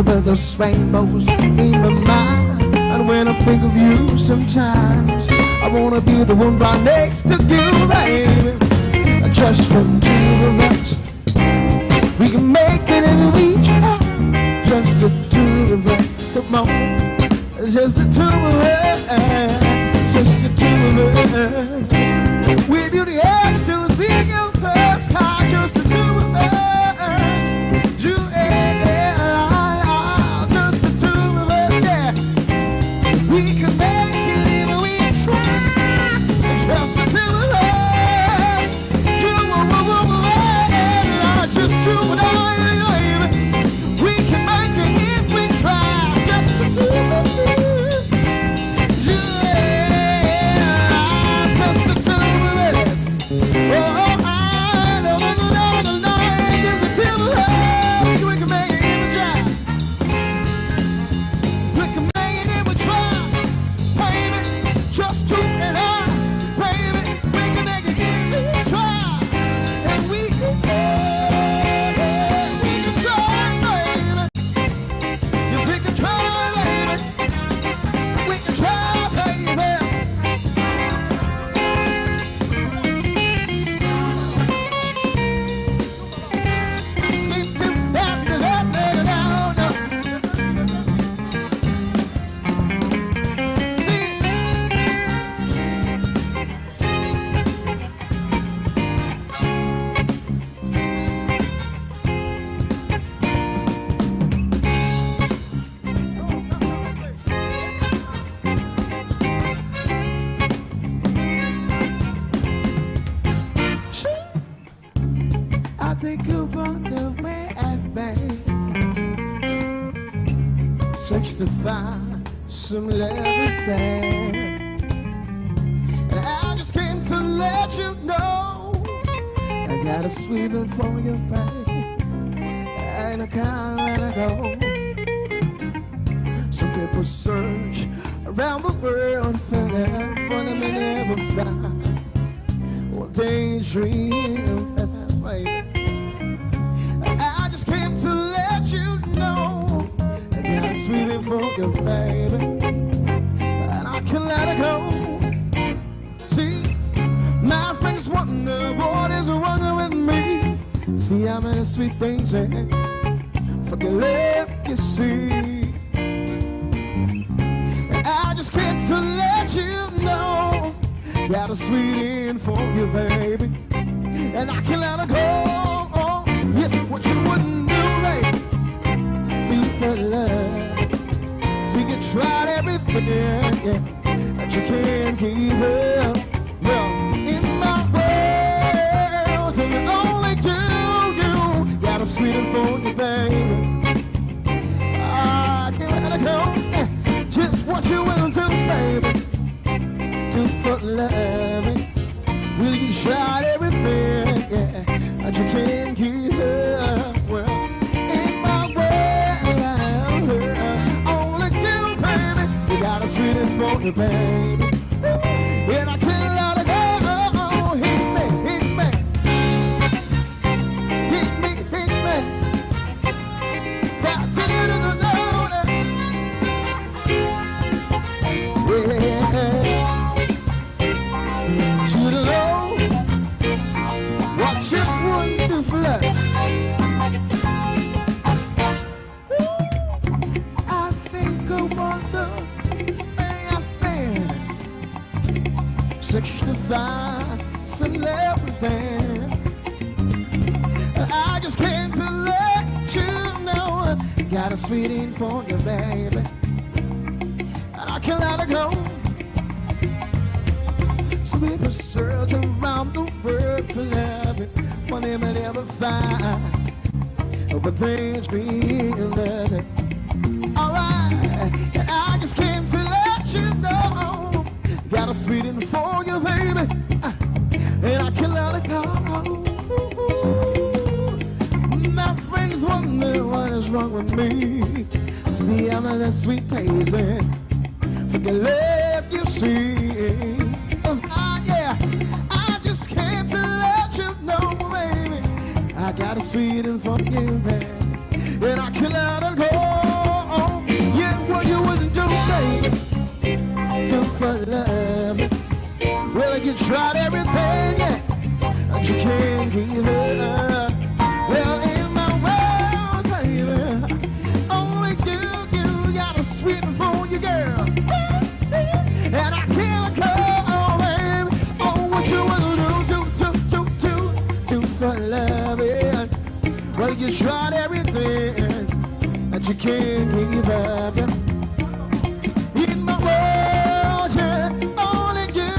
over those rainbows in my mind. And when I think of you sometimes, I wanna be the one right next to you, baby. Just the two of us, we can make it if we try. Just the two of us, come on. Just the two of us, just the two of us. We do the ass to sing your first car. Just the two of us, you and I. Just the two of us, yeah. We can make it if we try. Just the two of us, just two and I, we can make it if we try. Just the two of us, yeah, just the two of us. Oh, I know, just the two of us. We can make it if we try. We can make it if we try, baby. Just two and I, baby. We can make it if we try, and we can. I think you wonder where I've been, search to find some everything, and I just came to let you know I got a sweet one for you, babe, and I can't let it go. Some people search around the world for love, but they may never find what they dream, baby. I just came to let you know I got a sweet thing for you, baby, and I can't let it go. See, my friends wonder what is wrong with me. See how many sweet things and for your love, you see. And I just came to let you know got a sweet in for you, baby, and I can't let it go. Yes, what you wouldn't do, baby, do for love. So you tried everything, yeah, but you can't give up. Well, in my world, and you only do you got a sweet one for you, baby. I can't let it go. Just what you will do, baby, do for loving. Well, you tried everything, yeah, but you can't give up. Well, in my world, only you, baby, you got a sweet one for you, baby, and I can't let it go. Hit me, hit me, hit me, hit me. Tell you to know that, yeah. Should know what you wouldn't do for love. I think I want the way I've been, search to find some everything. I just came to let you know got a sweet in for you, baby, and I can't let it go. So people search around the world for loving, but they may never find what they dream of loving. Alright, and I just came to let you know got a sweet in for you, baby, and I can't let it go. My friends wonder what is wrong with me. See, I'm a little sweet tasting for the love you see. Yeah, I just came to let you know, baby, I got a sweet one for you, baby, and I can't let it go. tried everything, yeah, but you can't give up. Well, in my world, baby, only you got a sweet for you, girl. And I can't call, baby, oh, what you wanna do for loving. Well, you tried everything, but you can't give up. In my world, yeah, only you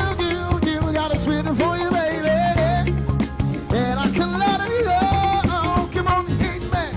got a sweet for you, baby. And I can let it go. Come on, amen.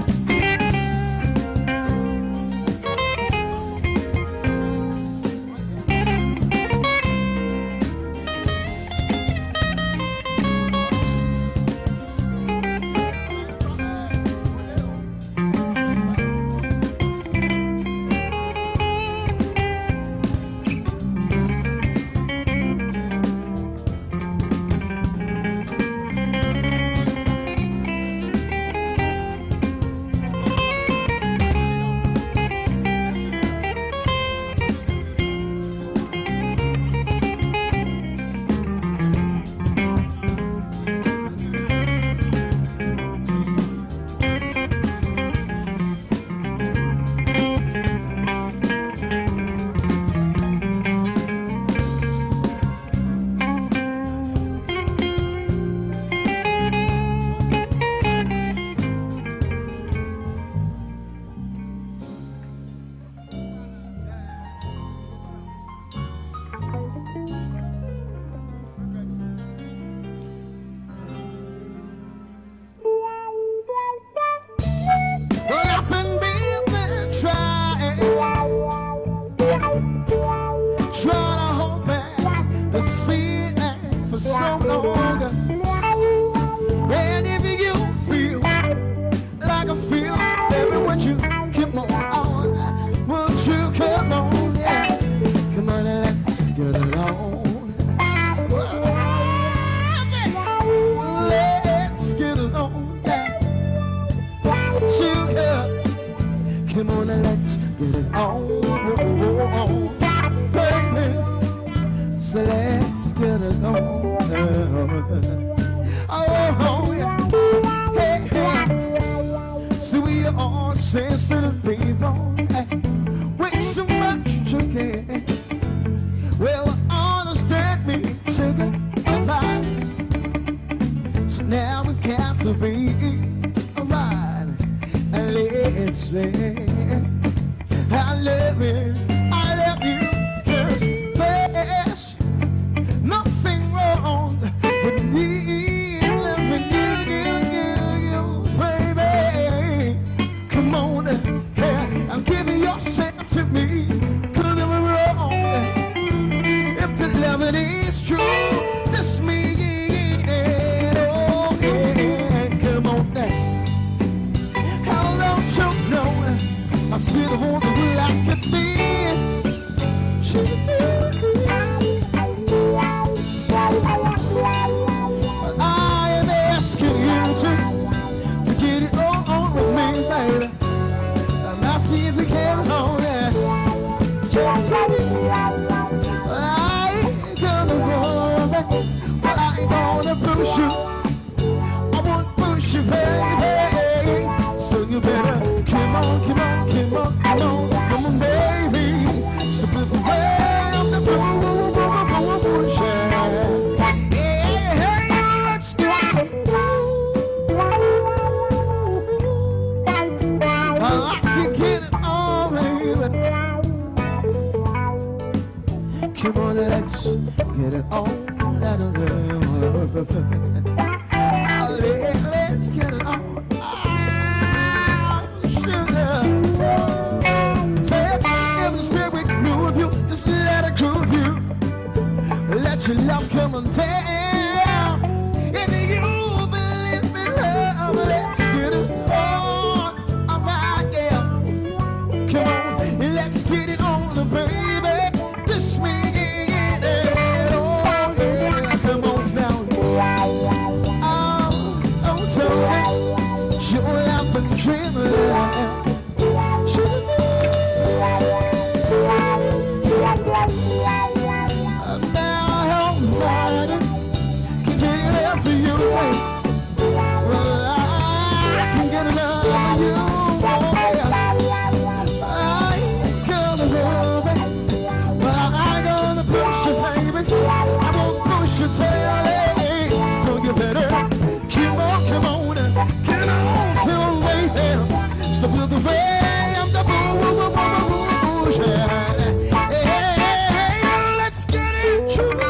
Come on and let's get it on, baby. So let's get it on. Oh, yeah. Hey, hey. So we all sensitive people, hey, with so much to care. Well, understand me, sugar, fine. So now we've got to be right. Let's live. I love you, 'cause there's nothing wrong with me loving you, baby. Come on, yeah, I'm giving yourself to me, 'cause I'm wrong. If the loving is true, this me, oh yeah, come on now. I spit a wonderful like it be. I am asking you to get it on with me, baby. I'm asking you to get it on, yeah. But I ain't gonna worry, but I ain't gonna push you. I won't push you, baby. So you better come on, baby. So put the way on the push it. Yeah, let's go. I like to get it on, baby. Come on, let's get it on. Let's get it on. Just let it groove you. Let your love come and down. If you believe in love, let's get it on. Alright, yeah. Come on, let's get it on, baby. This me, oh yeah. Come on now. of the bullshit. Hey, let's get it true.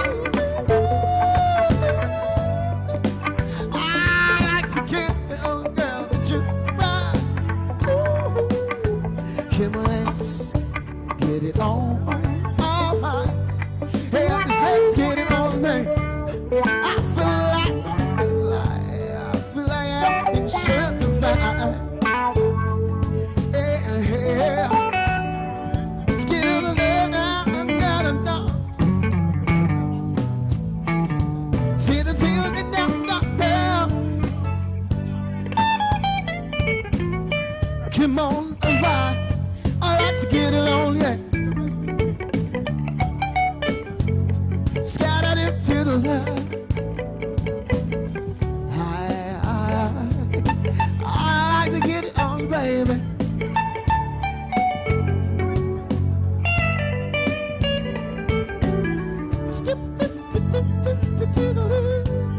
I like to get it on, girl, but you right. Come on, let's get it on. All right. Hey, let's get it on, man. I feel like I'm being certified. Yeah. Let's get it on, down. See the tail down. Come on, alright. I like to get it on, yeah. Scattered into the love. I like to get it on, baby. Skip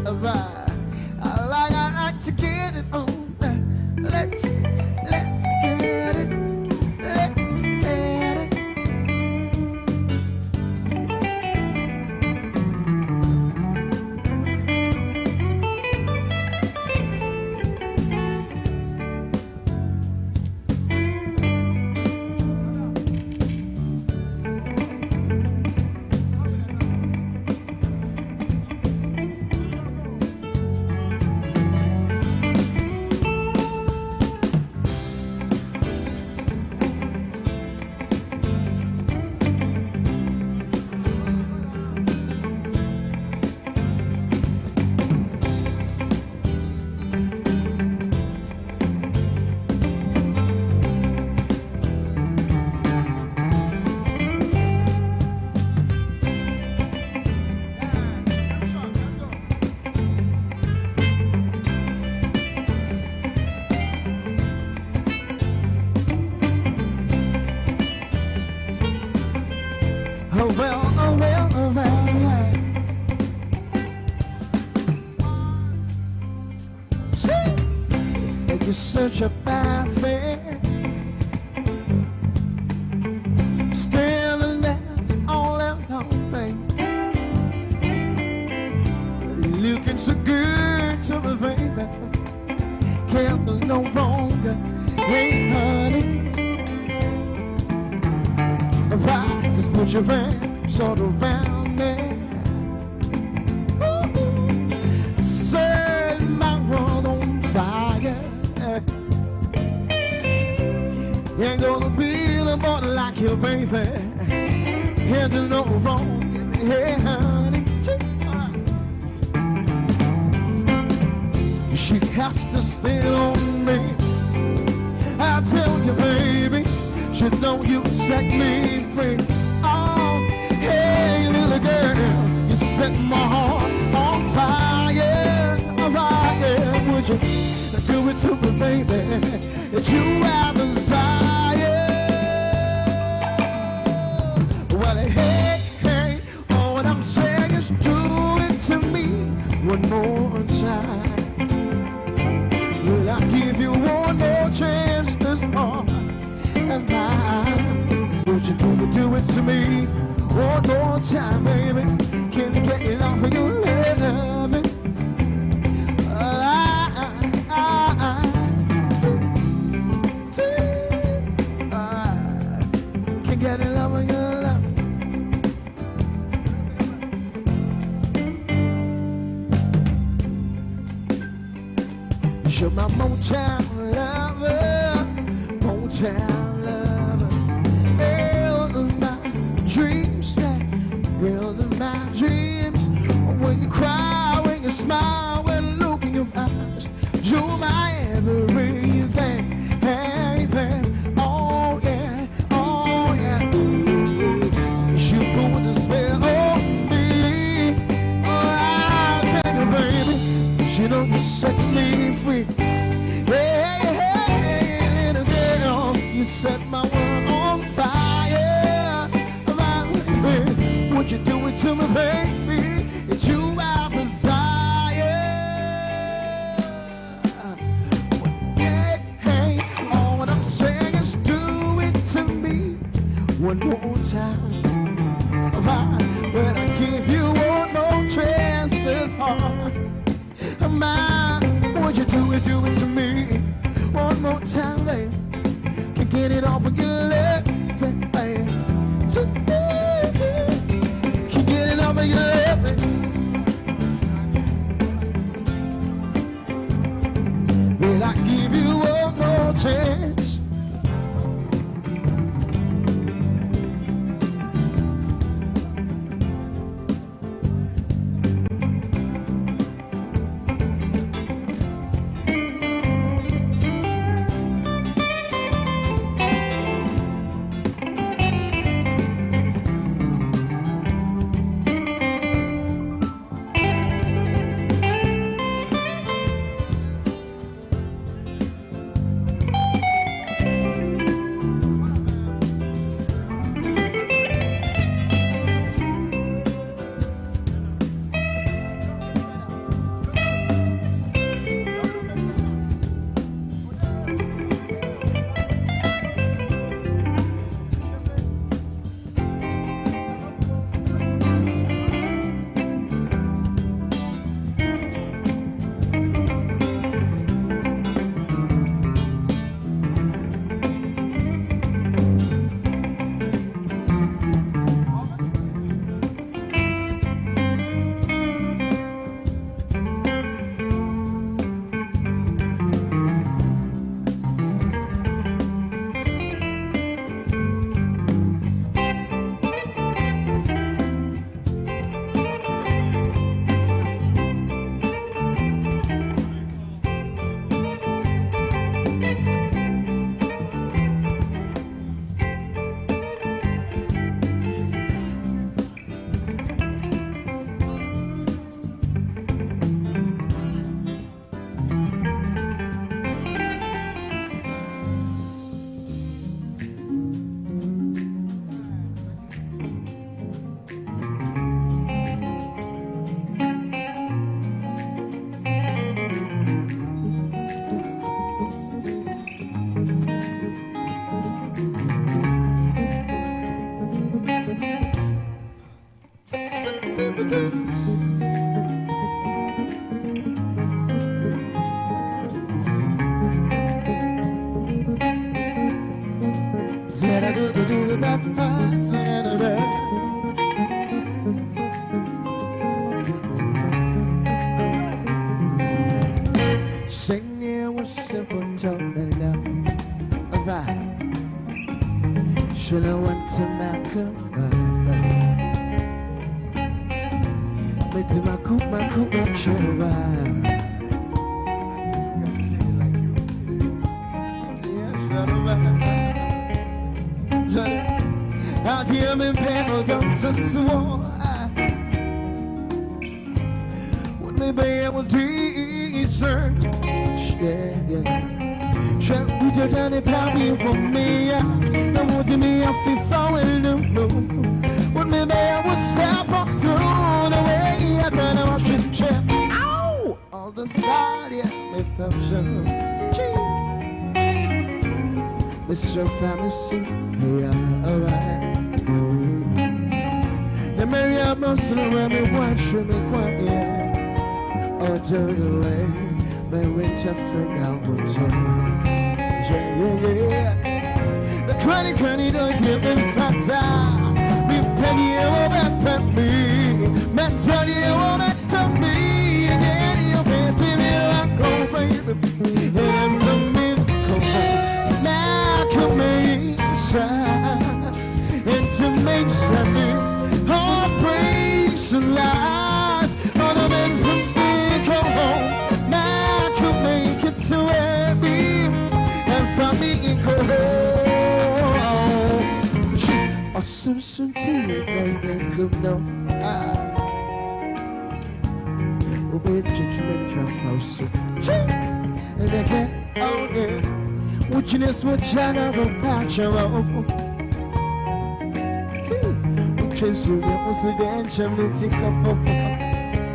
alright. I like to get it on. Let's get it. Let's get it. Oh well. See, you're such a bad thing, standing there all alone, babe, looking so good to me, baby. Can't be no longer, hey honey. If I just put your arms all around me, set my world on fire. Ain't gonna be nobody like you, baby. Can't do no wrong, hey honey. She has to stay on me. I tell you, baby, you know you set me free. Oh, hey, little girl, you set my heart on fire, fire. Would you do it to me, baby? That you have desire. Well, hey, all what I'm saying is do it to me one more time. Will I give you one more chance this heart of mine? Would you do it to me one more time, baby? Can you get it off of your loving? Can get it off of your loving. You're my Motown lover, Motown lover. Girl of my dreams, girl of my dreams. When you cry, when you smile, when I look in your eyes, you're my everything, hey, babe. Oh yeah, oh yeah. Ooh, you put the spell on me. Oh, I'll tell you, baby, you know you set me free. Hey, little girl, you set my world on fire. Baby, would you do it to me, baby? That you have desire. Hey, all what I'm saying is do one more time. When I give you one more chance this heart of mine, would you do it to me one more time, babe? Can get it off of your lip, babe. Can get it off of your lip, babe. Will I give you one more chance? Singing with simple tone and now a vibe. Should I want to make a with my coop, my Choral. Out here in panel, don't just swore. Wouldn't they be able to discern? Yeah. Shall we do any power for me? No more to me, I feel forward, no. Wouldn't they be able to step up through the way I turn a washing chair? Ow! On the side, yeah, me function. Mr. Fantasy, yeah, alright. The Mary I must know where me watch me quiet, yeah. Oh, do you way, my winter thing out will tell. Yeah. The cranny don't keep me fat down. Me penny over pet me. Man tell you all that to me. And you can't tell me I go, baby. And from me to come home. Now come inside. And to make something. All praise and lies. All the men from me come home. Now come make it to where me. And from me go home. A citizen to you, baby, come down. Oh, bitch, you make your house. And again, oh yeah. Would you just watch another patch of Cause you was the dance and the tick up.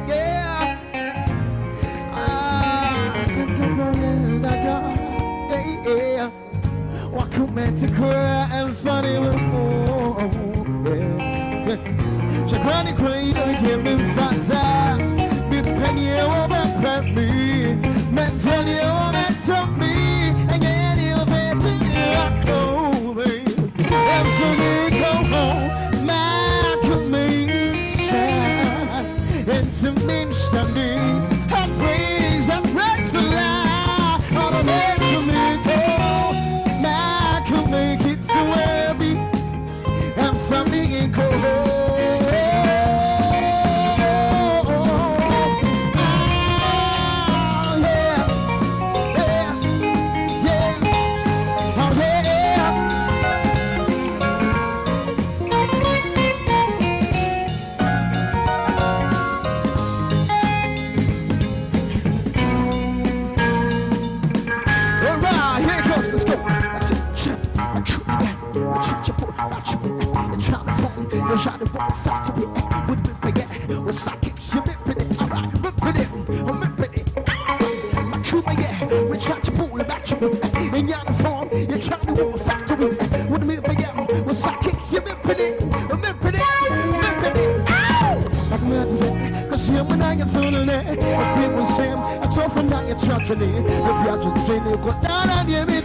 Yeah, I can take on the dark. Yeah, walk up meant to cry and funny, oh, yeah. Je crois que il est même fatal. Mais penny au back me, mental you mental me, again you'll be to go, baby. And for me, go home, my could sad. And to me, standing, I praise the lie. On the way to me, go, my could make it to where be. And from me, go home.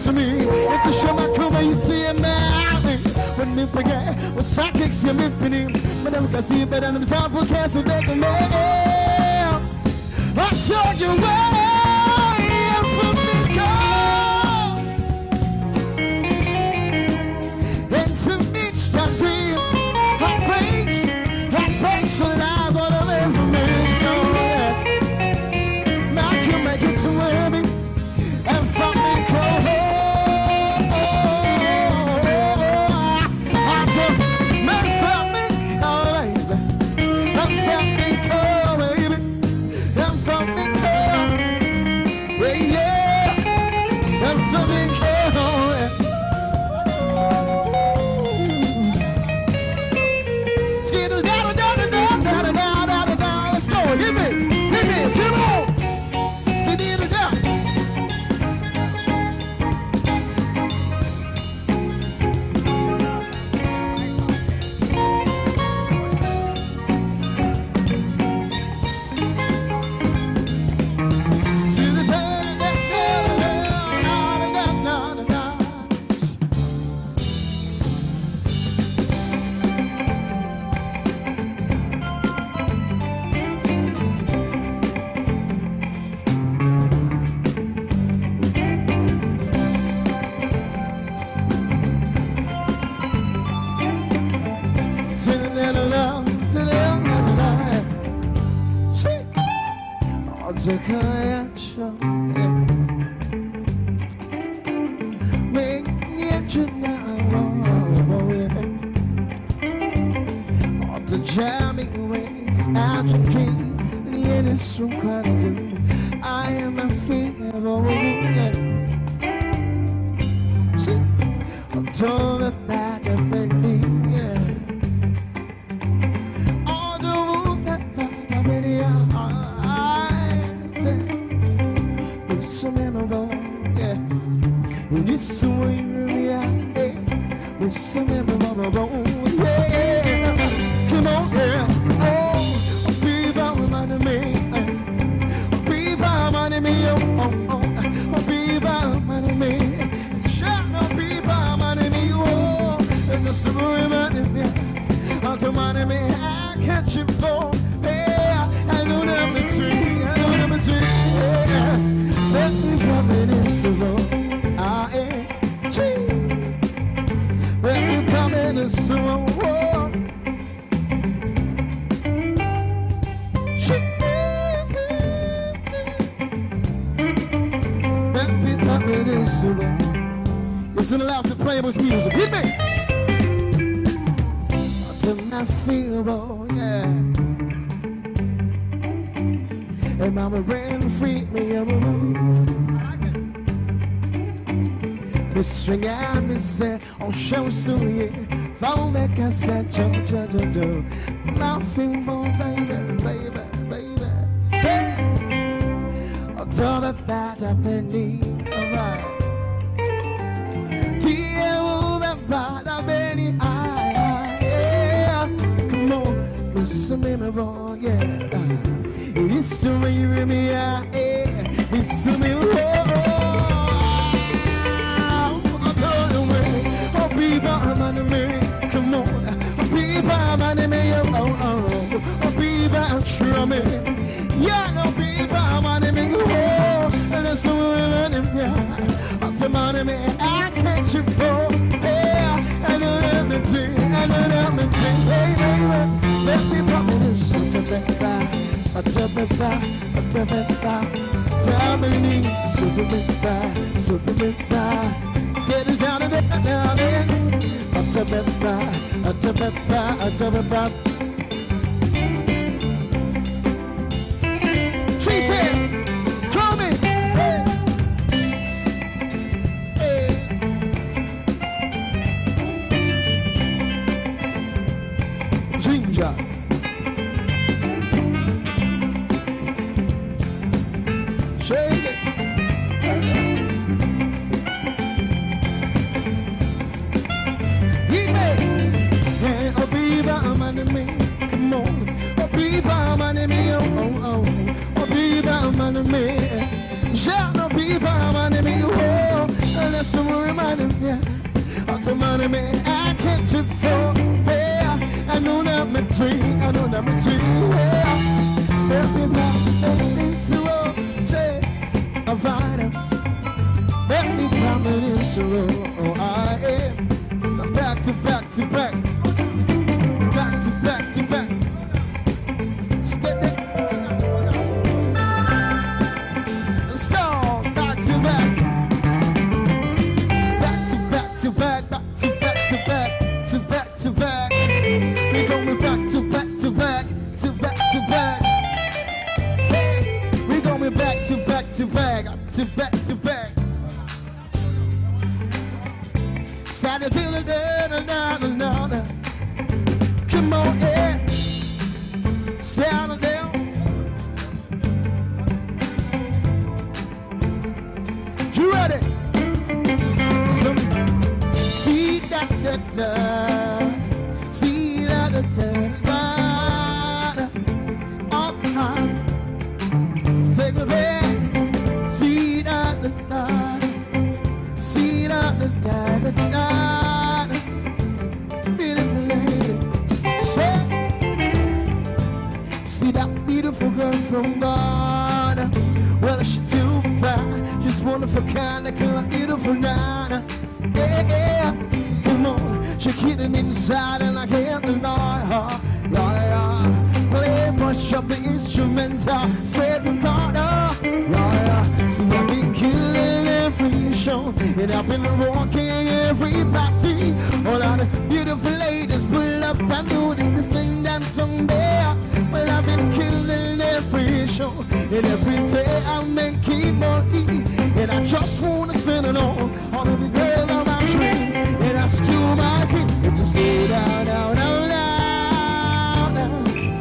To me, it's a show my come you see a man when me forget what psychics you me pinning, but I can see better than the time for cancer back in there. I told you where from me go, and to me standing, I break so lies all the way from me go. Now I can make it to where me and from me go. I am a feeble. See, I'm told about the baby. All the wound that baby it's so memorable, yeah. It's the way you really are, yeah. It's so memorable, yeah. Come on, girl. Oh, people reminding me. Me, oh, people reminding me. Shout out, people reminding me, oh, and the summer reminding me. Out reminding me, I catch him for, yeah. I know number three, yeah. Let me come in the road, I ain't cheap. Let me come in the road, Listen aloud to Playboy's music. Hit me! To my feeble, yeah. And mama ran free me of a moon. The string out me said, on show so yeah. Fall back, I said, Joe. My feeble, baby. Say, I'll tell that I've been need, alright. history with me, history, oh, people, man, me, come on, people, man, me, oh, people, strumming, yeah, no, people, man, me, oh, and that's the woman, yeah, up to man, me, I can't you fall, yeah, and let me see, hey, let me pop in and sit a bit back, a bit back, tell me, sit a bit back, get it down and down, Treat it, call me, hey. Ginger. Shake it. Come on, oh people, man, me, oh, people, man, me, shout, no people, man, me, oh, and that's the man, yeah, oh, the man, me, I can't fall, yeah, I know that me tree, yeah, everybody, so, say, a vital, everybody, so, oh, I am, back to back. Back to back. Step it. Let's go. Back to back. Back to back to back. Back to back to back. To back to back. We're going back to back to back. To back to back. Hey. We're going back to back to back. To back to back. Saturday, da. Come on, yeah. Sound down. You ready? Some see that see that up high. Take a back. See that see that beautiful lady. See that beautiful girl from God. Well, she's too fine. She's wonderful kind, like a beautiful nana. Yeah, come on. She hidden inside and I can't deny her. Yeah. Play push up the instrumental straight from God. Yeah. See, I've been killing every show and I've been rocking every party. All of the beautiful ladies pull up and do this thing dance from there. Well, I've been killing every show and every day I'm making money. And I just wanna spend it all on every girl of my dream. And I still my king, but just slow down.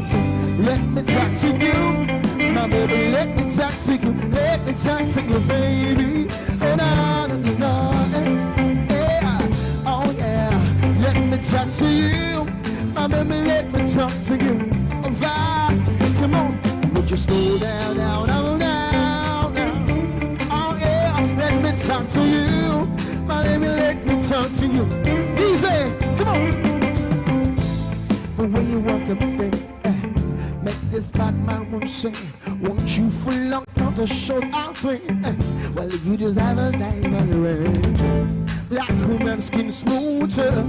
So let me talk to you, my baby. Let me talk to you, baby. Oh no, yeah, oh yeah. Let me talk to you, my baby. Let me talk to you. Come on, would you slow down, now. Oh yeah, let me talk to you, my baby, let me talk to you. Easy, come on. The way you walk every day, make this bad man won't sing. Want you for long, not to show out thing. Well, you just have a diamond ring. Black woman skin smoother.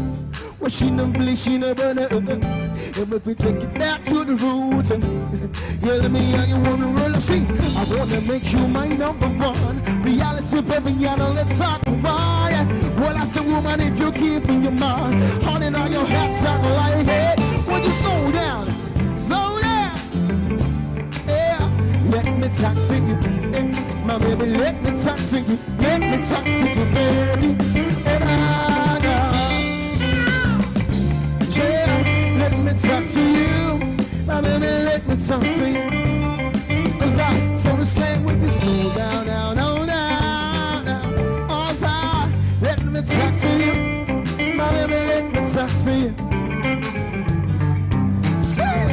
Well, she no bleach, she no burner. And if we take it back to the root, yeah, let me how you wanna roll up. See, I wanna make you my number one. Reality, baby, yeah, now let's talk about it. Well, I said, woman, if you keep in your mind, holding all your hats out like it. Well, you slow down. Yeah, let me talk to you, my baby, let me talk to you, baby. Yeah, let me talk to you, my baby, let me talk to you. Alright, so it's like when you slow down, alright, let me talk to you, my baby, let me talk to you. Say,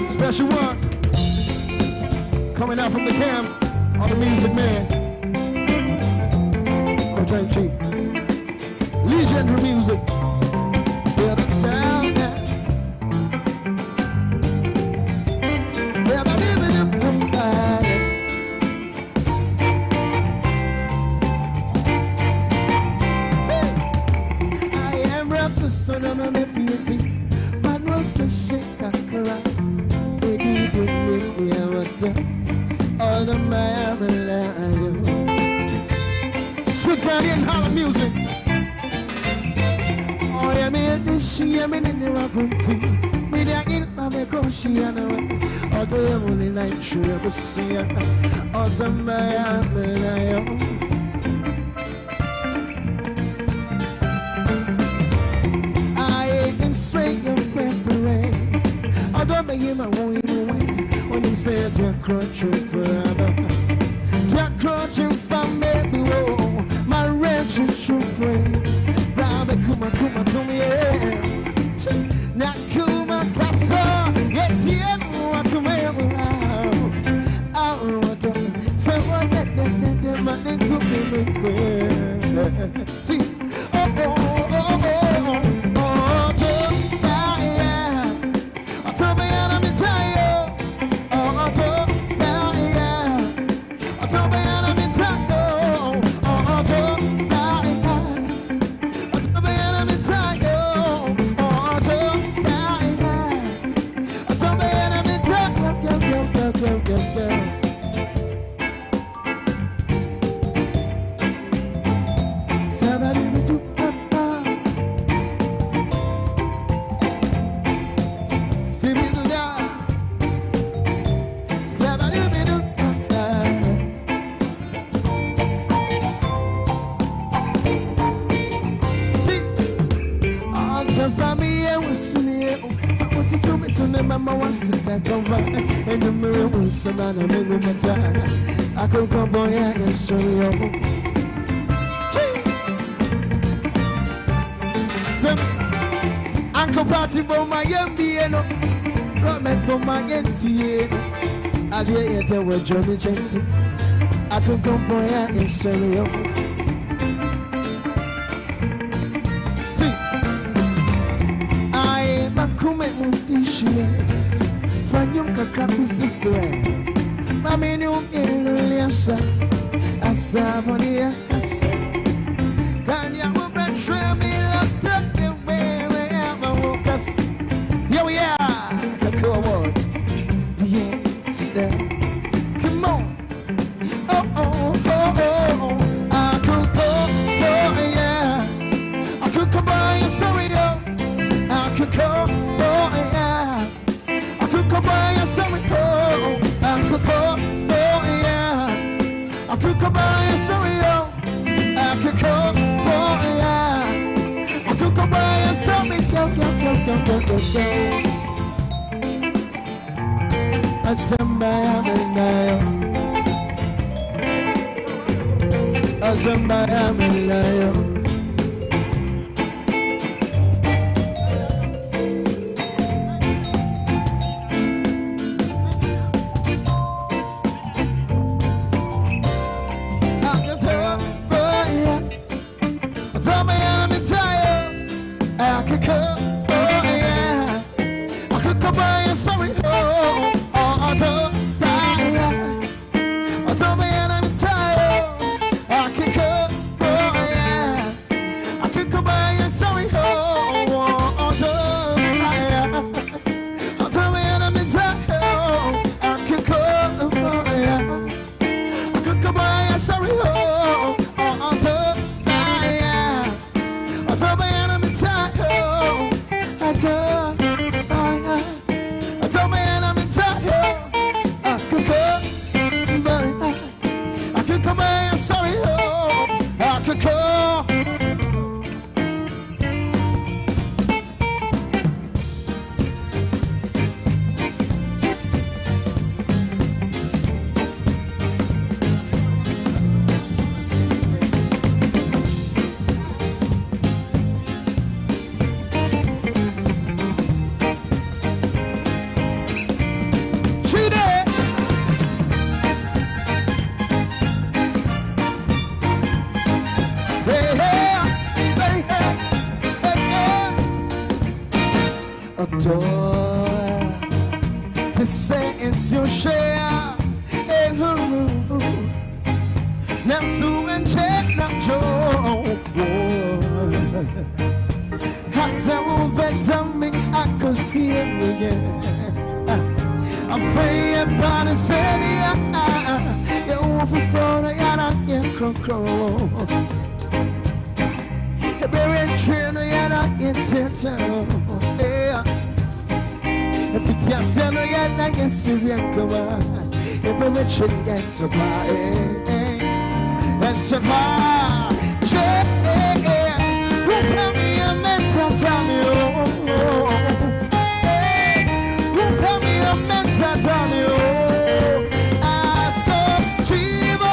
Special one coming out from the camp on the music man. Oh, thank you. Legendary music. Set it down now. Step out in the body. I am restless, so I'm a nephew. But what's a shake a cry? All the Sweet Valley Holler music. Oh, yeah, me this she am in the rock tea. Me there in my Coshiana. All the only night she ever see. All the I can sway your February. I don't make him a woman. When you say you're crouching forever, you're crouching for me, oh, my wretched true friend. Bravo, kuma, kuma, kuma, yeah. Now, kuma, casa, yes, yeah, what to me, oh, don't say what that, my name could be. See, I could go boy and so Uncle Party for my MBN, Roman for my NTA. I did there were Johnny Gentle. I could go boy and so see, I am a comment with this year. From your cacapices, Mammy, you Iliasa, Asavonia, can you betray me? Love the way we have a focus. Here we are, the awards. Yes, come on. Oh, I could go, oh, yeah. I could come by and sorry, I could go, oh, yeah. I could come by and sorry, I could go, oh, yeah. I could come by and sorry, I could go, oh, yeah. I could come by and sorry, go. Nansu and Jet not Joe. Has a better me, I could see him again. I'm free and part of Sandy. You want for Florida, and crow. A very train, and I intend. If it's your son, I can see you come on. If I'm a chick, and to buy and to buy. Tell me a mental, tell me, tell me a mental, tell me, I saw Chivo,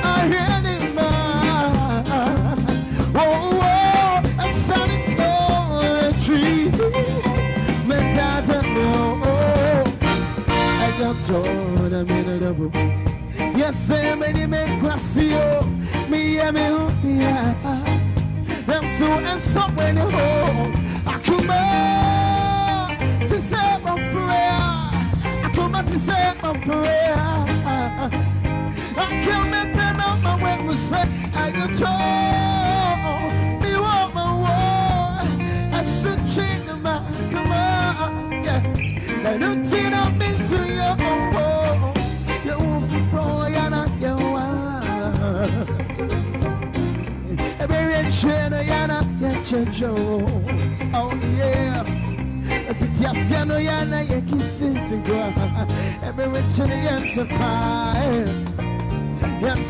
I hear him, a sunny poetry, mental, tell me, I got told a minute of yes, I made me gracio, me and me, and so when you home, I come out to say my prayer. I come out to say my prayer. I can't make them out my way to say, I got told me what my war. I should change my come on. Yeah, I don't see no miss your home. You won't throw your not your oh yeah, if it's your son, yana, your kisses and go. Every rich and enterprise, yeah. Don't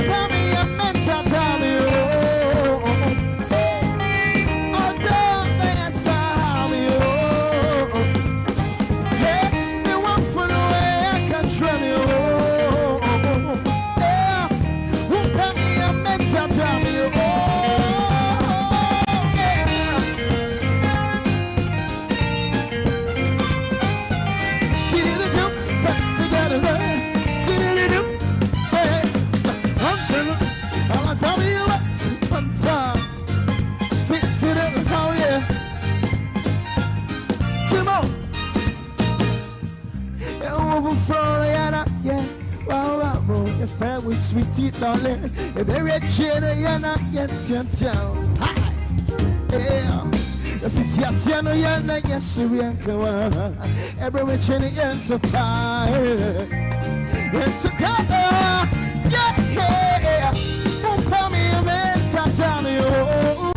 tell me a mental, tell me, oh, tell me, tell me, yeah, you want for the way I can try me, oh. Tell me, oh, yeah. Skinny the doop, but we gotta run. Skinny the doop, say, I'll tell you what, one time. Sit to the, oh yeah. Come on. Yeah, over Florida, yeah. Wow, your friend was sweet teeth, darling. If they're rich, you're not yet town. Hi, yeah. If it's yes, you're not yet Syrian. Every rich in the enterprise. Yeah. Won't tell me a man, tell me, oh.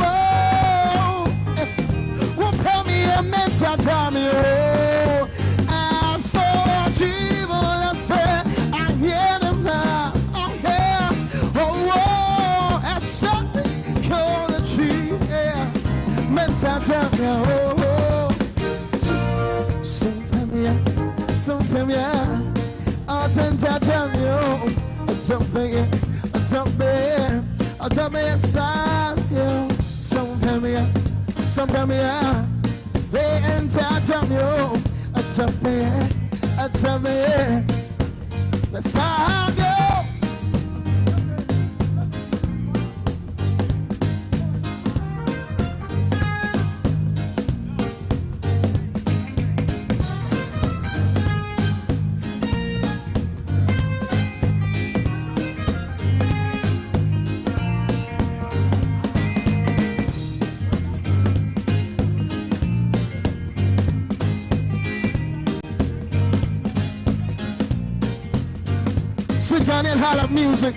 Won't tell me a man, tell me, oh. I saw Jesus, I said. Yeah, oh yeah, oh, that's something called a tree, yeah. Mental time, oh, some familiar, oh, tenta time, oh, don't be a side, some familiar, they enter time, don't be, let's all go. Sweet Ghanaian Harlem music.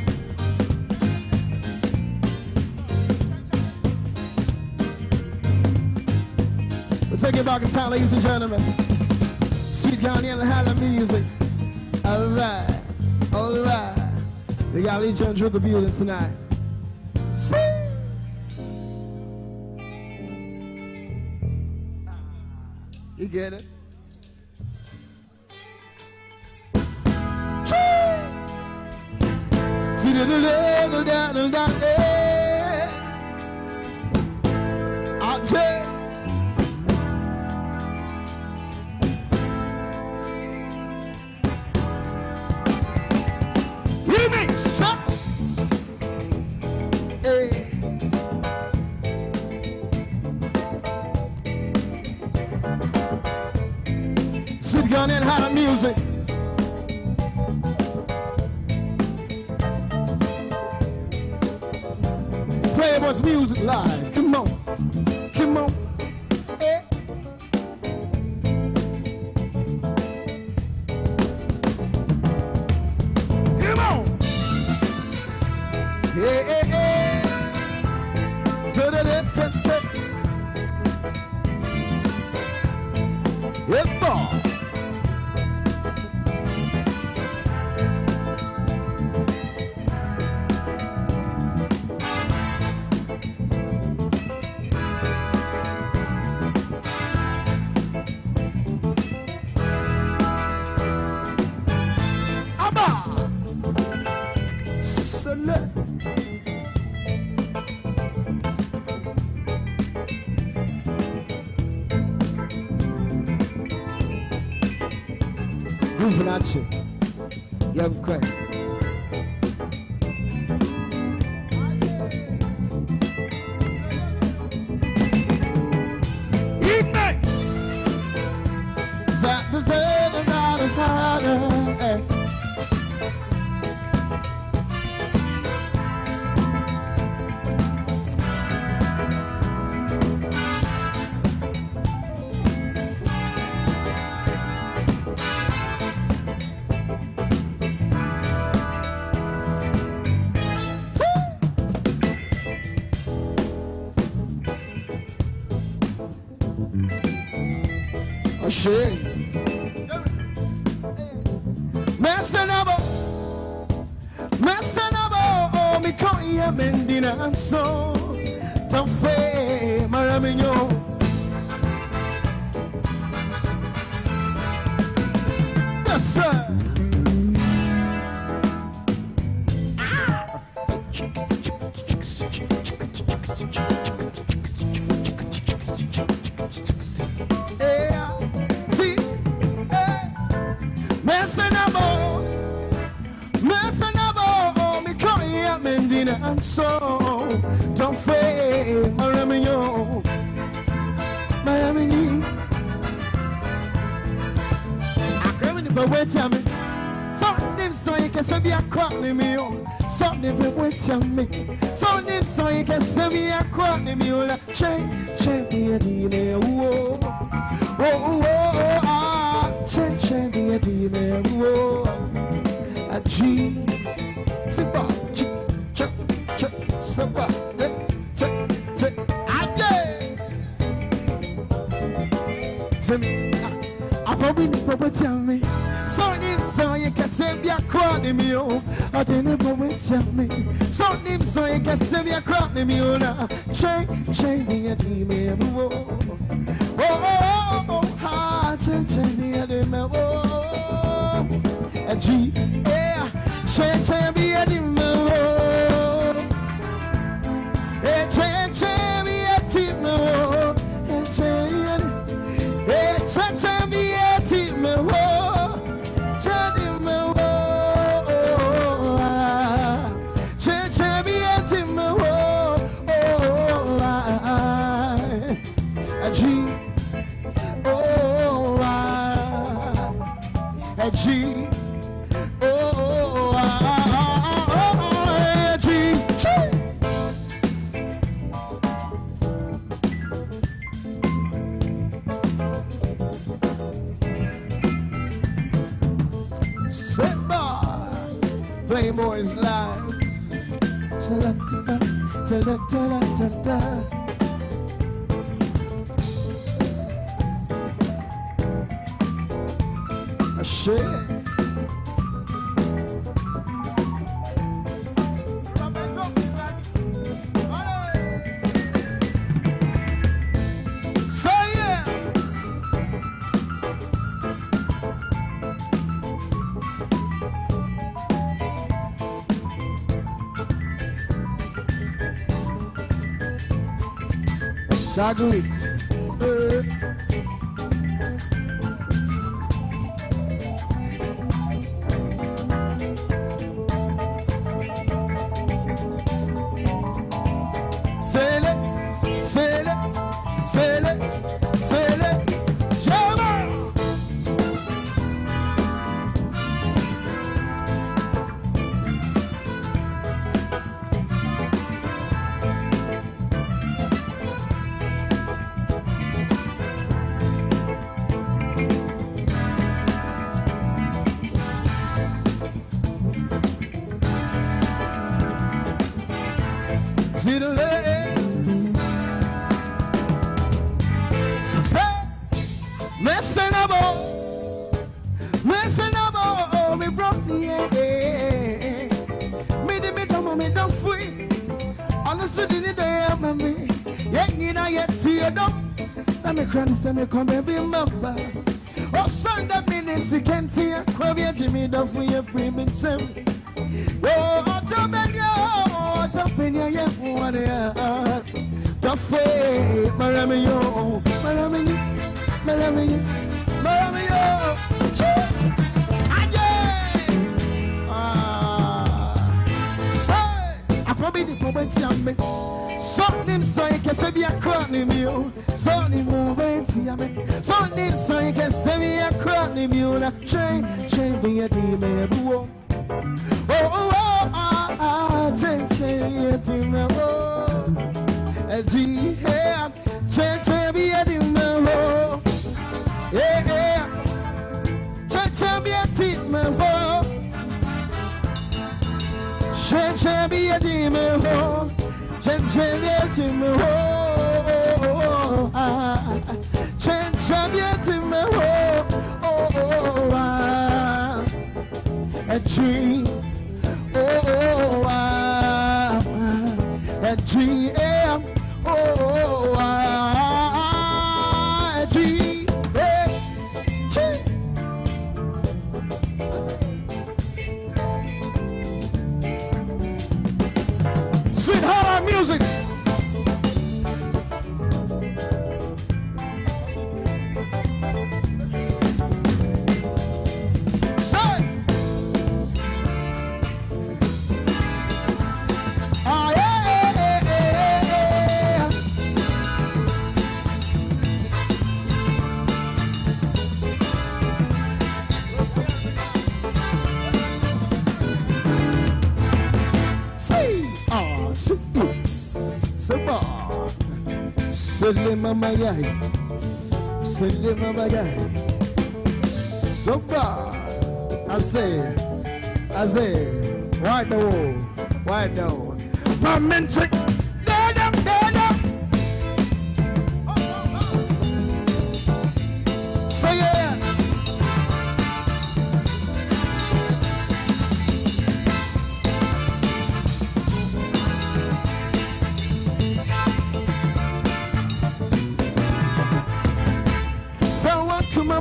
We'll take it back in time, ladies and gentlemen. Sweet Ghanaian Harlem music. All right. We got Lee Jones with the building tonight. See? You get it? Sweet Ghanaian Harlem music. Boys Music Live. Come on, come on. Hey. Come on. Hey, hey, hey. Da-da-da-da-da. Yes, boy. Fibonacci, yeah, great. Ignite! Zap the day and out of fire. Mercenable, mi coia mendina so, tan fe maravilloso. Yes, sir. And so don't fail, Miami, Miami. I can't even wait to me. Something so you can say a crying me. Something but wait to me. Something so you can say a crying me. Change me a deal. Whoa, whoa, whoa, ah, change me a deal. Whoa, a G, simple. I probably never tell me. So you can save your crown in me. I didn't never tell me. So you can save your crown in me. Change me a demon. Oh, change me a demon. A G, yeah, change me a demon. G, oh, G. Simba, Playboy's live. Shit. Chagrit. See the lady. Say, messing about, me broke the me the me don't free. Honestly, the day I'm a me. Yet you know yet tear up. Let me cry and me come and be mama. Oh, Sunday minutes you can't hear. Come here, Jimmy, don't for your free me chim. Oh, don't bend your, yeah, one year. The fate, Marami, yo, Marami, Marami, Marami, yo. Probably the poverty of me. Something so you can say me a crowning you. Something poverty of me. Something so you can say me a crowning you. Now change me a demon. Oh, change me a demon. Change me a demon. Yeah, change me a demon. Change me a demon, change me a demon, change me a demon, a dream, a dream, a dream. Sweetheart music. Say. Oh yeah, yeah, yeah. Selema Mayai, Selema Mayai, Soba. I say, right now, my mentor, say yeah.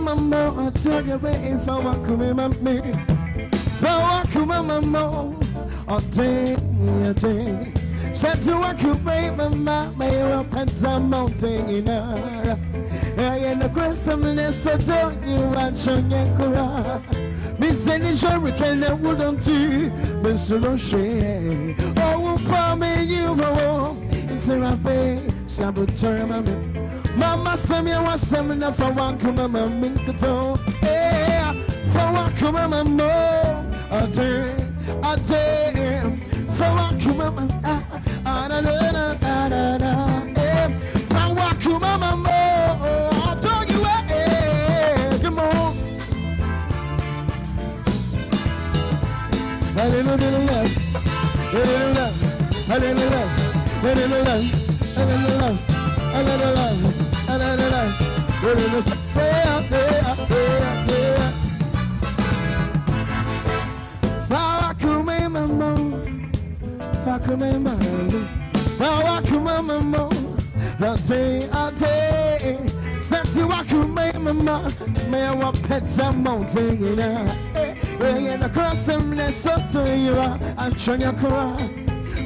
Mama, I tell you if I want to remember me. If I want to remember more, a day. Said to walk you, baby, my mayor up at the mountain in her. I ain't a grandson, so don't you watch on your car. Miss any sure can I wouldn't do, but so don't share. Oh, for me, you were into a bay, saboteur, mommy. Mama Samia was summon up for one come on Minkato. Yeah, for one come on more. A day. For one come on. For one come on more. I'll tell you what. Come on. A little bit of love. A little love. A little love. A little love. A little love. A little love. Say out there. Fakume mamo, a day. Santi wakume mama, me I want pets and mountain. And across them, let's up to you. I'm trying to cry.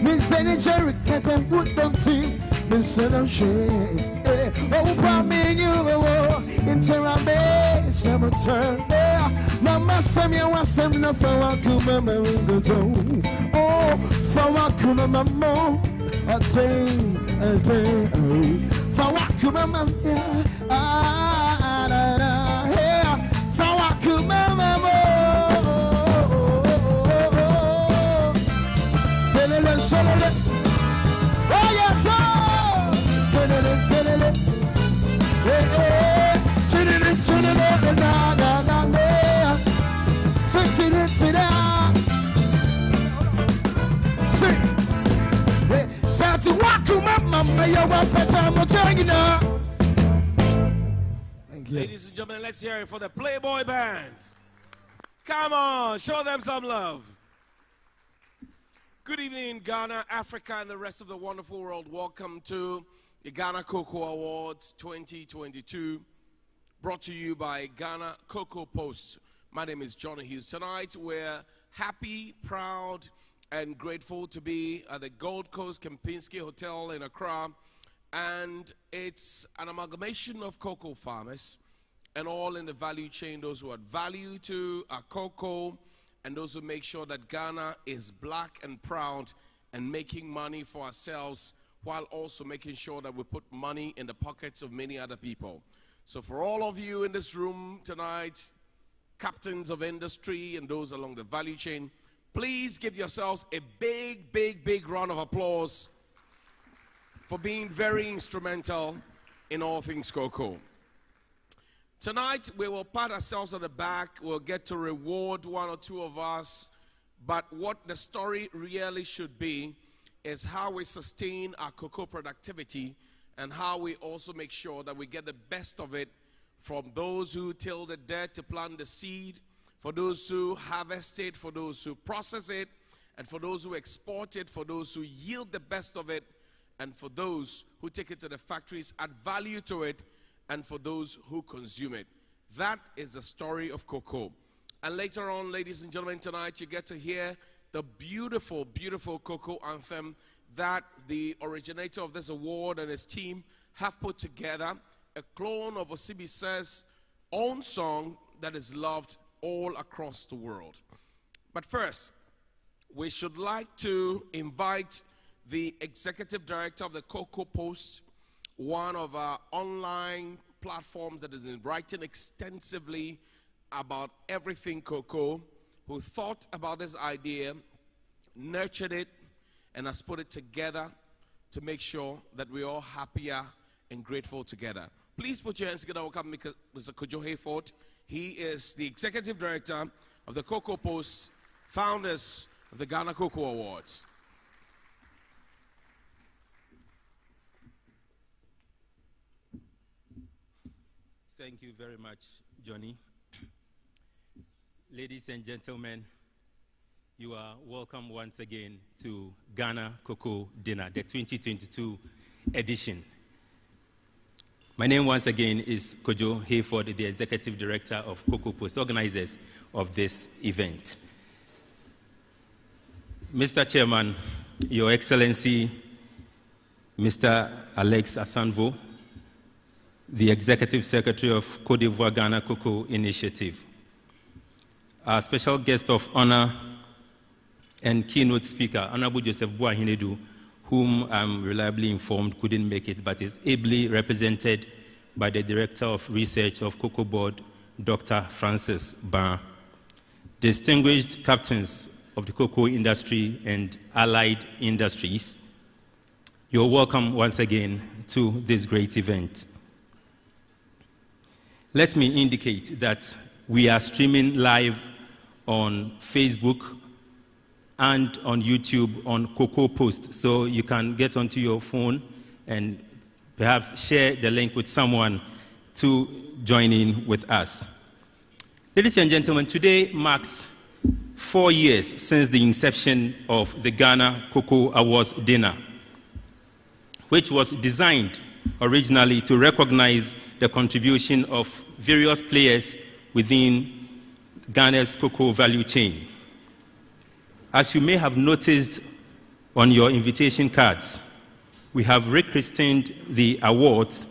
Miss any Jerry can't put them teeth. Mister shade. Oh, promise you into a base, some turn there. Mama, some you want some no for a kuma go. Oh, for a kuma mamo, a day, for a kuma mamo, for a kuma mamo. Selele. Oh, yeah, selele. Santi Ladies and gentlemen, let's hear it for the Playboy Band. Come on, show them some love. Good evening, Ghana, Africa, and the rest of the wonderful world. Welcome to the Ghana Cocoa Awards 2022, brought to you by Ghana Cocoa Post. My name is Johnny Hughes. Tonight, we're happy, proud, and grateful to be at the Gold Coast Kempinski Hotel in Accra. And it's an amalgamation of cocoa farmers and all in the value chain, those who add value to our cocoa and those who make sure that Ghana is black and proud and making money for ourselves while also making sure that we put money in the pockets of many other people. So for all of you in this room tonight, captains of industry and those along the value chain, please give yourselves a big, big, big round of applause for being very instrumental in all things cocoa. Tonight, we will pat ourselves on the back. We'll get to reward one or two of us. But what the story really should be is how we sustain our cocoa productivity and how we also make sure that we get the best of it from those who till the dirt to plant the seed, for those who harvest it, for those who process it, and for those who export it, for those who yield the best of it, and for those who take it to the factories, add value to it, and for those who consume it. That is the story of cocoa. And later on, ladies and gentlemen, tonight you get to hear the beautiful, beautiful cocoa anthem that the originator of this award and his team have put together, a clone of Osibise's own song that is loved all across the world. But first, we should like to invite the executive director of the Cocoa Post, one of our online platforms that is writing extensively about everything cocoa, who thought about this idea, nurtured it, and has put it together to make sure that we're all happier and grateful together. Please put your hands together. Welcome Mr. Kojo Hayford. He is the executive director of the Cocoa Post, founders of the Ghana Cocoa Awards. Thank you very much, Johnny. Ladies and gentlemen, you are welcome once again to Ghana Cocoa Dinner, the 2022 edition. My name once again is Kojo Hayford, the Executive Director of Cocoa Post, organizers of this event. Mr. Chairman, Your Excellency, Mr. Alex Asanvo, the Executive Secretary of Côte d'Ivoire Ghana Cocoa Initiative. Our special guest of honor and keynote speaker, Honorable Joseph Boahinedu, whom I'm reliably informed couldn't make it, but is ably represented by the Director of Research of Cocoa Board, Dr. Francis Ban. Distinguished captains of the cocoa industry and allied industries, you're welcome once again to this great event. Let me indicate that we are streaming live on Facebook and on YouTube on Cocoa Post, so you can get onto your phone and perhaps share the link with someone to join in with us. Ladies and gentlemen, today marks 4 years since the inception of the Ghana Cocoa Awards dinner, which was designed originally to recognize the contribution of various players within Ghana's cocoa value chain. As you may have noticed on your invitation cards, we have rechristened the awards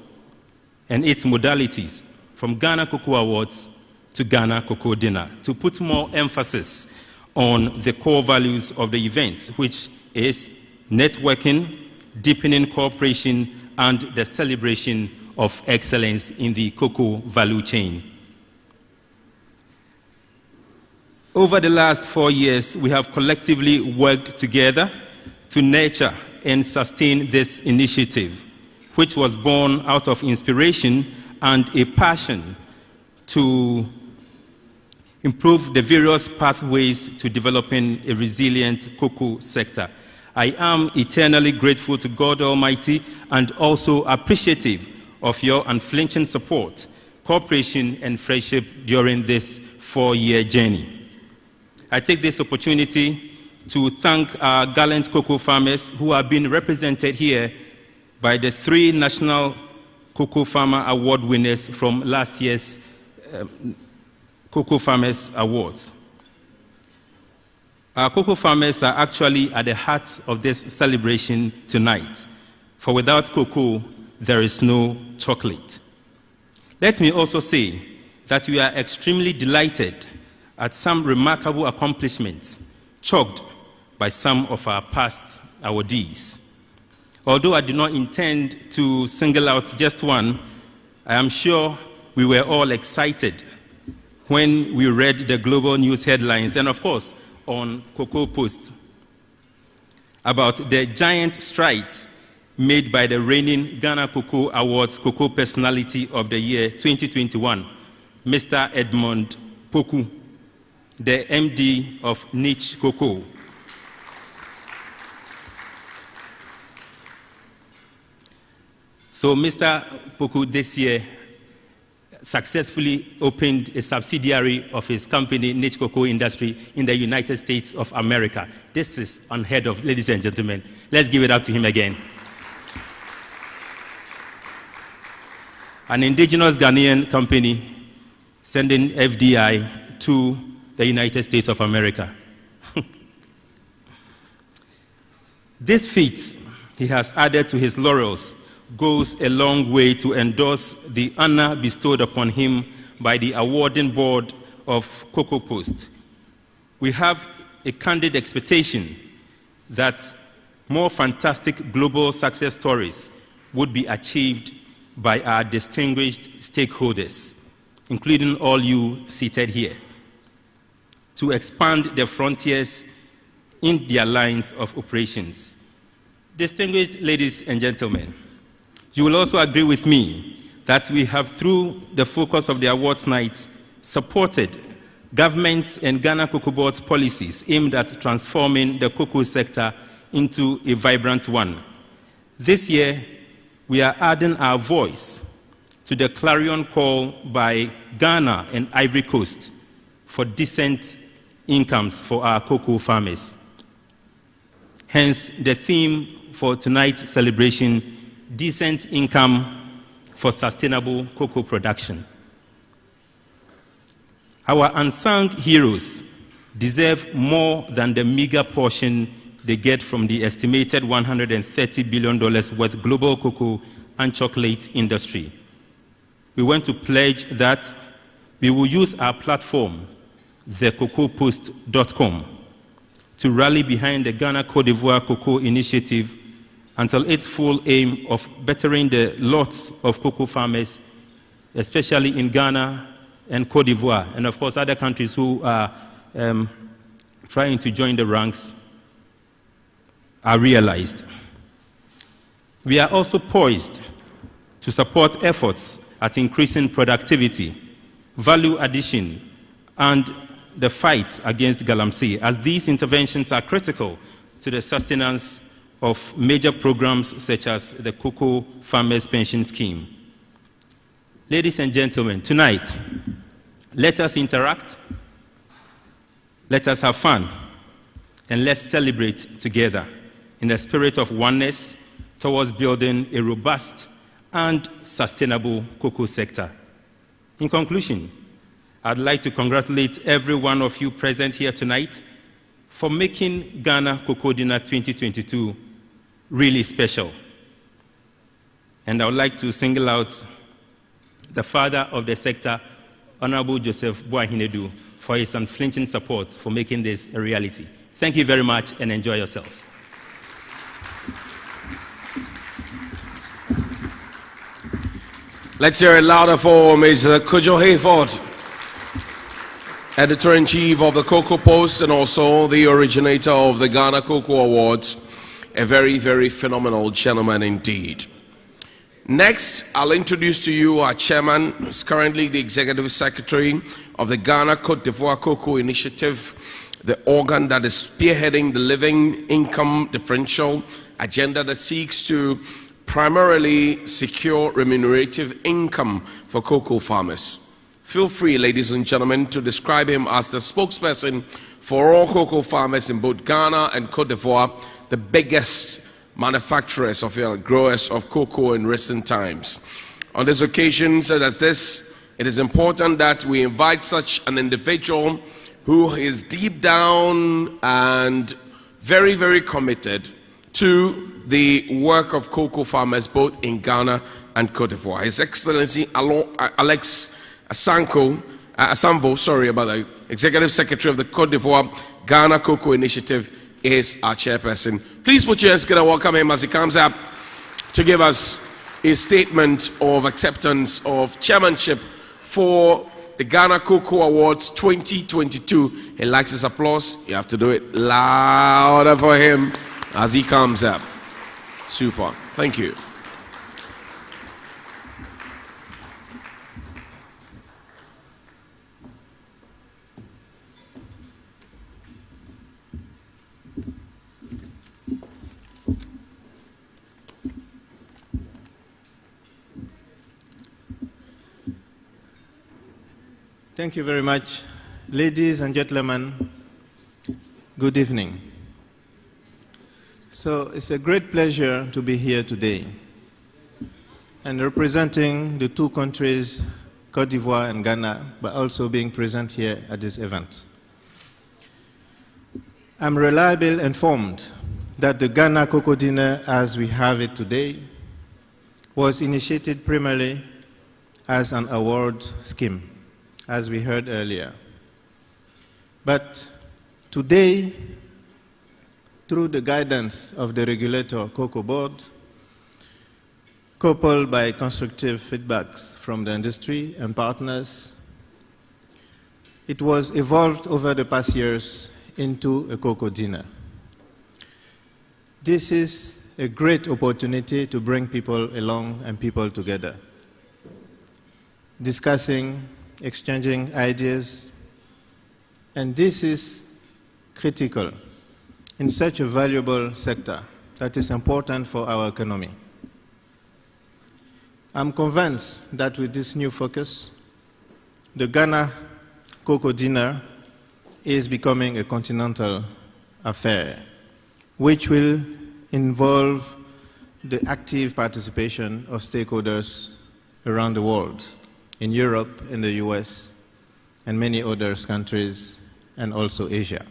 and its modalities from Ghana Cocoa Awards to Ghana Cocoa Dinner to put more emphasis on the core values of the event, which is networking, deepening cooperation, and the celebration of excellence in the cocoa value chain. Over the last 4 years, we have collectively worked together to nurture and sustain this initiative, which was born out of inspiration and a passion to improve the various pathways to developing a resilient cocoa sector. I am eternally grateful to God Almighty and also appreciative of your unflinching support, cooperation, and friendship during this 4-year journey. I take this opportunity to thank our gallant cocoa farmers who have been represented here by the 3 National Cocoa Farmer Award winners from last year's Cocoa Farmers Awards. Our cocoa farmers are actually at the heart of this celebration tonight, for without cocoa, there is no chocolate. Let me also say that we are extremely delighted at some remarkable accomplishments chalked by some of our past awardees. Although I do not intend to single out just one, I am sure we were all excited when we read the global news headlines and, of course, on Cocoa Post about the giant strides made by the reigning Ghana Cocoa Awards Cocoa Personality of the Year 2021, Mr. Edmond Poku, the MD of Niche Cocoa. So Mr. Poku this year successfully opened a subsidiary of his company, Niche Cocoa Industry, in the United States of America. This is unheard of, ladies and gentlemen. Let's give it up to him again. An indigenous Ghanaian company sending FDI to the United States of America. This feat he has added to his laurels goes a long way to endorse the honor bestowed upon him by the awarding board of Cocoa Post. We have a candid expectation that more fantastic global success stories would be achieved by our distinguished stakeholders, including all you seated here, to expand the frontiers in their lines of operations. Distinguished ladies and gentlemen, you will also agree with me that we have, through the focus of the awards night, supported governments and Ghana Cocoa Board's policies aimed at transforming the cocoa sector into a vibrant one. This year, we are adding our voice to the clarion call by Ghana and Ivory Coast for decent incomes for our cocoa farmers. Hence, the theme for tonight's celebration, decent income for sustainable cocoa production. Our unsung heroes deserve more than the meager portion they get from the estimated $130 billion worth global cocoa and chocolate industry. We want to pledge that we will use our platform, thecocoapost.com, to rally behind the Ghana Côte d'Ivoire Cocoa Initiative until its full aim of bettering the lots of cocoa farmers, especially in Ghana and Côte d'Ivoire, and of course other countries who are trying to join the ranks, are realized. We are also poised to support efforts at increasing productivity, value addition, and the fight against galamsey, as these interventions are critical to the sustenance of major programs such as the Cocoa Farmers Pension Scheme. Ladies and gentlemen, tonight, let us interact, let us have fun, and let's celebrate together in a spirit of oneness towards building a robust and sustainable cocoa sector. In conclusion, I'd like to congratulate every one of you present here tonight for making Ghana Cocoa Dinner 2022 really special. And I would like to single out the father of the sector, Honorable Joseph Boahinedu, for his unflinching support for making this a reality. Thank you very much and enjoy yourselves. Let's hear it louder for Mr. Kojo Hayford, Editor-in-Chief of the Cocoa Post and also the originator of the Ghana Cocoa Awards. A very, very phenomenal gentleman indeed. Next, I'll introduce to you our chairman, who's currently the Executive Secretary of the Ghana Côte d'Ivoire Cocoa Initiative, the organ that is spearheading the living income differential agenda that seeks to primarily secure remunerative income for cocoa farmers. Feel free, ladies and gentlemen, to describe him as the spokesperson for all cocoa farmers in both Ghana and Cote d'Ivoire, the biggest manufacturers of growers of cocoa in recent times. On this occasion, such as this, it is important that we invite such an individual who is deep down and very, very committed to the work of cocoa farmers both in Ghana and Cote d'Ivoire. His Excellency Alex Asamvo, sorry about that, Executive Secretary of the Cote d'Ivoire Ghana Cocoa Initiative, is our chairperson. Please put your hands together and welcome him as he comes up to give us a statement of acceptance of chairmanship for the Ghana Cocoa Awards 2022. He likes his applause. You have to do it louder for him as he comes up. Super. Thank you. Thank you very much. Ladies and gentlemen, good evening. So it's a great pleasure to be here today and representing the two countries, Cote d'Ivoire and Ghana, but also being present here at this event. I'm reliably informed that the Ghana Cocoa Dinner, as we have it today, was initiated primarily as an award scheme, as we heard earlier. But today, through the guidance of the regulator Cocoa Board, coupled by constructive feedbacks from the industry and partners, it was evolved over the past years into a cocoa dinner. This is a great opportunity to bring people along and people together, discussing, exchanging ideas, and this is critical in such a valuable sector that is important for our economy. I'm convinced that with this new focus, the Ghana Cocoa Dinner is becoming a continental affair, which will involve the active participation of stakeholders around the world, in Europe, in the US, and many other countries, and also Asia.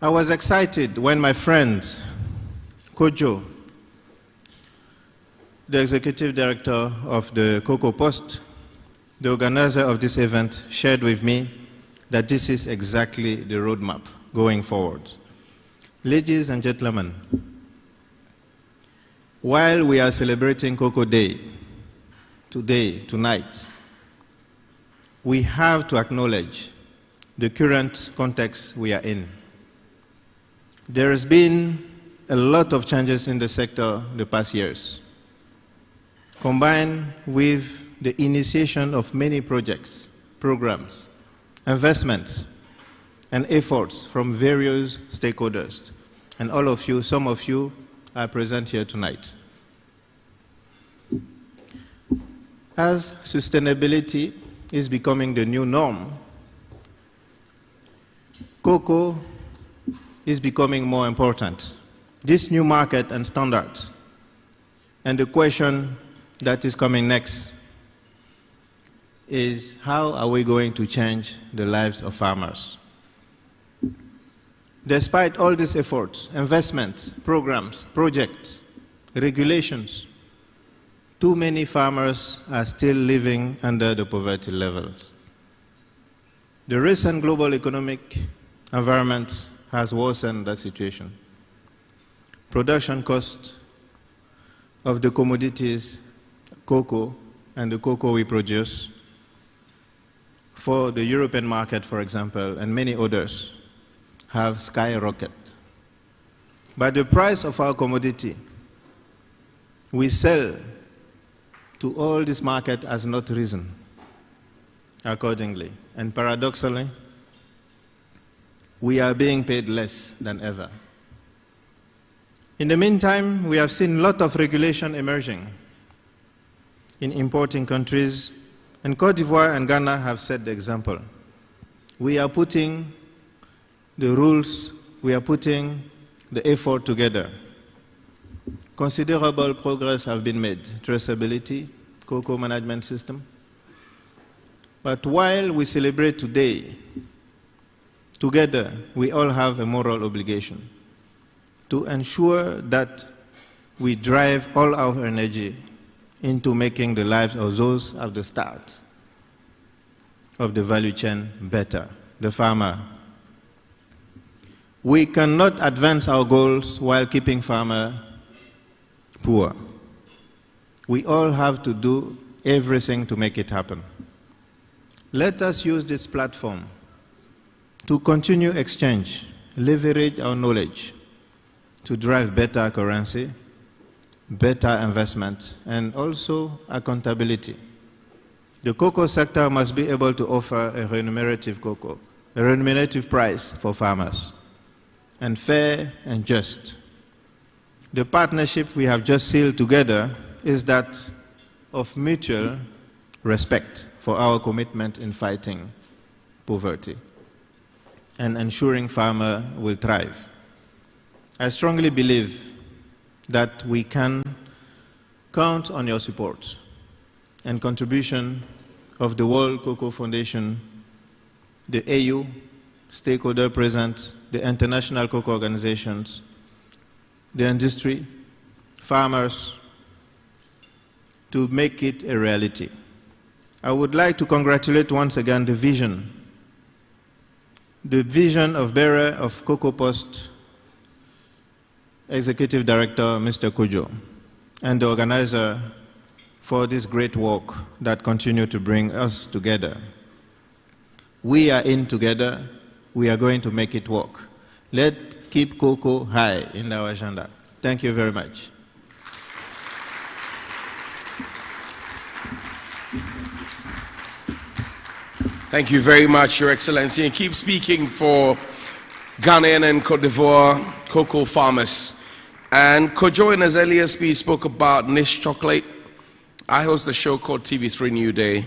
I was excited when my friend, Kojo, the executive director of the Cocoa Post, the organizer of this event, shared with me that this is exactly the roadmap going forward. Ladies and gentlemen, while we are celebrating Cocoa Day, today, tonight, we have to acknowledge the current context we are in. There has been a lot of changes in the sector the past years, combined with the initiation of many projects, programs, investments, and efforts from various stakeholders. And all of you, some of you, are present here tonight. As sustainability is becoming the new norm, cocoa is becoming more important. This new market and standards, and the question that is coming next is how are we going to change the lives of farmers? Despite all these efforts, investments, programs, projects, regulations, too many farmers are still living under the poverty levels. The recent global economic environment has worsened that situation. Production costs of the commodities, cocoa, and the cocoa we produce, for the European market, for example, and many others, have skyrocketed. But the price of our commodity we sell to all this market has not risen accordingly. And paradoxically, we are being paid less than ever. In the meantime, we have seen a lot of regulation emerging in importing countries, and Côte d'Ivoire and Ghana have set the example. We are putting the rules, we are putting the effort together. Considerable progress have been made. Traceability, cocoa management system. But while we celebrate today, together we all have a moral obligation to ensure that we drive all our energy into making the lives of those at the start of the value chain better, the farmer. We cannot advance our goals while keeping farmer poor. We all have to do everything to make it happen. Let us use this platform to continue exchange, leverage our knowledge, to drive better currency, better investment, and also accountability. The cocoa sector must be able to offer a remunerative cocoa, a remunerative price for farmers, and fair and just. The partnership we have just sealed together is that of mutual respect for our commitment in fighting poverty and ensuring farmers will thrive. I strongly believe that we can count on your support and contribution of the World Cocoa Foundation, the AU, stakeholder present, the international cocoa organizations, the industry, farmers, to make it a reality. I would like to congratulate once again the vision of bearer of Cocoa Post, Executive Director, Mr. Kojo, and the organizer for this great work that continue to bring us together. We are in together. We are going to make it work. Let's keep cocoa high in our agenda. Thank you very much. Thank you very much, Your Excellency, and keep speaking for Ghanaian and Côte d'Ivoire cocoa farmers. And Kojo in his earlier speech spoke about Niche chocolate. I host a show called TV3 New Day,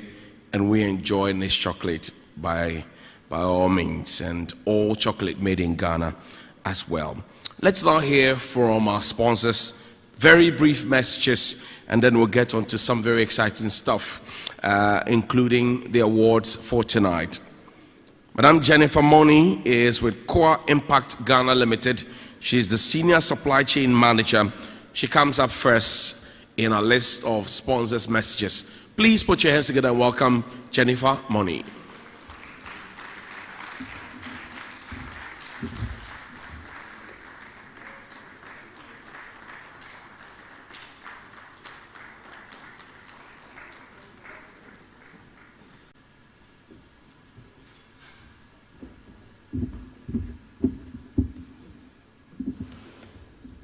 and we enjoy Niche chocolate by all means, and all chocolate made in Ghana as well. Let's now hear from our sponsors. Very brief messages, and then we'll get on to some very exciting stuff, including the awards for tonight. Madam Jennifer Money is with Core Impact Ghana Limited. She's the Senior Supply Chain Manager. She comes up first in our list of sponsors' messages. Please put your hands together and welcome Jennifer Money.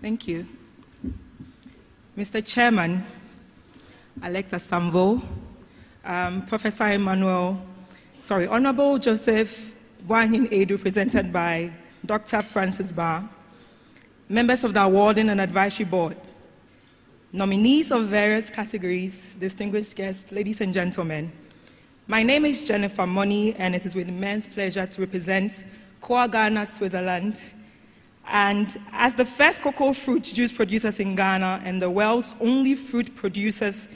Thank you. Mr. Chairman, Elector Samvo, Professor Honorable Joseph Boahin Edu, presented by Dr. Francis Barr, members of the awarding and advisory board, nominees of various categories, distinguished guests, ladies and gentlemen. My name is Jennifer Money, and it is with immense pleasure to represent Core Ghana, Switzerland, and as the first cocoa fruit juice producers in Ghana and the world's only fruit producers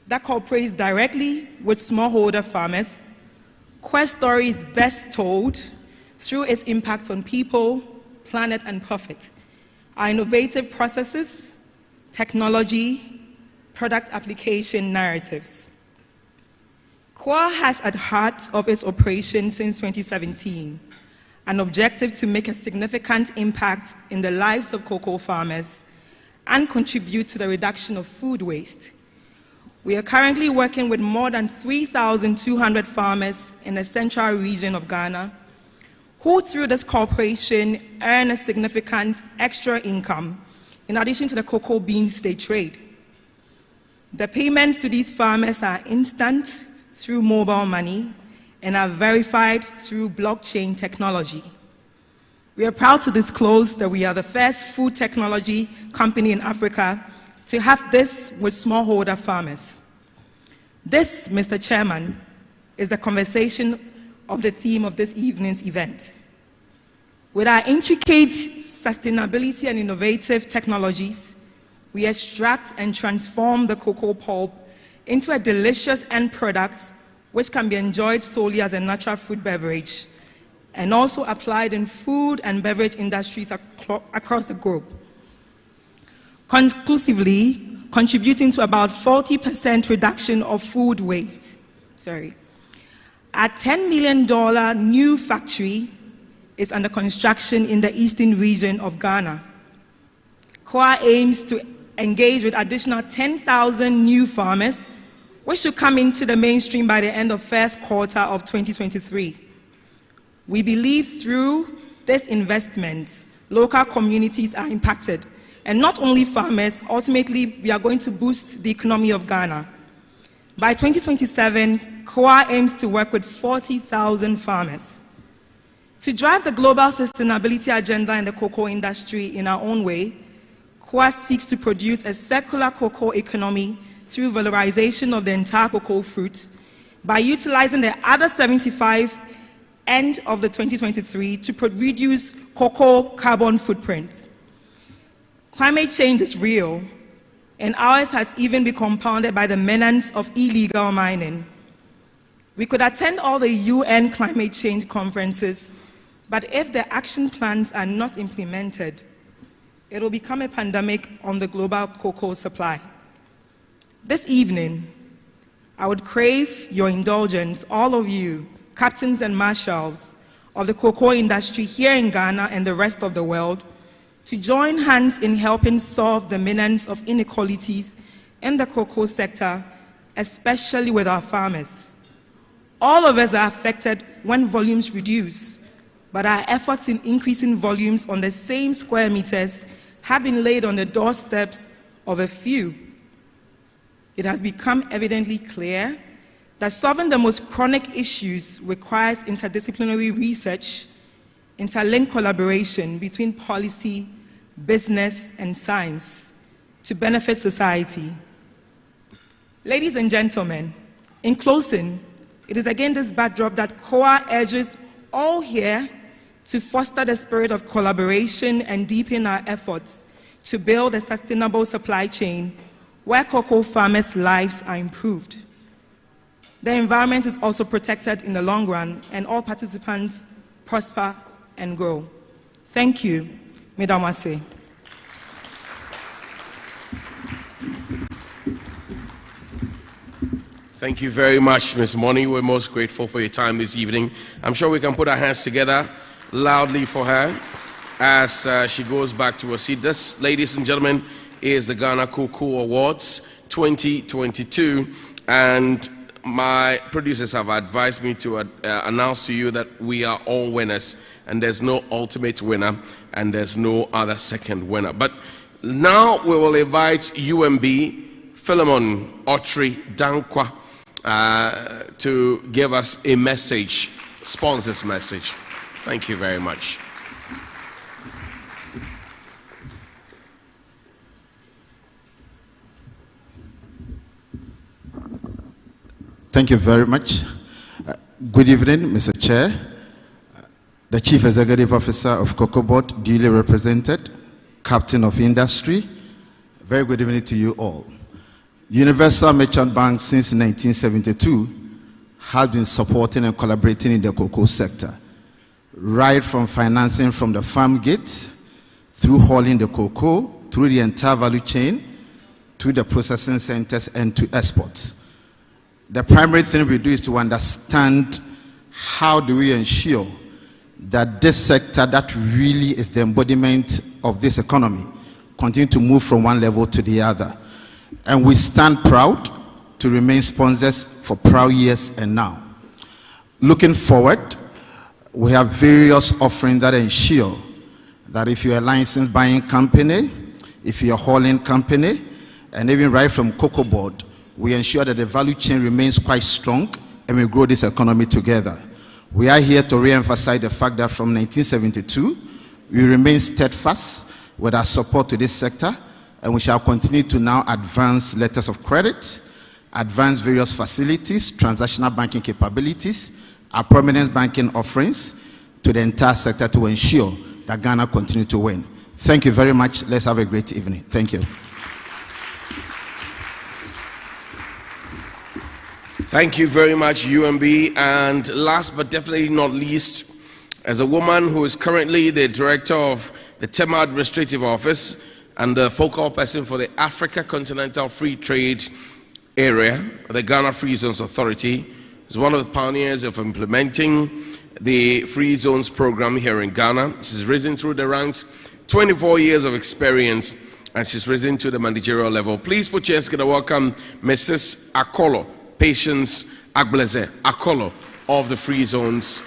that cooperates directly with smallholder farmers, Core's story is best told through its impact on people, planet, and profit. Our innovative processes, technology, product application narratives. Core has at heart of its operation since 2017 an objective to make a significant impact in the lives of cocoa farmers and contribute to the reduction of food waste. We are currently working with more than 3,200 farmers in the central region of Ghana, who through this cooperation earn a significant extra income in addition to the cocoa beans they trade. The payments to these farmers are instant through mobile money and are verified through blockchain technology. We are proud to disclose that we are the first food technology company in Africa to have this with smallholder farmers. This, Mr. Chairman, is the conversation of the theme of this evening's event. With our intricate sustainability and innovative technologies, we extract and transform the cocoa pulp into a delicious end product which can be enjoyed solely as a natural food beverage and also applied in food and beverage industries across the globe, conclusively contributing to about 40% reduction of food waste. Our $10 million new factory is under construction in the eastern region of Ghana. COA aims to engage with additional 10,000 new farmers, which should come into the mainstream by the end of first quarter of 2023. We believe through this investment, local communities are impacted, and not only farmers. Ultimately, we are going to boost the economy of Ghana. By 2027, COA aims to work with 40,000 farmers. To drive the global sustainability agenda in the cocoa industry in our own way, COA seeks to produce a circular cocoa economy through valorization of the entire cocoa fruit by utilizing the other 75 end of the 2023 to reduce cocoa carbon footprints. Climate change is real, and ours has even been compounded by the menace of illegal mining. We could attend all the UN climate change conferences, but if the action plans are not implemented, it will become a pandemic on the global cocoa supply. This evening, I would crave your indulgence, all of you, captains and marshals of the cocoa industry here in Ghana and the rest of the world, to join hands in helping solve the menace of inequalities in the cocoa sector, especially with our farmers. All of us are affected when volumes reduce, but our efforts in increasing volumes on the same square meters have been laid on the doorsteps of a few. It has become evidently clear that solving the most chronic issues requires interdisciplinary research, interlinked collaboration between policy, business, and science to benefit society. Ladies and gentlemen, in closing, it is again this backdrop that COA urges all here to foster the spirit of collaboration and deepen our efforts to build a sustainable supply chain where cocoa farmers' lives are improved. The environment is also protected in the long run, and all participants prosper and grow. Thank you. Mesdames, Messieurs. Thank you very much, Ms. Moni. We're most grateful for your time this evening. I'm sure we can put our hands together loudly for her as she goes back to her seat. This, ladies and gentlemen, is the Ghana Cocoa Awards 2022, and my producers have advised me to announce to you that we are all winners, and there's no ultimate winner, and there's no other second winner. But now we will invite UMB Philemon Otri Dankwa to give us a message, sponsor's message. Thank you very much. Thank you very much. Good evening, Mr. Chair, the Chief Executive Officer of Cocoa Board, duly represented, Captain of Industry. Very good evening to you all. Universal Merchant Bank since 1972 has been supporting and collaborating in the cocoa sector, right from financing from the farm gate, through hauling the cocoa, through the entire value chain, to the processing centers and to exports. The primary thing we do is to understand how do we ensure that this sector that really is the embodiment of this economy continue to move from one level to the other. And we stand proud to remain sponsors for proud years and now. Looking forward, we have various offerings that ensure that if you're a licensed buying company, if you're a hauling company, and even right from Cocoa Board, we ensure that the value chain remains quite strong and we grow this economy together. We are here to re-emphasize the fact that from 1972, We remain steadfast with our support to this sector, and we shall continue to now advance letters of credit, advance various facilities, transactional banking capabilities, our prominent banking offerings to the entire sector to ensure that Ghana continue to win. Thank you very much. Let's have a great evening. Thank you. Thank you very much, UMB. And last but definitely not least, as a woman who is currently the director of the Tema Administrative Office and the focal person for the Africa Continental Free Trade Area, the Ghana Free Zones Authority, is one of the pioneers of implementing the Free Zones program here in Ghana. She's risen through the ranks, 24 years of experience, and she's risen to the managerial level. Please put your hands together. Welcome Mrs. Akolo, Patience Agbleze Akolo of the Free Zones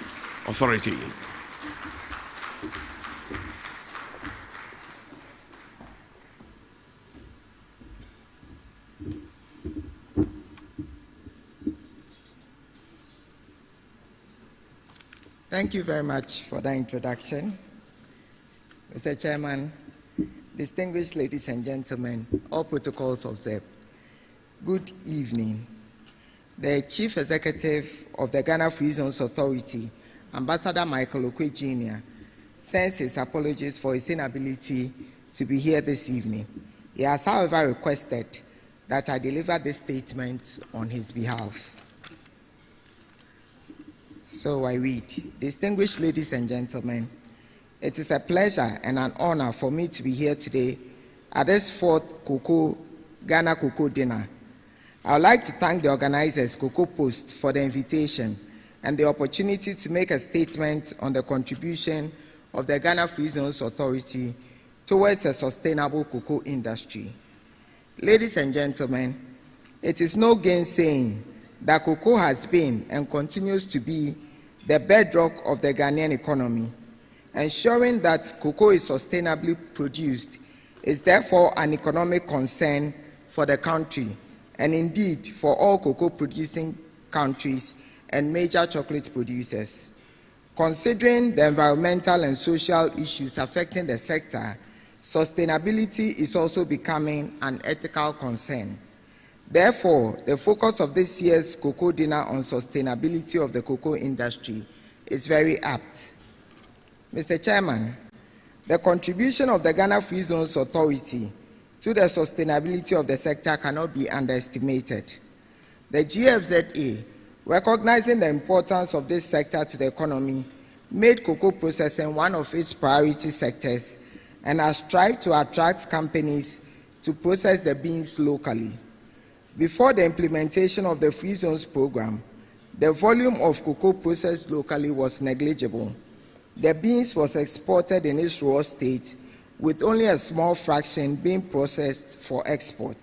Authority. Thank you very much for that introduction. Mr. Chairman, distinguished ladies and gentlemen, all protocols observed. Good evening. The Chief Executive of the Ghana Free Zones Authority, Ambassador Michael Okwe Jr., sends his apologies for his inability to be here this evening. He has, however, requested that I deliver this statement on his behalf. So I read, distinguished ladies and gentlemen, it is a pleasure and an honor for me to be here today at this fourth Ghana Cocoa Dinner. I would like to thank the organizers, Cocoa Post, for the invitation and the opportunity to make a statement on the contribution of the Ghana Free Zones Authority towards a sustainable cocoa industry. Ladies and gentlemen, it is no gainsaying that cocoa has been and continues to be the bedrock of the Ghanaian economy. Ensuring that cocoa is sustainably produced is therefore an economic concern for the country, and indeed for all cocoa producing countries and major chocolate producers. Considering the environmental and social issues affecting the sector, sustainability is also becoming an ethical concern. Therefore, the focus of this year's Cocoa Dinner on sustainability of the cocoa industry is very apt. Mr. Chairman, the contribution of the Ghana Free Zones Authority to the sustainability of the sector cannot be underestimated. The GFZA, recognizing the importance of this sector to the economy, made cocoa processing one of its priority sectors and has strived to attract companies to process the beans locally. Before the implementation of the Free Zones program, the volume of cocoa processed locally was negligible. The beans was exported in its raw state, with only a small fraction being processed for export.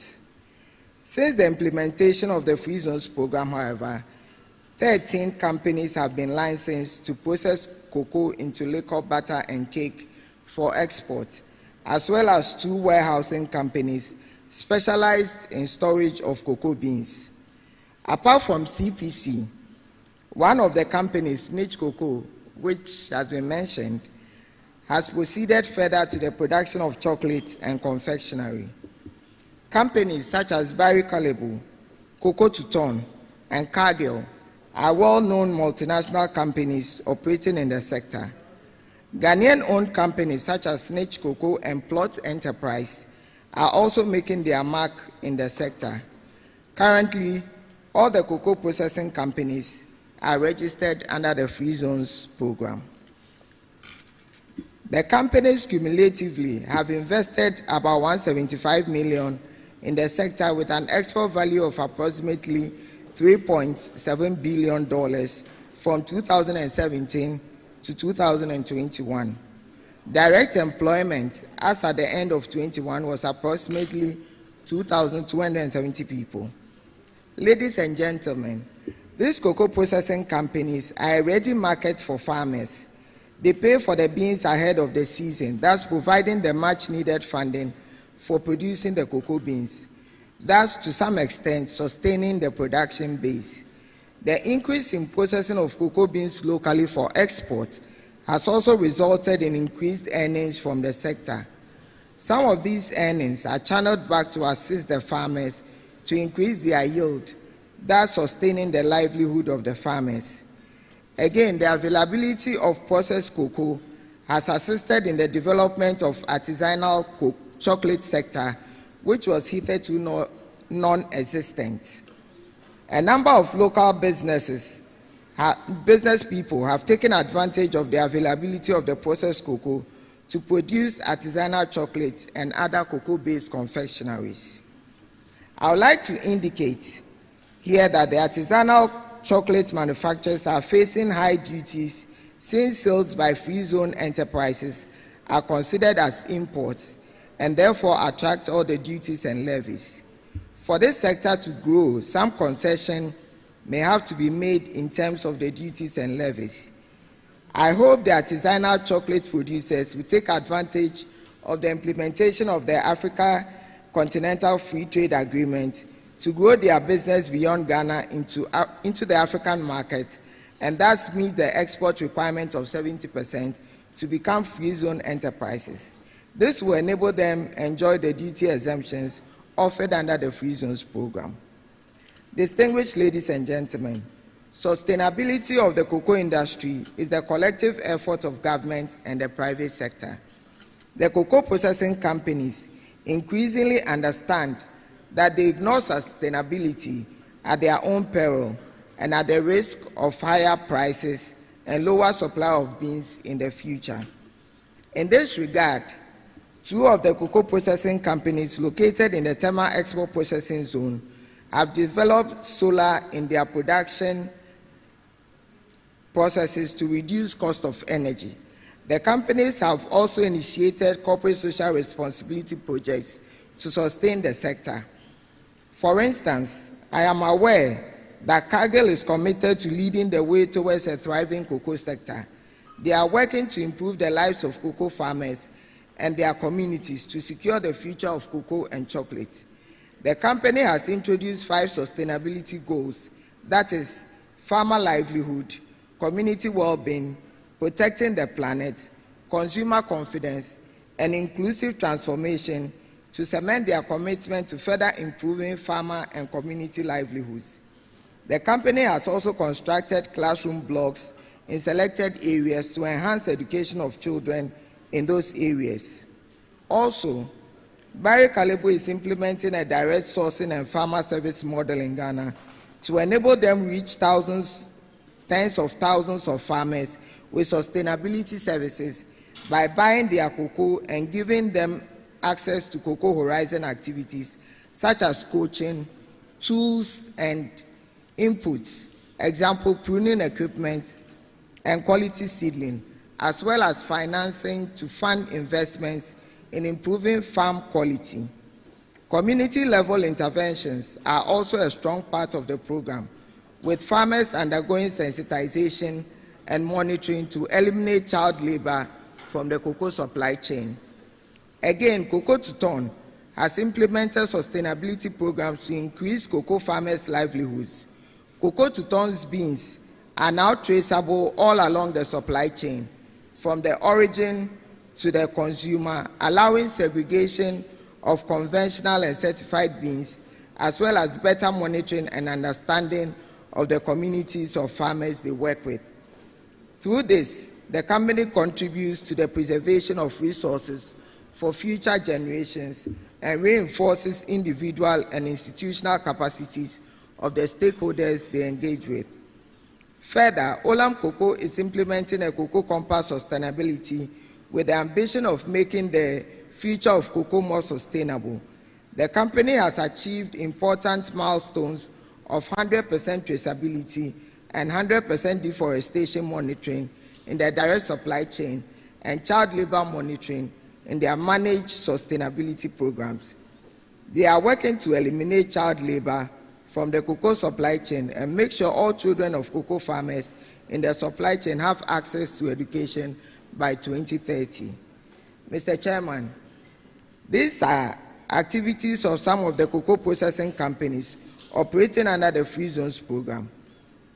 Since the implementation of the Free Zones program, however, 13 companies have been licensed to process cocoa into liquor, butter, and cake for export, as well as 2 warehousing companies specialized in storage of cocoa beans. Apart from CPC, one of the companies, Niche Cocoa, which has been mentioned, has proceeded further to the production of chocolate and confectionery. Companies such as Barry Callebaut, Cocoa Tuton, and Cargill are well-known multinational companies operating in the sector. Ghanaian-owned companies such as Niche Cocoa and Plot Enterprise are also making their mark in the sector. Currently, all the cocoa processing companies are registered under the Free Zones program. The companies cumulatively have invested about $175 million in the sector with an export value of approximately $3.7 billion from 2017 to 2021. Direct employment as at the end of 21 was approximately 2,270 people. Ladies and gentlemen, these cocoa processing companies are a ready market for farmers. They pay for the beans ahead of the season, thus providing the much needed funding for producing the cocoa beans, thus to some extent sustaining the production base. The increase in processing of cocoa beans locally for export has also resulted in increased earnings from the sector. Some of these earnings are channeled back to assist the farmers to increase their yield, thus sustaining the livelihood of the farmers. Again, the availability of processed cocoa has assisted in the development of artisanal chocolate sector, which was hitherto non-existent. A number of local business people have taken advantage of the availability of the processed cocoa to produce artisanal chocolates and other cocoa-based confectionaries. I would like to indicate here that the artisanal chocolate manufacturers are facing high duties since sales by free zone enterprises are considered as imports and therefore attract all the duties and levies. For this sector to grow, some concession may have to be made in terms of the duties and levies. I hope the artisanal chocolate producers will take advantage of the implementation of the Africa Continental Free Trade Agreement to grow their business beyond Ghana into the African market, and thus meet the export requirement of 70% to become free zone enterprises. This will enable them enjoy the duty exemptions offered under the Free Zones program. Distinguished ladies and gentlemen, sustainability of the cocoa industry is the collective effort of government and the private sector. The cocoa processing companies increasingly understand that they ignore sustainability at their own peril and at the risk of higher prices and lower supply of beans in the future. In this regard, two of the cocoa processing companies located in the Tema Export Processing Zone have developed solar in their production processes to reduce cost of energy. The companies have also initiated corporate social responsibility projects to sustain the sector. For instance, I am aware that Cargill is committed to leading the way towards a thriving cocoa sector. They are working to improve the lives of cocoa farmers and their communities to secure the future of cocoa and chocolate. The company has introduced 5 sustainability goals, that is, farmer livelihood, community well-being, protecting the planet, consumer confidence, and inclusive transformation to cement their commitment to further improving farmer and community livelihoods. The company has also constructed classroom blocks in selected areas to enhance education of children in those areas. Also, Barry Calebo is implementing a direct sourcing and farmer service model in Ghana to enable them reach tens of thousands of farmers with sustainability services by buying their cocoa and giving them access to Cocoa Horizon activities such as coaching, tools and inputs, example pruning equipment and quality seedling, as well as financing to fund investments in improving farm quality. Community-level interventions are also a strong part of the program, with farmers undergoing sensitization and monitoring to eliminate child labor from the cocoa supply chain. Again, Cocoa to Ton has implemented sustainability programs to increase cocoa farmers' livelihoods. Cocoa to Ton's beans are now traceable all along the supply chain, from the origin to the consumer, allowing segregation of conventional and certified beans, as well as better monitoring and understanding of the communities of farmers they work with. Through this, the company contributes to the preservation of resources for future generations and reinforces individual and institutional capacities of the stakeholders they engage with. Further, Olam Cocoa is implementing a Cocoa Compass sustainability with the ambition of making the future of cocoa more sustainable. The company has achieved important milestones of 100% traceability and 100% deforestation monitoring in their direct supply chain and child labor monitoring in their managed sustainability programs. They are working to eliminate child labor from the cocoa supply chain and make sure all children of cocoa farmers in the supply chain have access to education by 2030. Mr. Chairman, these are activities of some of the cocoa processing companies operating under the Free Zones program.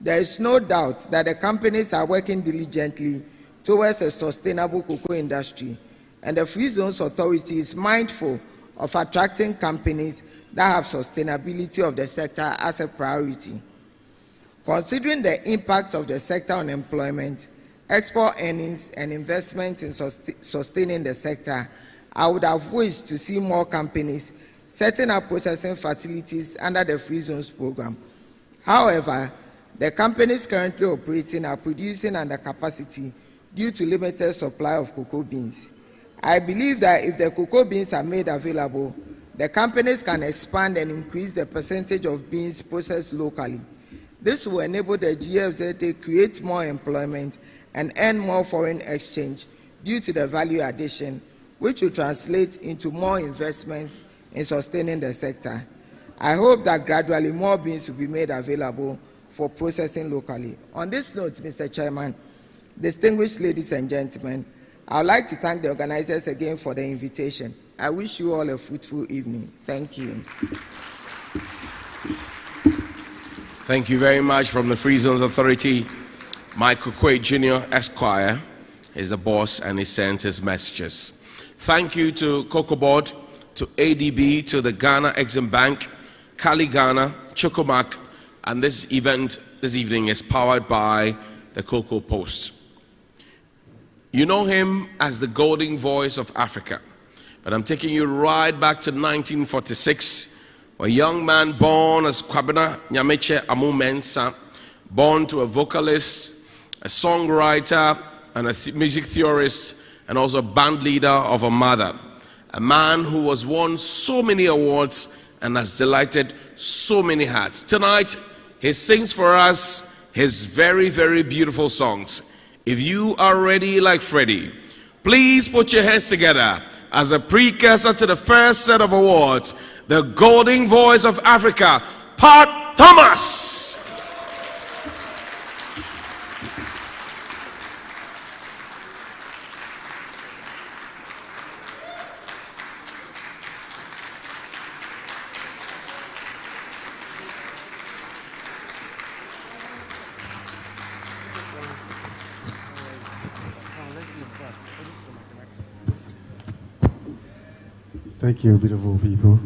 There is no doubt that the companies are working diligently towards a sustainable cocoa industry, and the Free Zones Authority is mindful of attracting companies that have sustainability of the sector as a priority. Considering the impact of the sector on employment, export earnings, and investment in sustaining the sector, I would have wished to see more companies setting up processing facilities under the Free Zones program. However, the companies currently operating are producing under capacity due to limited supply of cocoa beans. I believe that if the cocoa beans are made available, the companies can expand and increase the percentage of beans processed locally. This will enable the GFZ to create more employment and earn more foreign exchange due to the value addition, which will translate into more investments in sustaining the sector. I hope that gradually more beans will be made available for processing locally. On this note, Mr. Chairman, distinguished ladies and gentlemen, I would like to thank the organizers again for the invitation. I wish you all a fruitful evening. Thank you. Thank you very much. From the Free Zones Authority, Michael Quaid Jr. Esquire is the boss, and he sent his messages. Thank you to Cocoa Board, to ADB, to the Ghana Exim Bank, Cali Ghana, Chocomac, and this event this evening is powered by the Cocoa Post. You know him as the golden voice of Africa, but I'm taking you right back to 1946, a young man born as Kwabena Nyameche Amumensa, born to a vocalist, a songwriter, and a music theorist, and also a band leader of a mother. A man who has won so many awards and has delighted so many hearts. Tonight, he sings for us his very, very beautiful songs. If you are ready like Freddie, please put your hands together as a precursor to the first set of awards, the Golden Voice of Africa, Pat Thomas. Thank you, beautiful people.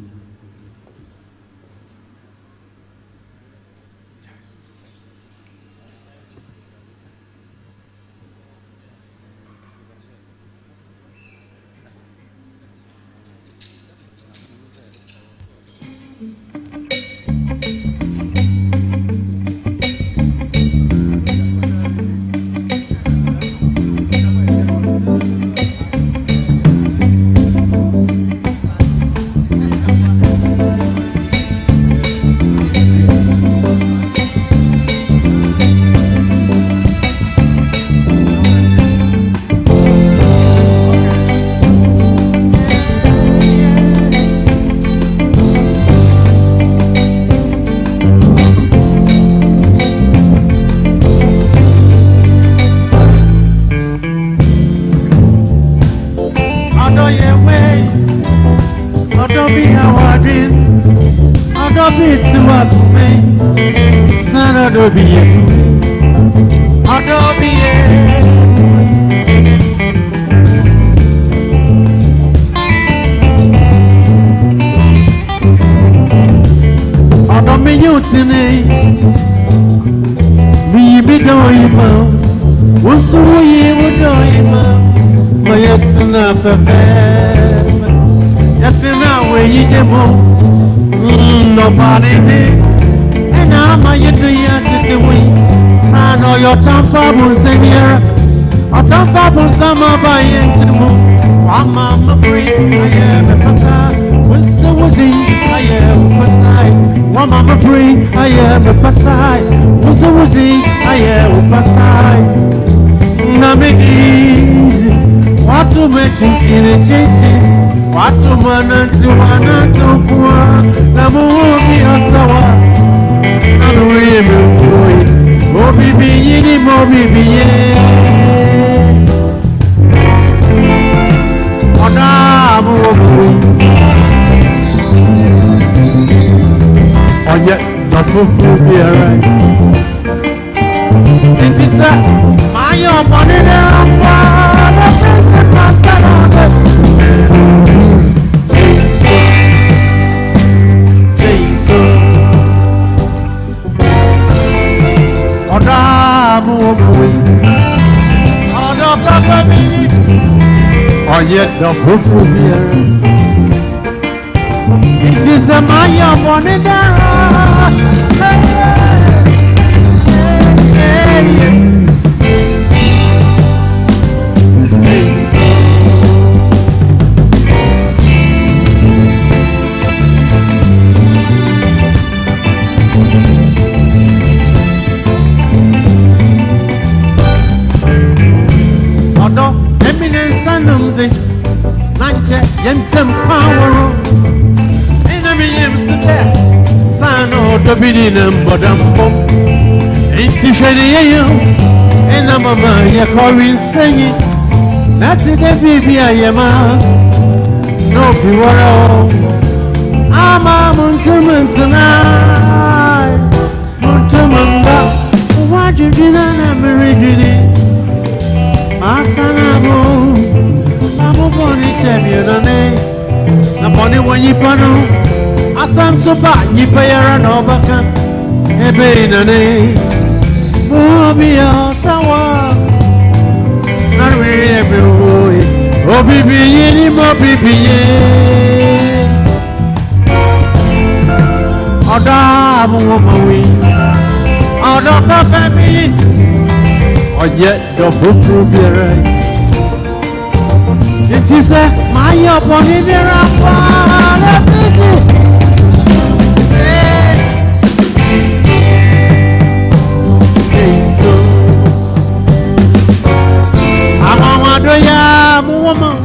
It is a my own money. or yet the fufu here. It is a Maya Moneda. Eminence Sanumzi, Nanche, Yentum Power, Enemy Suda, Sano, Dobinum, Bodambo, Intifania, and Amama, Yakori singing, that's it, baby, I am no Piwaro, I'm a Muntuman tonight, Muntumanda, what you did, I'm ready. Asanabo, Abu Boni champion, na Boni when you pano, Asam Soba, you fire and overcome, Ebe Nane, Mobia, Sawa, not really every boy, Obibi, Mobibi, Oda, Momawi, Oda, Baby. Or yet the fufu beer. It is a my body there I'm on my door, yeah, woman.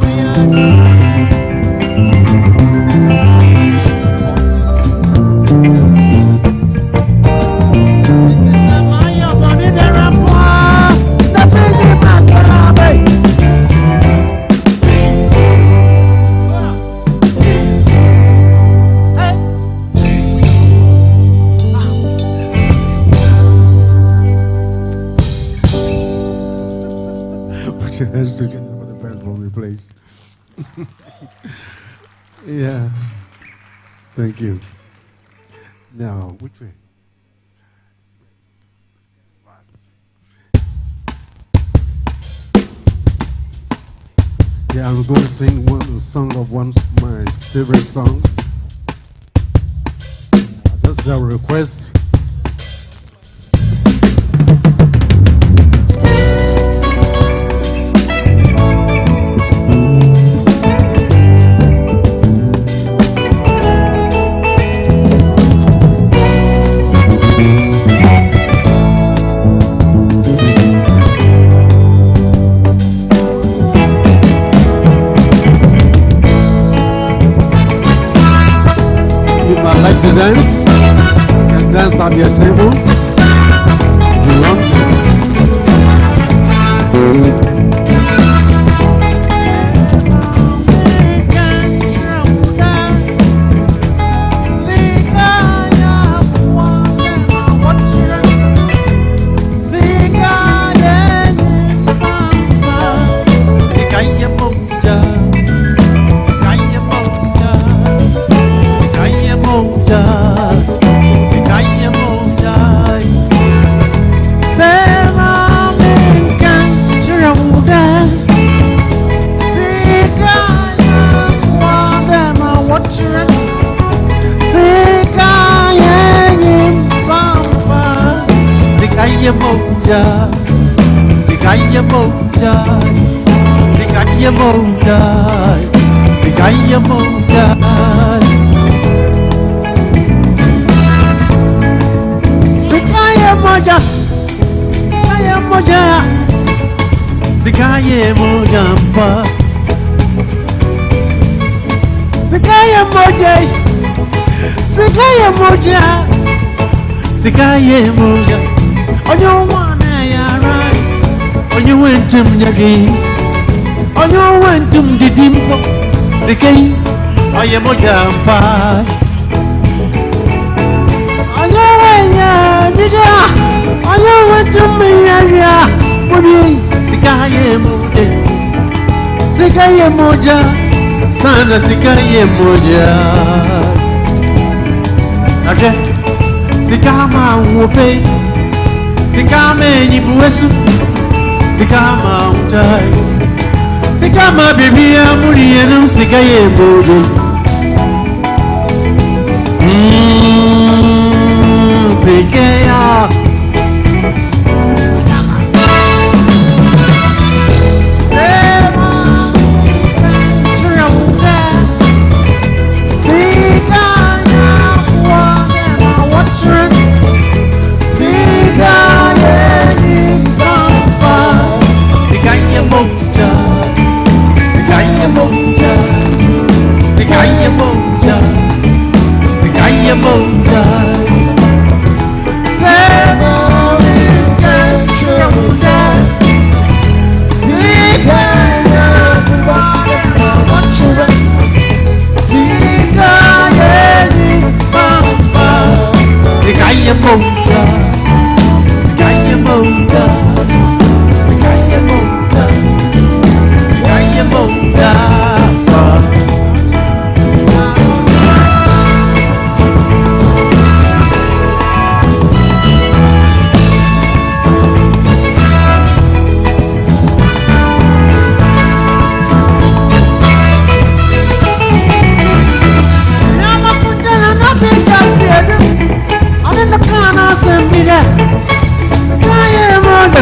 Put your hands together for the band when we place. Yeah. Thank you. Now, which way? Yeah, I'm going to sing one song of one of my favorite songs. That's our request. Like to dance, and dance on your table. You want to? Sikaya moja, sikaya moja, sikaya moja, sikaya moja, sikaya moja, sikaya moja pa, sikaya moja, sikaya moja, sikaya moja. On your one eye, on your went to Yagi, on your went to the dimple, Siki, I am a jampa. On your way, on your went to me, area, Sikaye Moja, Sikaye Moja, Sana Sikaye Moja. Sikama Wope. Sikame nyibuwesu, sikama utai, Sikama baby amuri enum sikaye bodo. Sikaya.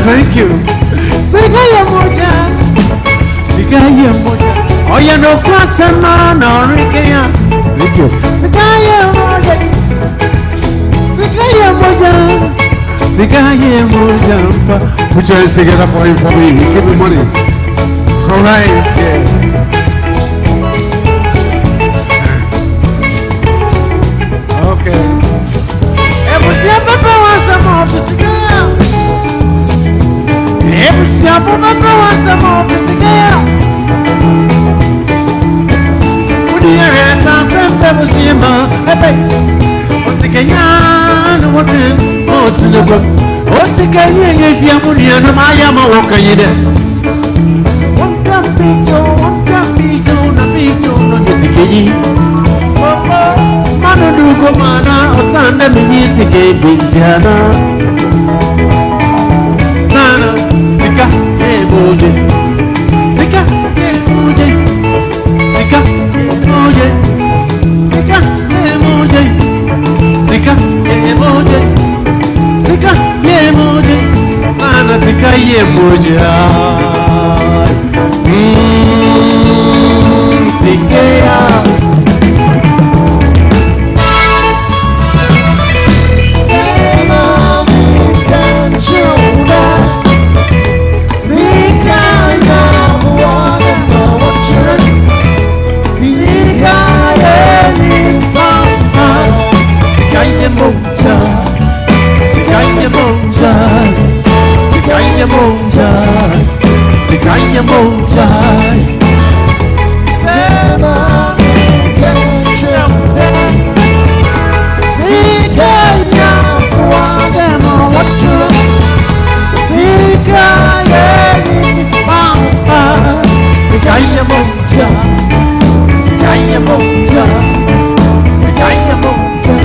Thank you. Sigaya moja. Sigaya moja. Oh, you know, Kwasama, no, Rikaya. Thank you. Sigaya moja. Sigaya moja. Sigaya moja. Put your hands together for him, for me. Give me money. All right. Yeah. Okay. Every Papa wants some more for Sigaya. Every step of my wants some more for Sigaya. Would you rest on some pebble simmer? What's the Gayan? What what's in the book? What's the Gayan if you are money and I am a walker? You there? One can be Joe, no Missy. Manu do go mana, or Sanda Missy gave Bintiana. Sana, Zika, Emoji. Zika, Emoji. Zika, Emoji. Zika, Emoji. Zika, Emoji. Zika, Emoji. Sana, Zika, Emoji. Zika. Sikaya moja, sema sikaya wadema wachu, sikaya mama, sikaya moja, sikaya moja, sikaya moja,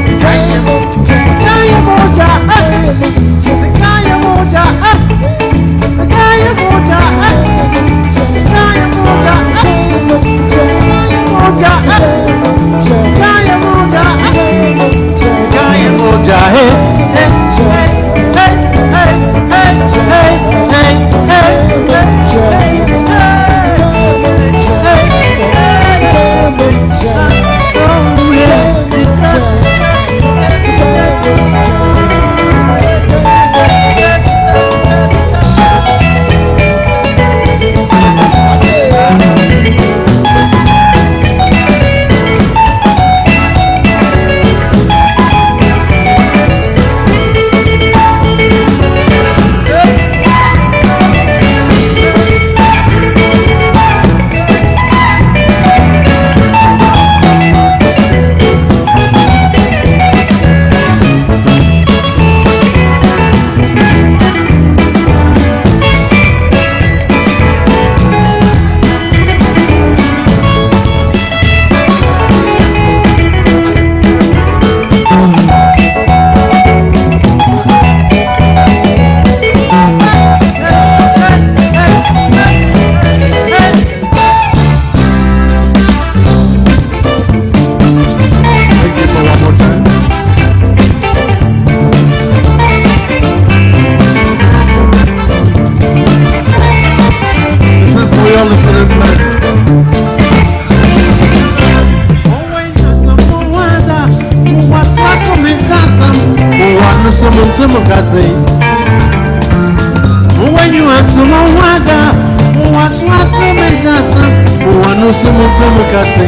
sikaya moja, sikaya moja, sikaya moja. Sakaya moja, When you are someone was mentasa, one no someone to Mukase.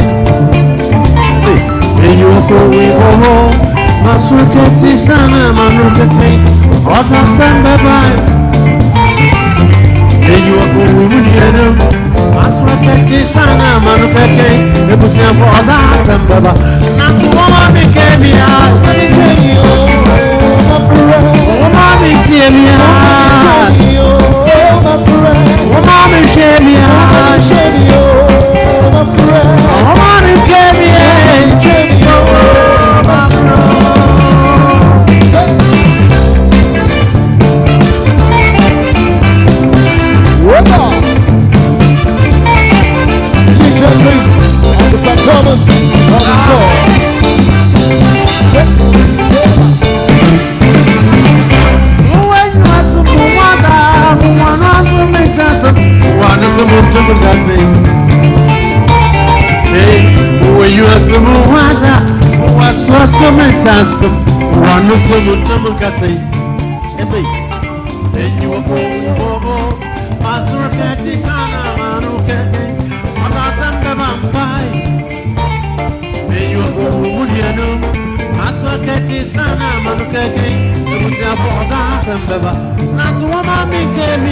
And you are going home, Masukati Sana Manukate, Osa Samba Bai. And you are going with Yanam, Masukati Sana Manukate, the Busia for Osa Samba. Nasuama became here. Mommy, see me. Mommy, share me. Mommy, get me. Thomas on the floor. When you are someone was so much one of some Tomocase. And you are going Master Catisana Manuke, on our Samba Vampire. And you are going Master Catisana Manuke, it was your father Samba. Naswama became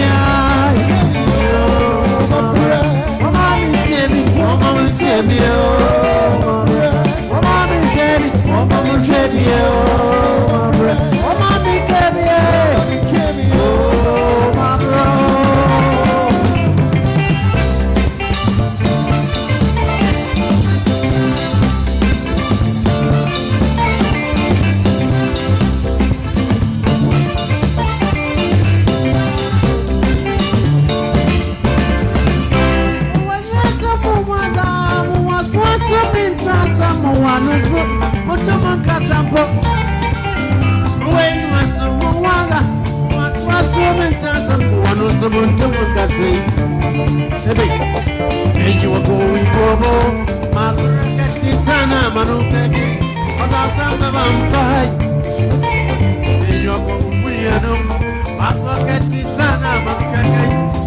and you are going for Master Catisana Manuke, on our Samba Vampire. And you are going Master Catisana Manuke,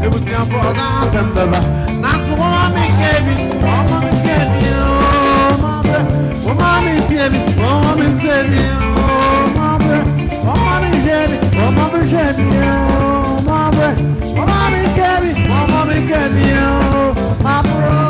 it was your father Samba. Naswami gave it, Mommy gave you, Mommy gave it, Mommy gave you, Mommy gave it, Mommy gave you. Mommy gave you, my bro.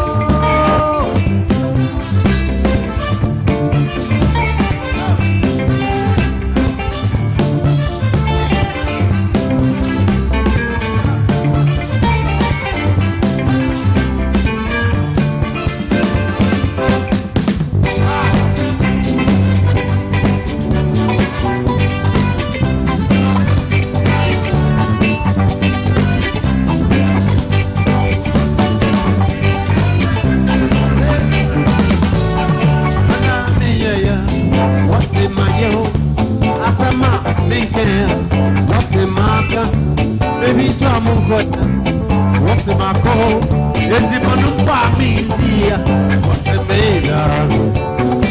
What's the macro? Is the Manupa means here? What's the major?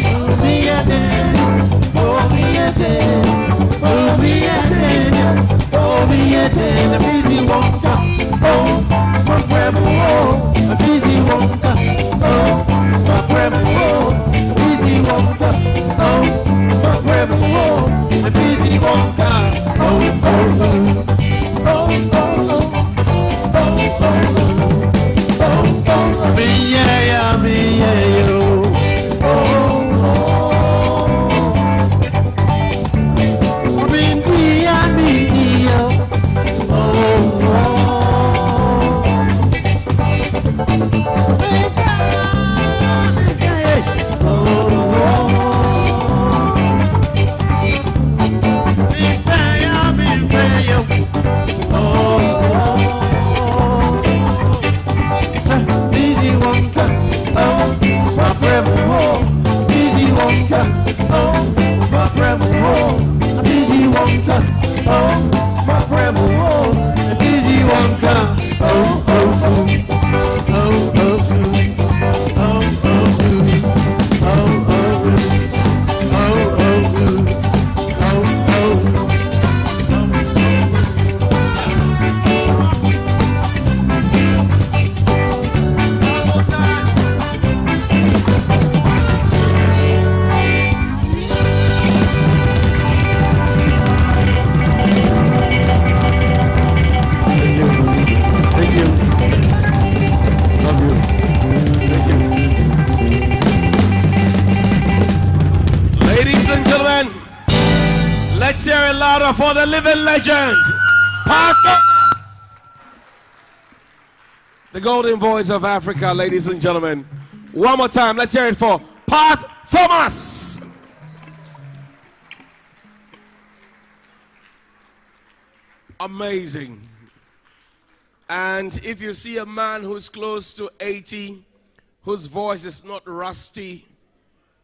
Oh, me a day, oh, me a day, oh, me a day, oh, me a day, the busy wonka, oh, my bravo, oh, a busy wonka, oh, my bravo, oh, a busy wonka, oh, my bravo, oh, a busy wonka, oh, oh, oh. together for the living legend, the golden voice of Africa, ladies and gentlemen. One more time, let's hear it for Pat Thomas. Amazing. And if you see a man who's close to 80, whose voice is not rusty,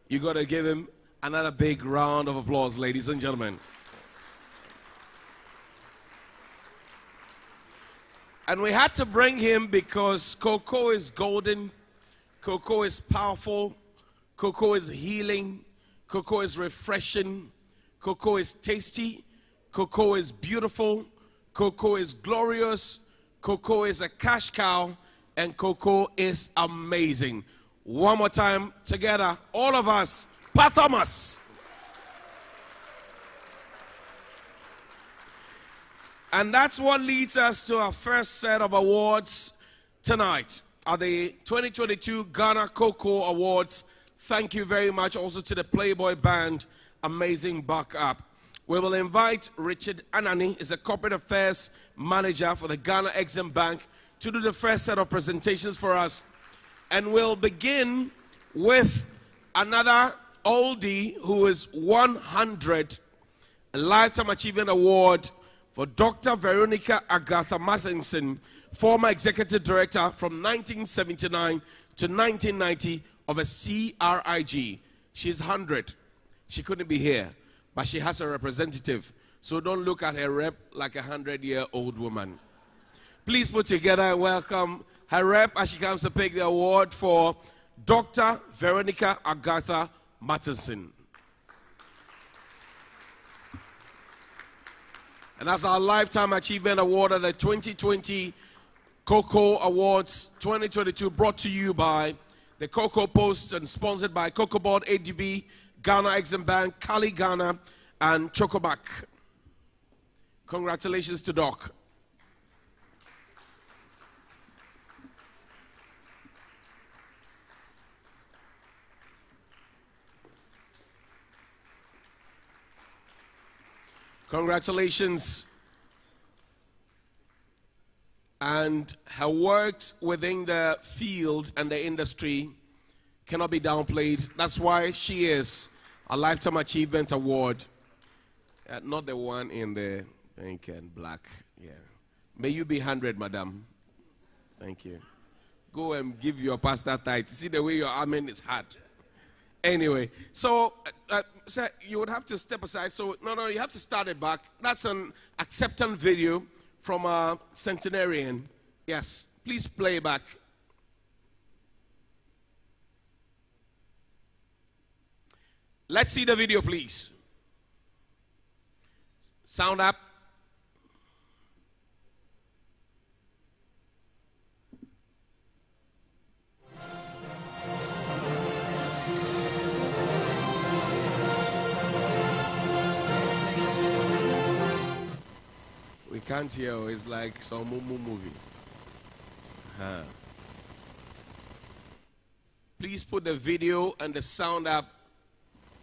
you got to give him another big round of applause, ladies and gentlemen. And we had to bring him because cocoa is golden, cocoa is powerful, cocoa is healing, cocoa is refreshing, cocoa is tasty, cocoa is beautiful, cocoa is glorious, cocoa is a cash cow, and cocoa is amazing. One more time together, all of us, Pat Thomas. And that's what leads us to our first set of awards tonight are the 2022 Ghana Cocoa Awards. Thank you very much also to the Playboy Band. Amazing backup. We will invite Richard Anani, is a corporate affairs manager for the Ghana Exim Bank, to do the first set of presentations for us. And we'll begin with another oldie who is 100, a Lifetime Achievement Award for Dr. Veronica Agatha Mathinson, former executive director from 1979 to 1990 of a CRIG. She's 100. She couldn't be here, but she has a representative. So don't look at her rep like a 100-year-old woman. Please put together and welcome her rep as she comes to pick the award for Dr. Veronica Agatha Mathinson. And that's our Lifetime Achievement Award at the 2020 Cocoa Awards 2022, brought to you by the Cocoa Post and sponsored by Cocoa Board, ADB, Ghana Exim Bank, Kali Ghana, and Chocoback. Congratulations to Doc. Congratulations. And her work within the field and the industry cannot be downplayed. That's why she is a Lifetime Achievement Award. Not the one in the pink and black. Yeah. May you be 100, madam. Thank you. Go and give your pastor tithe. See the way your amen is hard. Anyway, so you would have to step aside. So, no, you have to start it back. That's an acceptance video from a centenarian. Yes, please play it back. Let's see the video, please. Sound up. We can't hear. It's like some movie. Please put the video and the sound up.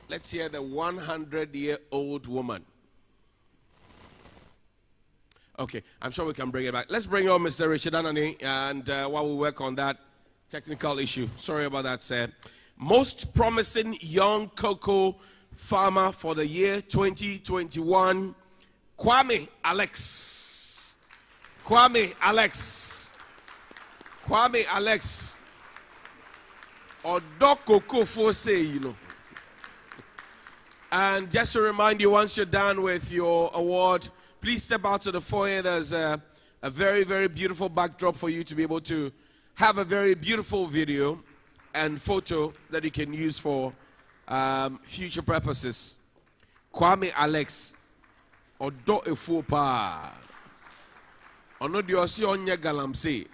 Let's hear the 100-year-old woman. Okay, I'm sure we can bring it back. Let's bring on Mr. Richard Anani, and while we work on that technical issue. Sorry about that, sir. Most promising young cocoa farmer for the year 2021, Kwame Alex. Kwame Alex. Kwame Alex. Or Doc Coco for say, you know. And just to remind you, once you're done with your award, please step out to the foyer. There's a very, very beautiful backdrop for you to be able to have a very beautiful video and photo that you can use for future purposes. Kwame Alex. Odo efo pa. Ono di osi onye galamse.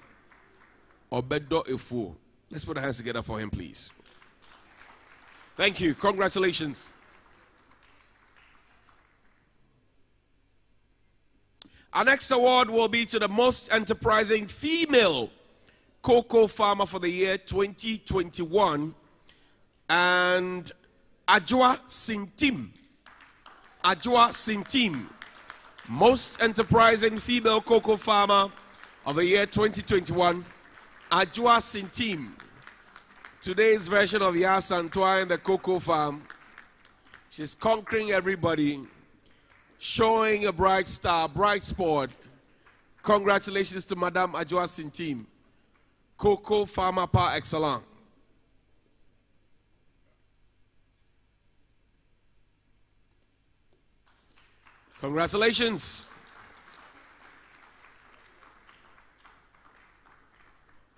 Obedo efo. Let's put our hands together for him, please. Thank you. Congratulations. Our next award will be to the most enterprising female cocoa farmer for the year 2021, and Ajua Sintim. Ajua Sintim. Most enterprising female cocoa farmer of the year 2021, Ajua Sintim. Today's version of Yasantwa in the cocoa farm. She's conquering everybody, showing a bright star, bright spot. Congratulations to Madame Ajua Sintim, cocoa farmer par excellence. Congratulations.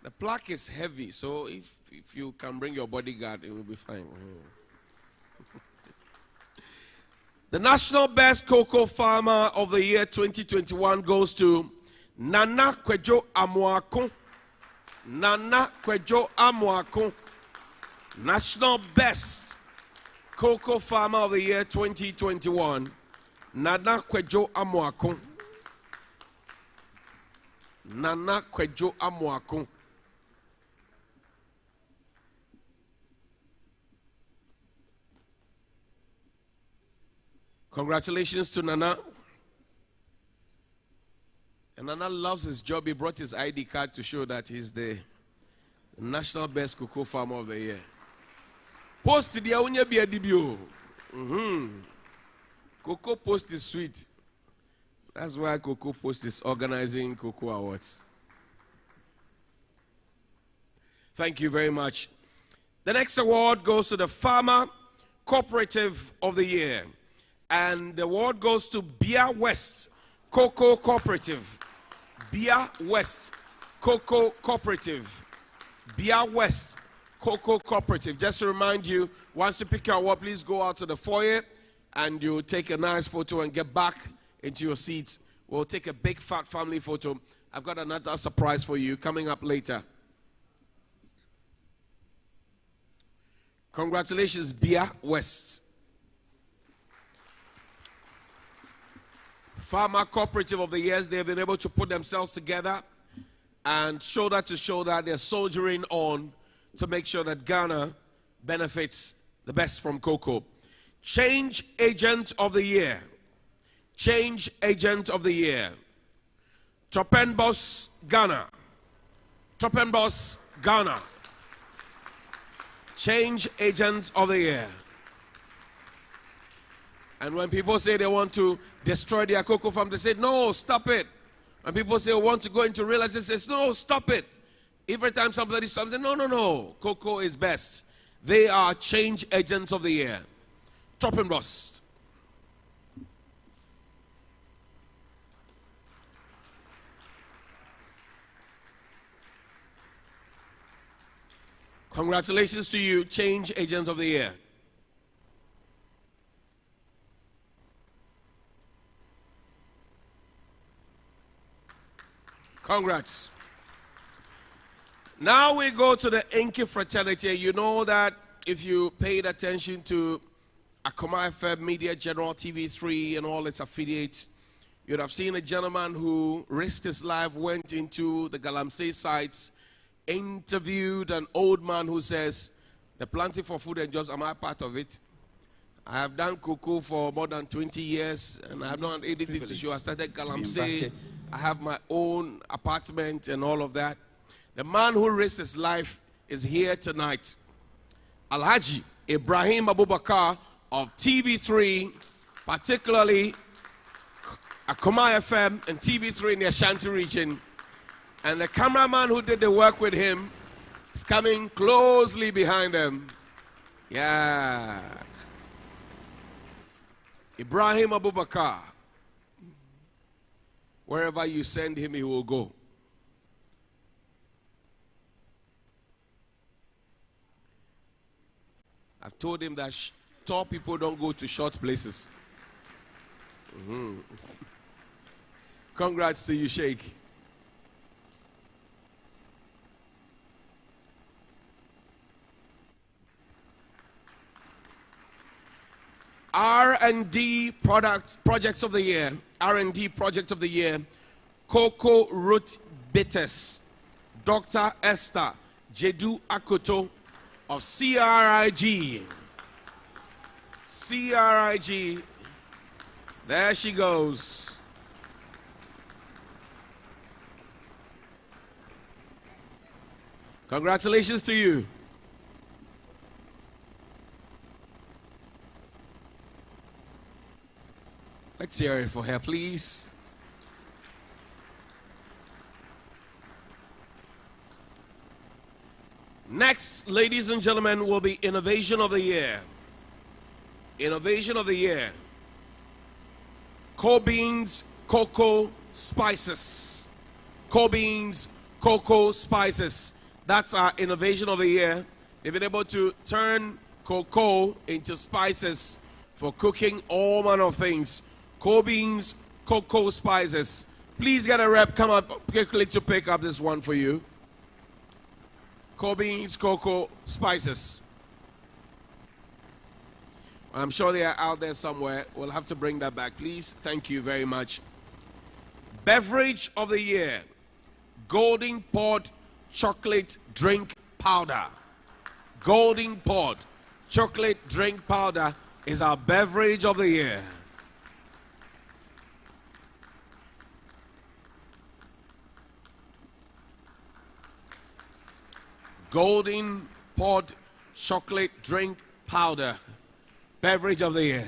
The plaque is heavy, so if you can bring your bodyguard, it will be fine. The National Best Cocoa Farmer of the Year 2021 goes to Nana Kwejo Amoako. Nana Kwejo Amoako. National Best Cocoa Farmer of the Year 2021. Nana Kwejo Amoako. Nana Kwejo Amoako. Congratulations to Nana. And Nana loves his job. He brought his ID card to show that he's the National Best Cocoa Farmer of the Year. Post the Aunya Biadibio. Cocoa Post is sweet. That's why Cocoa Post is organizing Cocoa Awards. Thank you very much. The next award goes to the Farmer Cooperative of the Year. And the award goes to Bia West Cocoa Cooperative. Bia West Cocoa Cooperative. Bia West Cocoa Cooperative. Just to remind you, once you pick your award, please go out to the foyer and you take a nice photo and get back into your seats. We'll take a big fat family photo. I've got another surprise for you coming up later. Congratulations, Bia West. Farmer Cooperative of the Years, they've been able to put themselves together and shoulder to shoulder, they're soldiering on to make sure that Ghana benefits the best from cocoa. Change Agent of the Year. Change Agent of the Year. Topenbos, Ghana. Topenbos, Ghana. Change Agent of the Year. And when people say they want to destroy their cocoa farm, they say, no, stop it. When people say want to go into real estate, they say, no, stop it. Every time somebody stops, they say, no, cocoa is best. They are change agents of the year. Top and bust. Congratulations to you, change agents of the year. Congrats. Now we go to the Inky fraternity. You know that if you paid attention to Akoma FM, Media General, TV3, and all its affiliates, you'd have seen a gentleman who risked his life, went into the Galamsey sites, interviewed an old man who says, the planting for food and jobs, am I part of it? I have done cocoa for more than 20 years, and I have not anything to show. I started Galamsey. I have my own apartment and all of that. The man who risked his life is here tonight. Alhaji Ibrahim Abubakar of TV3, particularly Akoma FM and TV3 in the Ashanti region. And the cameraman who did the work with him is coming closely behind them. Yeah. Ibrahim Abubakar. Wherever you send him, he will go. I've told him that tall people don't go to short places. Congrats to you, Sheikh. R&D projects of the year. R&D project of the year. Cocoa Root Bitters. Dr. Esther Jedu Akoto of CRIG. CRIG. There she goes. Congratulations to you. Let's hear it for her, please. Next, ladies and gentlemen, will be Innovation of the Year. Innovation of the Year. Co-beans, cocoa, spices. Co-beans, cocoa, spices. That's our Innovation of the Year. They've been able to turn cocoa into spices for cooking all manner of things. Co-beans, cocoa, spices. Please get a rep come up quickly to pick up this one for you. Co-beans, cocoa, spices. I'm sure they are out there somewhere. We'll have to bring that back, please. Thank you very much. Beverage of the Year. Golden Pod Chocolate Drink Powder. Golden Pod Chocolate Drink Powder is our beverage of the year. Golden Pod Chocolate Drink Powder, beverage of the year.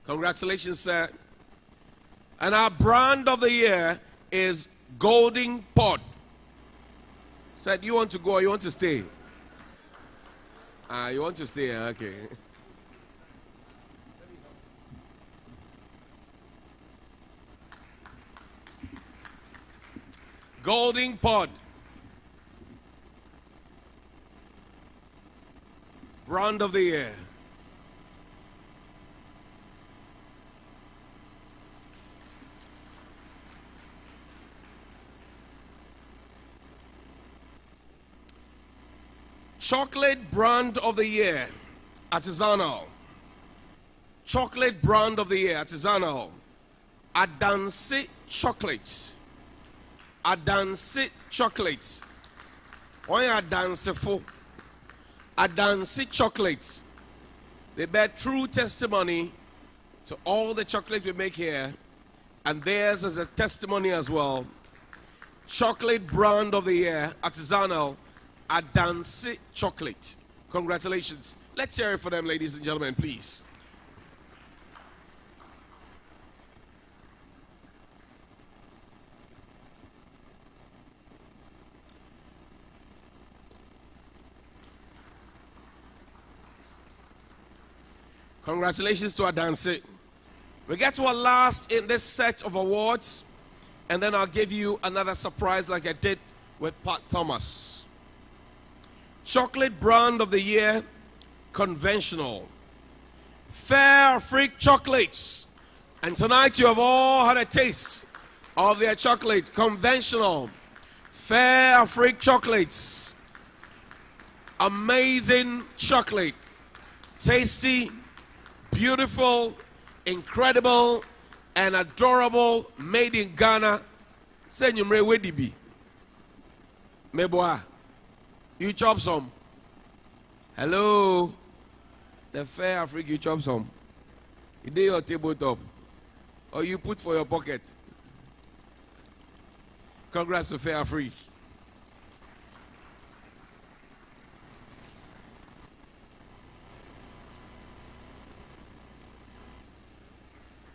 Congratulations, sir. And our brand of the year is Golden Pod. Said, you want to go or you want to stay? You want to stay, okay. Golden Pod. Brand of the year. Chocolate brand of the year, artisanal. Chocolate brand of the year, artisanal. Adansi chocolate. Adansi chocolate. Why Adansi for? Adansi chocolate. They bear true testimony to all the chocolate we make here, and theirs is a testimony as well. Chocolate brand of the year, artisanal. Adansi chocolate. Congratulations. Let's hear it for them, ladies and gentlemen, please. Congratulations to Adansi. We get to our last in this set of awards, and then I'll give you another surprise like I did with Pat Thomas. Chocolate brand of the year, conventional. Fair Freak chocolates. And tonight you have all had a taste of their chocolate, conventional. Fair Freak chocolates. Amazing chocolate. Tasty, beautiful, incredible, and adorable, made in Ghana. Senyumre Wedibi. Meboa. You chop some. Hello. The Fair Africa, you chop some. You do your tabletop. Or you put for your pocket. Congrats to Fair Africa.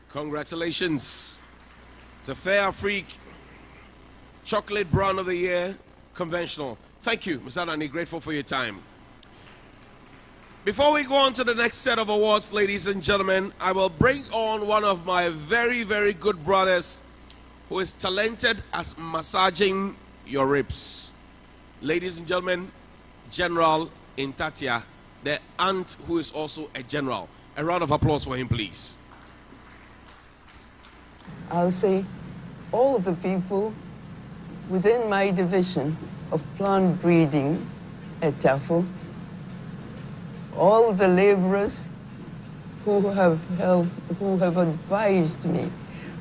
Congratulations to Fair Africa. Chocolate brand of the year, conventional. Thank you, Mr. Anani. Grateful for your time. Before we go on to the next set of awards, ladies and gentlemen, I will bring on one of my very, very good brothers who is talented as massaging your ribs. Ladies and gentlemen, General Intatia, the aunt who is also a general. A round of applause for him, please. I'll say all of the people within my division of plant breeding at TAFO, all the laborers who have advised me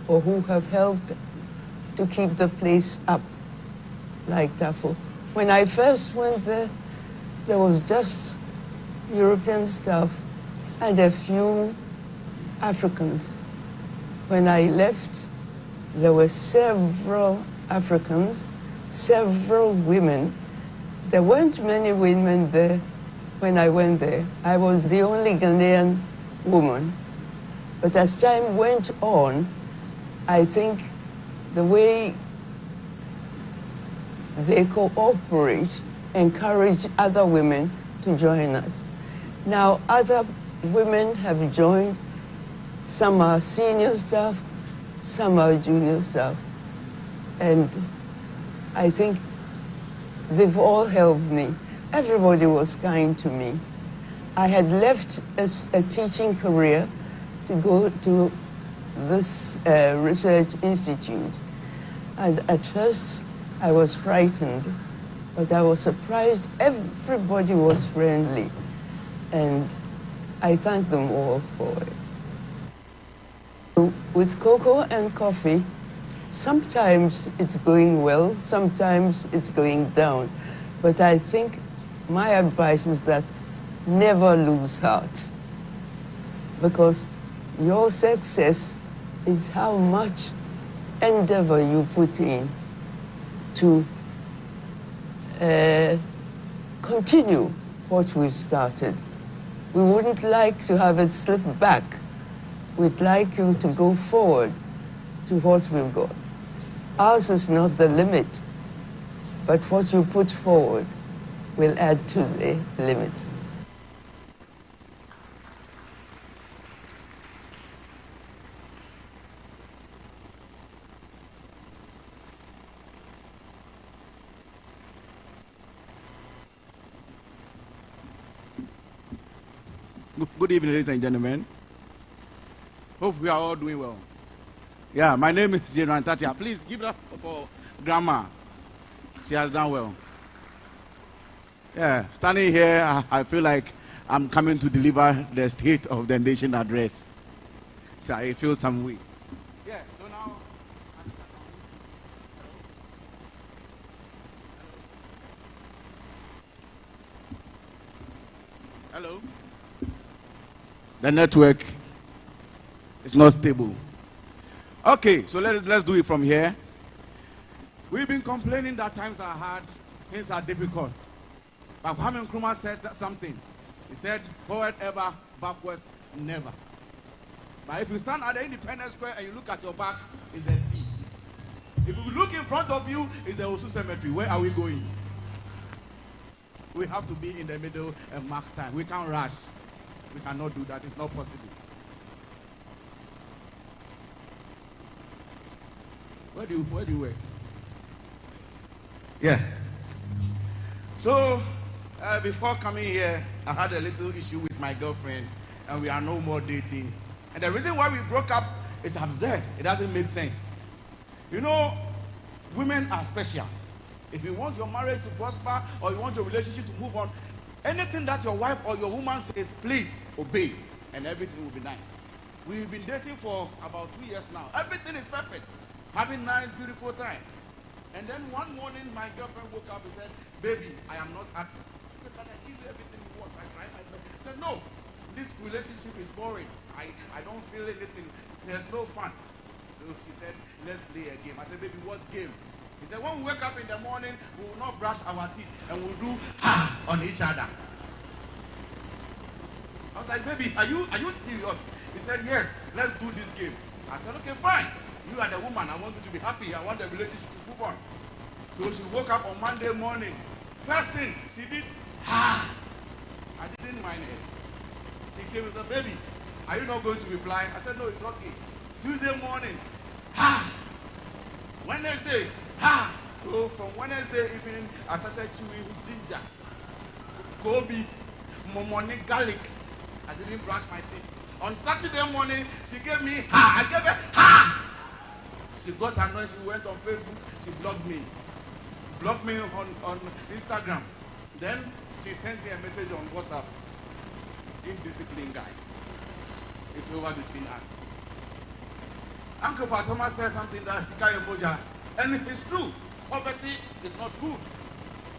or who have helped to keep the place up like Tafo. When I first went there, there was just European staff and a few Africans. When I left, there were several Africans, several women. There weren't many women there when I went there. I was the only Ghanaian woman. But as time went on, I think the way they cooperate encourage other women to join us. Now, other women have joined. Some are senior staff, some are junior staff. And I think they've all helped me. Everybody was kind to me. I had left a teaching career to go to this research institute. And at first, I was frightened, but I was surprised everybody was friendly. And I thank them all for it. With cocoa and coffee, sometimes it's going well, sometimes it's going down. But I think my advice is that never lose heart, because your success is how much endeavor you put in to continue what we've started. We wouldn't like to have it slip back. We'd like you to go forward to what we've got. Ours is not the limit, but what you put forward will add to the limit. Good evening, ladies and gentlemen. Hope we are all doing well. Yeah, my name is General Tatia. Please give it up for Grandma. She has done well. Yeah, standing here, I feel like I'm coming to deliver the State of the Nation address. So I feel some way. Yeah, so now. Hello. The network is not stable. Okay, so let's do it from here. We've been complaining that times are hard, things are difficult. But Kwame Nkrumah said something. He said, forward ever, backwards never. But if you stand at the Independence Square and you look at your back, it's the sea. If you look in front of you, it's the Osu Cemetery. Where are we going? We have to be in the middle and mark time. We can't rush. We cannot do that. It's not possible. Where do you work? Yeah. So, before coming here, I had a little issue with my girlfriend, and we are no more dating. And the reason why we broke up is absurd. It doesn't make sense. You know, women are special. If you want your marriage to prosper or you want your relationship to move on, anything that your wife or your woman says, please obey, and everything will be nice. We've been dating for about 2 years now. Everything is perfect. Having nice, beautiful time. And then one morning, my girlfriend woke up and said, baby, I am not happy. I said, but I give you everything you want. I tried my best. I said, no, this relationship is boring. I don't feel anything. There's no fun. So she said, let's play a game. I said, baby, what game? He said, when we wake up in the morning, we will not brush our teeth and we'll do ha on each other. I was like, baby, are you serious? He said, yes, let's do this game. I said, okay, fine. You are the woman. I want you to be happy. I want the relationship to move on. So she woke up on Monday morning. First thing, she did, ha. I didn't mind it. She came and said, baby, are you not going to reply? I said, no, it's okay. Tuesday morning, ha. Wednesday, ha. So from Wednesday evening, I started chewing ginger, gobi, momoni, garlic. I didn't brush my teeth. On Saturday morning, she gave me ha. I gave her ha. She got annoyed. She went on Facebook. She blocked me. Blocked me on Instagram. Then she sent me a message on WhatsApp. Indisciplined guy. It's over between us. Uncle Patoma said something that Sikayo Moja, and it's true. Poverty is not good.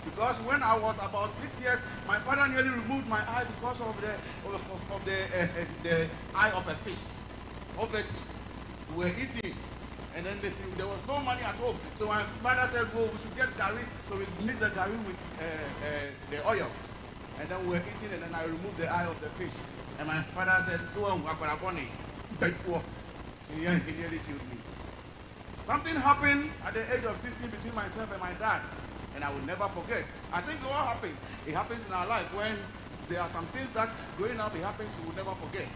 Because when I was about 6 years, my father nearly removed my eye because of the eye of a fish. Poverty. We were eating, and then there was no money at home. So my father said, "Well, we should get garri." So we mixed the garri with the oil, and then we were eating, and then I removed the eye of the fish. And my father said, "So I'm going to before." So he nearly killed me. Something happened at the age of 16 between myself and my dad, and I will never forget. I think what happens, it happens in our life when there are some things that growing up, it happens, we will never forget.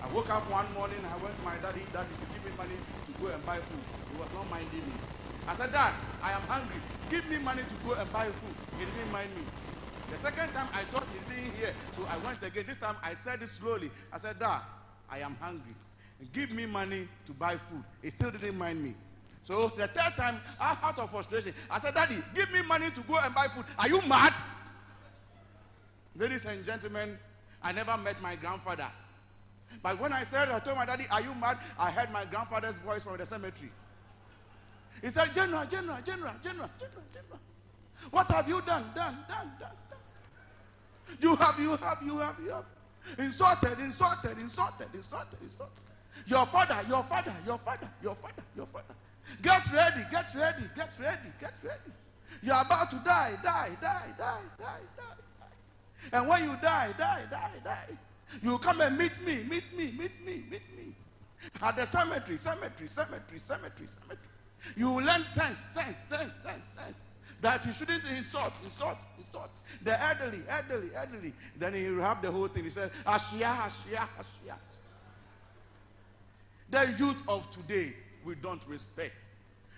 I woke up one morning, I went to my daddy, "Daddy should give me money to go and buy food." He was not minding me. I said, "Dad, I am hungry. Give me money to go and buy food." He didn't mind me. The second time I thought he didn't hear, so I went again. This time I said it slowly. I said, "Dad, I am hungry. Give me money to buy food." He still didn't mind me. So the third time, out of frustration, I said, "Daddy, give me money to go and buy food. Are you mad?" Ladies and gentlemen, I never met my grandfather. But when I told my daddy, "Are you mad?" I heard my grandfather's voice from the cemetery. He said, General. What have you done? Done. You have. Insulted. Your father. Get ready. You are about to die. And when you die, you come and meet me. At the cemetery. You will learn sense. That you shouldn't insult. The elderly. Then he wrapped the whole thing. He said, Ashia. The youth of today, we don't respect.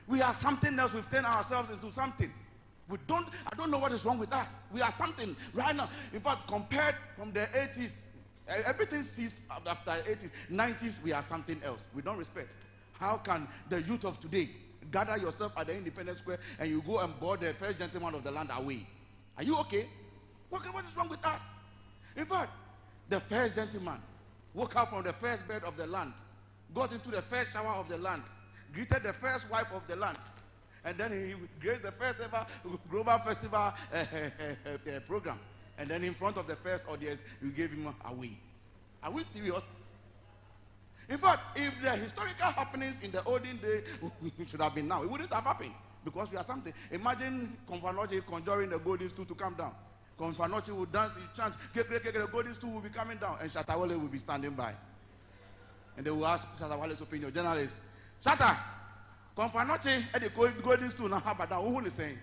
We are something else. We've turned ourselves into something. I don't know what is wrong with us. We are something right now. In fact, compared from the 80s, everything ceased after 80s, 90s, we are something else. We don't respect. How can the youth of today gather yourself at the Independence Square and you go and board the first gentleman of the land away? Are you okay? What is wrong with us? In fact, the first gentleman woke up from the first bed of the land, got into the first shower of the land, greeted the first wife of the land, and then he graced the first ever Global Festival program. And then in front of the first audience, we gave him away. Are we serious? In fact, if the historical happenings in the olden day should have been now, it wouldn't have happened because we are something. Imagine Confanoche conjuring the golden stool to come down. Confanoche will dance, he chant, the golden stool will be coming down, and Shatawale will be standing by. And they will ask Shatawale's opinion. Journalists, Shatta, Confanoche at the golden stool now, how about that? Who is saying?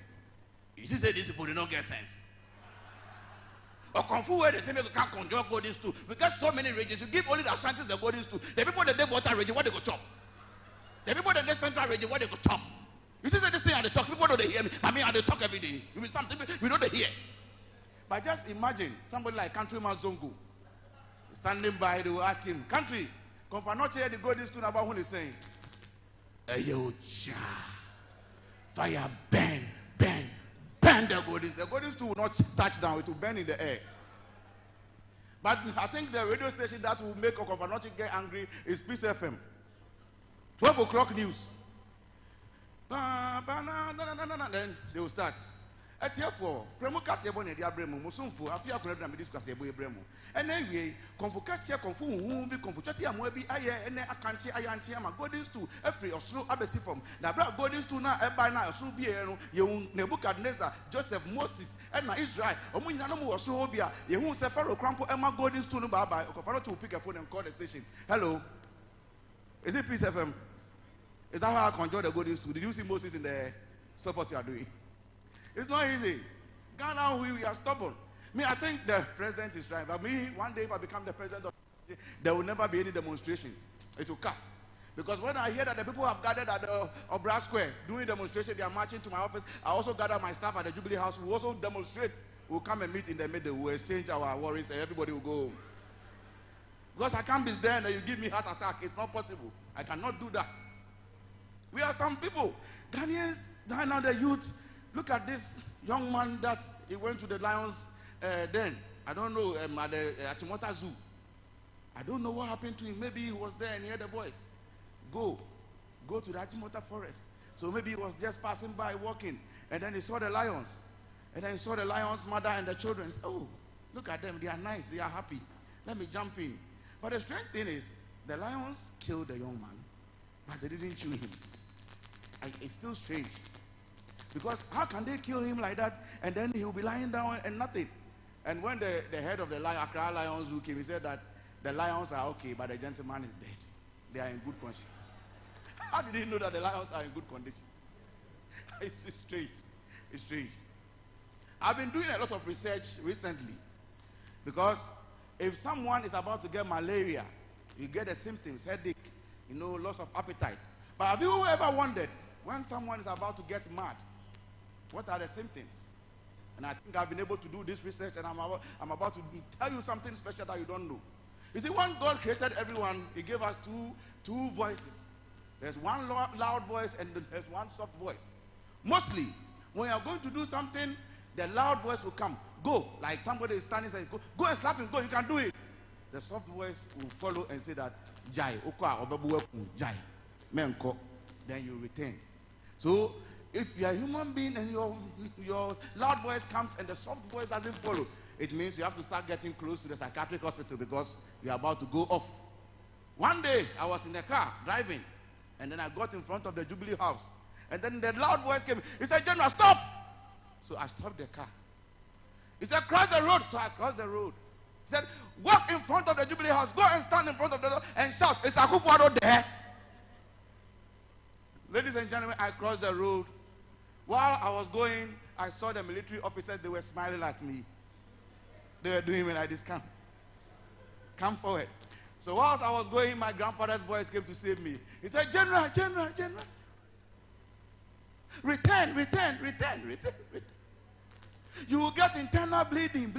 You see, say these people do not get sense. Or Kung Fu where they say you can't conjure golden stool. We get so many regions. You give only the Ashantis the golden stool. The people that they water region, what they go chop? The people that they central region, what they go chop? You see, say this thing at the talk. People don't hear me. I mean, at the talk every day. It is something we don't hear. But just imagine somebody like Countryman Zongo standing by. They will ask him, "Country, Confanoche the golden stool about who is saying, hey, yo, cha, fire burn. The golden stool will not touch down, it will burn in the air." But I think the radio station that will make Confanoche get angry is Peace FM. 12 o'clock news. Then they will start. And therefore, Premo Casebo ne dia bremo, Musumfu, Afia Kunabra Medis Casebo Bremo. And anyway, Confucasia Confu, whom be Confuchati Amobi, Aye, and Akanchi, Ayantiama, Golden Stool, Every or Sru Abesifum, the Black Golden Stool now, Ebana, Sru Biero, Young Nebuchadnezzar, Joseph Moses, and Israel, Omunano or Srobia, Yehun Sefaro Crampo, Emma Golden Stool, Baba, Okofano to pick a phone and call the station. Hello, is it Peace FM? Is that how I conjure the Golden Stool? Did you see Moses in the stop what you are doing? It's not easy. Ghana, we are stubborn. I think the president is right. But one day if I become the president, there will never be any demonstration. It will cut. Because when I hear that the people have gathered at the Obra Square doing demonstration, they are marching to my office. I also gather my staff at the Jubilee House. We also demonstrate. We'll come and meet in the middle. We'll exchange our worries and everybody will go home. Because I can't be there and you give me heart attack. It's not possible. I cannot do that. We are some people. Ghanaians, now the youth. Look at this young man that he went to the lions den. I don't know, at the Achimota Zoo. I don't know what happened to him. Maybe he was there and he heard a voice. Go to the Achimota forest. So maybe he was just passing by, walking, and then he saw the lions. And then he saw the lion's mother and the children. He said, oh, look at them. They are nice. They are happy. Let me jump in. But the strange thing is, the lions killed the young man, but they didn't chew him. It's still strange. Because how can they kill him like that, and then he'll be lying down and nothing? And when the head of the Accra Lions Zoo came, he said that the lions are okay, but the gentleman is dead. They are in good condition. How did he know that the lions are in good condition? It's strange. It's strange. I've been doing a lot of research recently, because if someone is about to get malaria, you get the symptoms, headache, loss of appetite. But have you ever wondered, when someone is about to get mad, what are the symptoms? And I think I've been able to do this research, and I'm about to tell you something special that you don't know. You see, when God created everyone, he gave us two voices. There's one loud voice and there's one soft voice. Mostly, when you're going to do something, the loud voice will come. Go. Like somebody is standing and says, go and slap him. Go. You can do it. The soft voice will follow and say that, Jai, Oka, Obabu, Jai, Menko. Then you return. So, if you're a human being and your loud voice comes and the soft voice doesn't follow, it means you have to start getting close to the psychiatric hospital, because you're about to go off. One day, I was in the car driving, and then I got in front of the Jubilee House. And then the loud voice came. He said, General, stop! So I stopped the car. He said, cross the road. So I crossed the road. He said, walk in front of the Jubilee House. Go and stand in front of the door and shout, is Akufo-Addo there? Ladies and gentlemen, I crossed the road. While I was going, I saw the military officers. They were smiling at me. They were doing me like this. Come forward. So whilst I was going, my grandfather's voice came to save me. He said, General, return. You will get internal bleeding.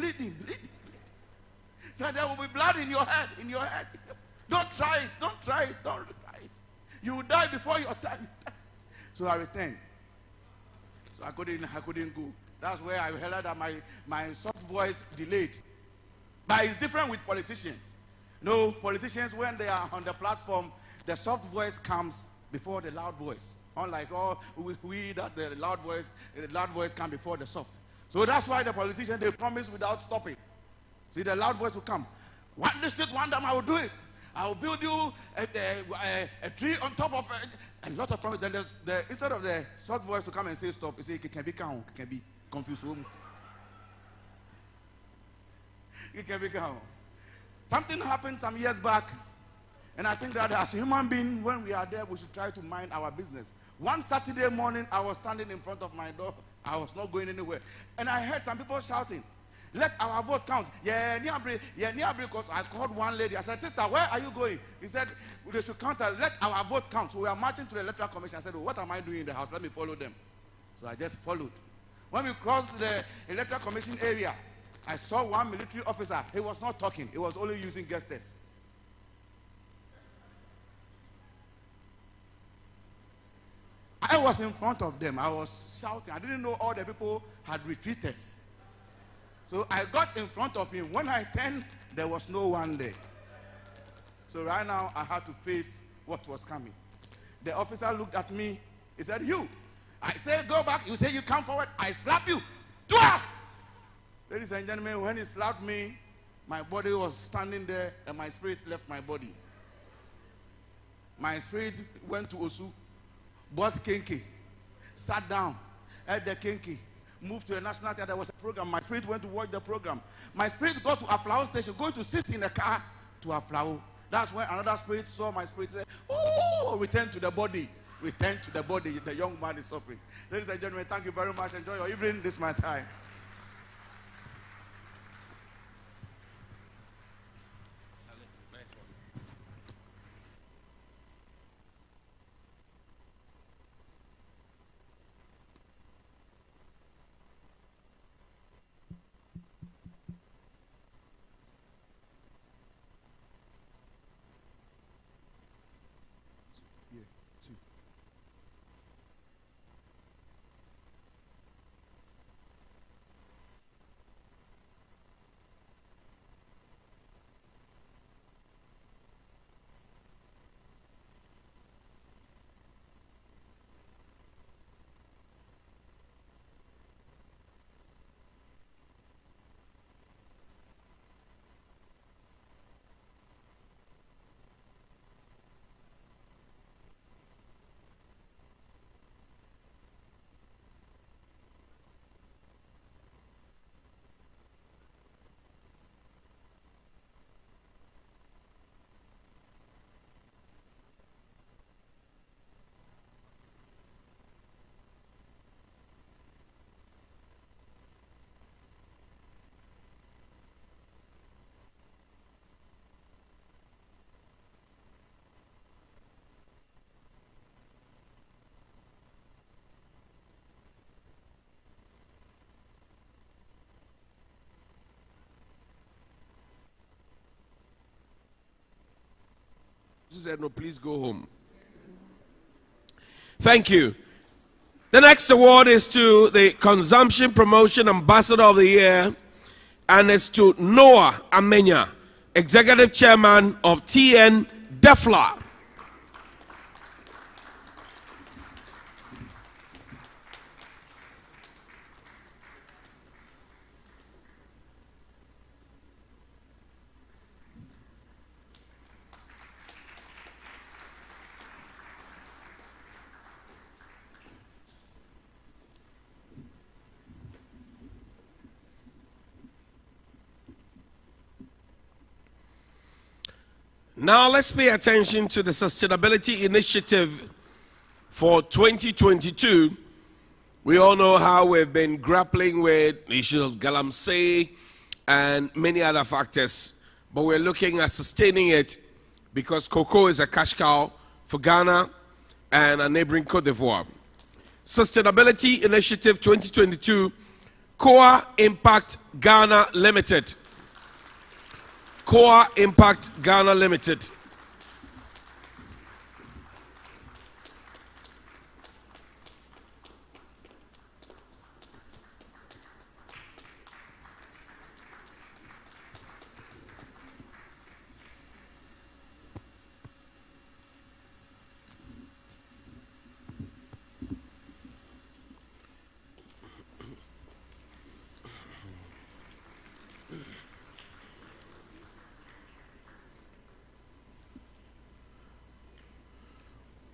So there will be blood in your head. Don't try it. You will die before your time. So I returned. So I couldn't go. That's where I heard that my soft voice delayed. But it's different with politicians. Politicians, when they are on the platform, the soft voice comes before the loud voice. Unlike we that the loud voice comes before the soft. So that's why the politicians, they promise without stopping. See, the loud voice will come. One district, one time I will do it. I will build you a tree on top of a lot of promises. Then instead of the soft voice to come and say stop, he say it can be calm, it can be confused. It can be calm. Something happened some years back, and I think that as a human being, when we are there, we should try to mind our business. One Saturday morning, I was standing in front of my door. I was not going anywhere. And I heard some people shouting, let our vote count. Yeah, because I called one lady. I said, sister, where are you going? He said, they should count. Let our vote count. So we are marching to the electoral commission. I said, what am I doing in the house? Let me follow them. So I just followed. When we crossed the electoral commission area, I saw one military officer. He was not talking. He was only using gestures. I was in front of them. I was shouting. I didn't know all the people had retreated. So I got in front of him. When I turned, there was no one there. So right now, I had to face what was coming. The officer looked at me. He said, you. I said, go back. You say you come forward. I slap you. Dua! Ladies and gentlemen, when he slapped me, my body was standing there and my spirit left my body. My spirit went to Osu, bought Kenke, sat down, ate the Kenke, moved to the National Theatre. There was a program. My spirit went to watch the program. My spirit got to Aflao station, going to sit in the car to Aflao. That's when another spirit saw my spirit, said, oh, return to the body. Return to the body. The young man is suffering. Ladies and gentlemen, thank you very much. Enjoy your evening. This is my time. also said, no, please go home. Thank you. The next award is to the Consumption Promotion Ambassador of the Year, and it's to Noah Amenya, Executive Chairman of TN DEFLA. Now let's pay attention to the Sustainability Initiative for 2022. We all know how we've been grappling with the issue of galamsey and many other factors, but we're looking at sustaining it because cocoa is a cash cow for Ghana and a neighboring Cote d'Ivoire. Sustainability Initiative 2022, Core Impact Ghana Limited. Core Impact Ghana Limited.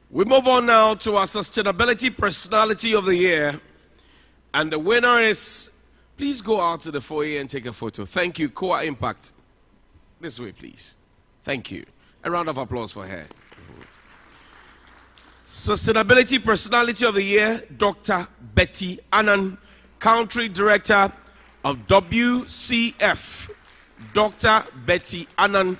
We move on now to our Sustainability Personality of the Year. And the winner is, please go out to the foyer and take a photo. Thank you, Core Impact. This way, please. Thank you. A round of applause for her. Sustainability Personality of the Year, Dr. Betty Annan, Country Director of WCF. Dr. Betty Annan,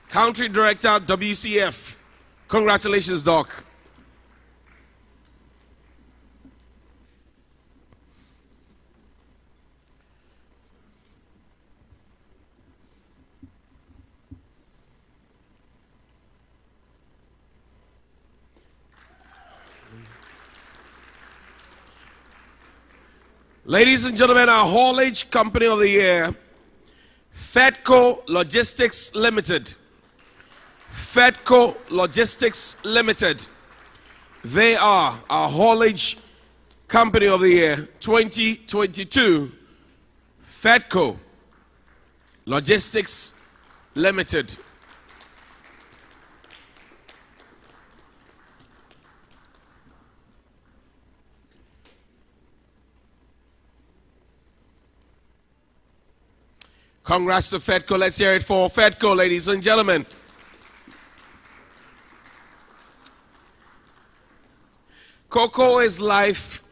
Country Director, WCF. Congratulations, Doc. Ladies and gentlemen, our haulage company of the year, Fedco Logistics Limited. Fedco Logistics Limited. They are our haulage company of the year 2022. Fedco Logistics Limited. Congrats to Fedco. Let's hear it for Fedco, ladies and gentlemen. Cocoa is life,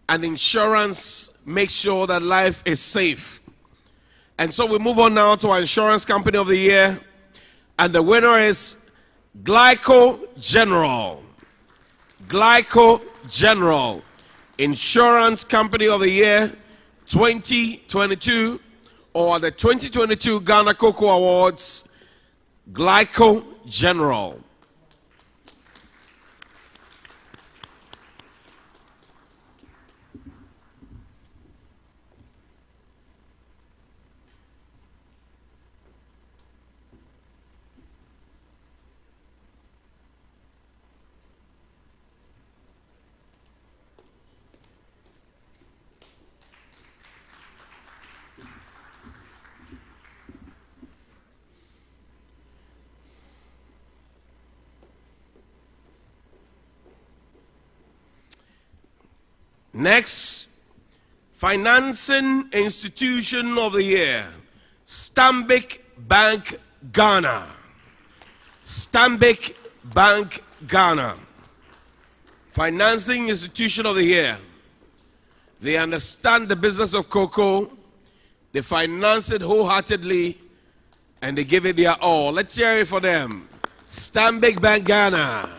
and insurance makes sure that life is safe. And so we move on now to our insurance company of the year, and the winner is Glyco General. Glyco General, Insurance Company of the Year 2022, or the 2022 Ghana Cocoa Awards, Glyco General. Next, Financing Institution of the Year, Stanbic Bank Ghana. Stanbic Bank Ghana. Financing Institution of the Year. They understand the business of cocoa, they finance it wholeheartedly, and they give it their all. Let's hear it for them. Stanbic Bank Ghana.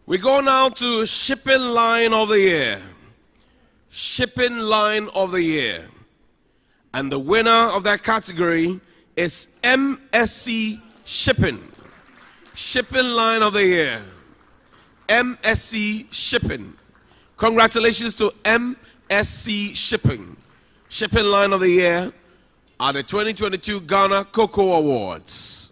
We go now to Shipping Line of the Year. Shipping Line of the Year. And the winner of that category is MSC Shipping. Shipping Line of the Year. MSC Shipping. Congratulations to MSC Shipping. Shipping Line of the Year at the 2022 Ghana Cocoa Awards.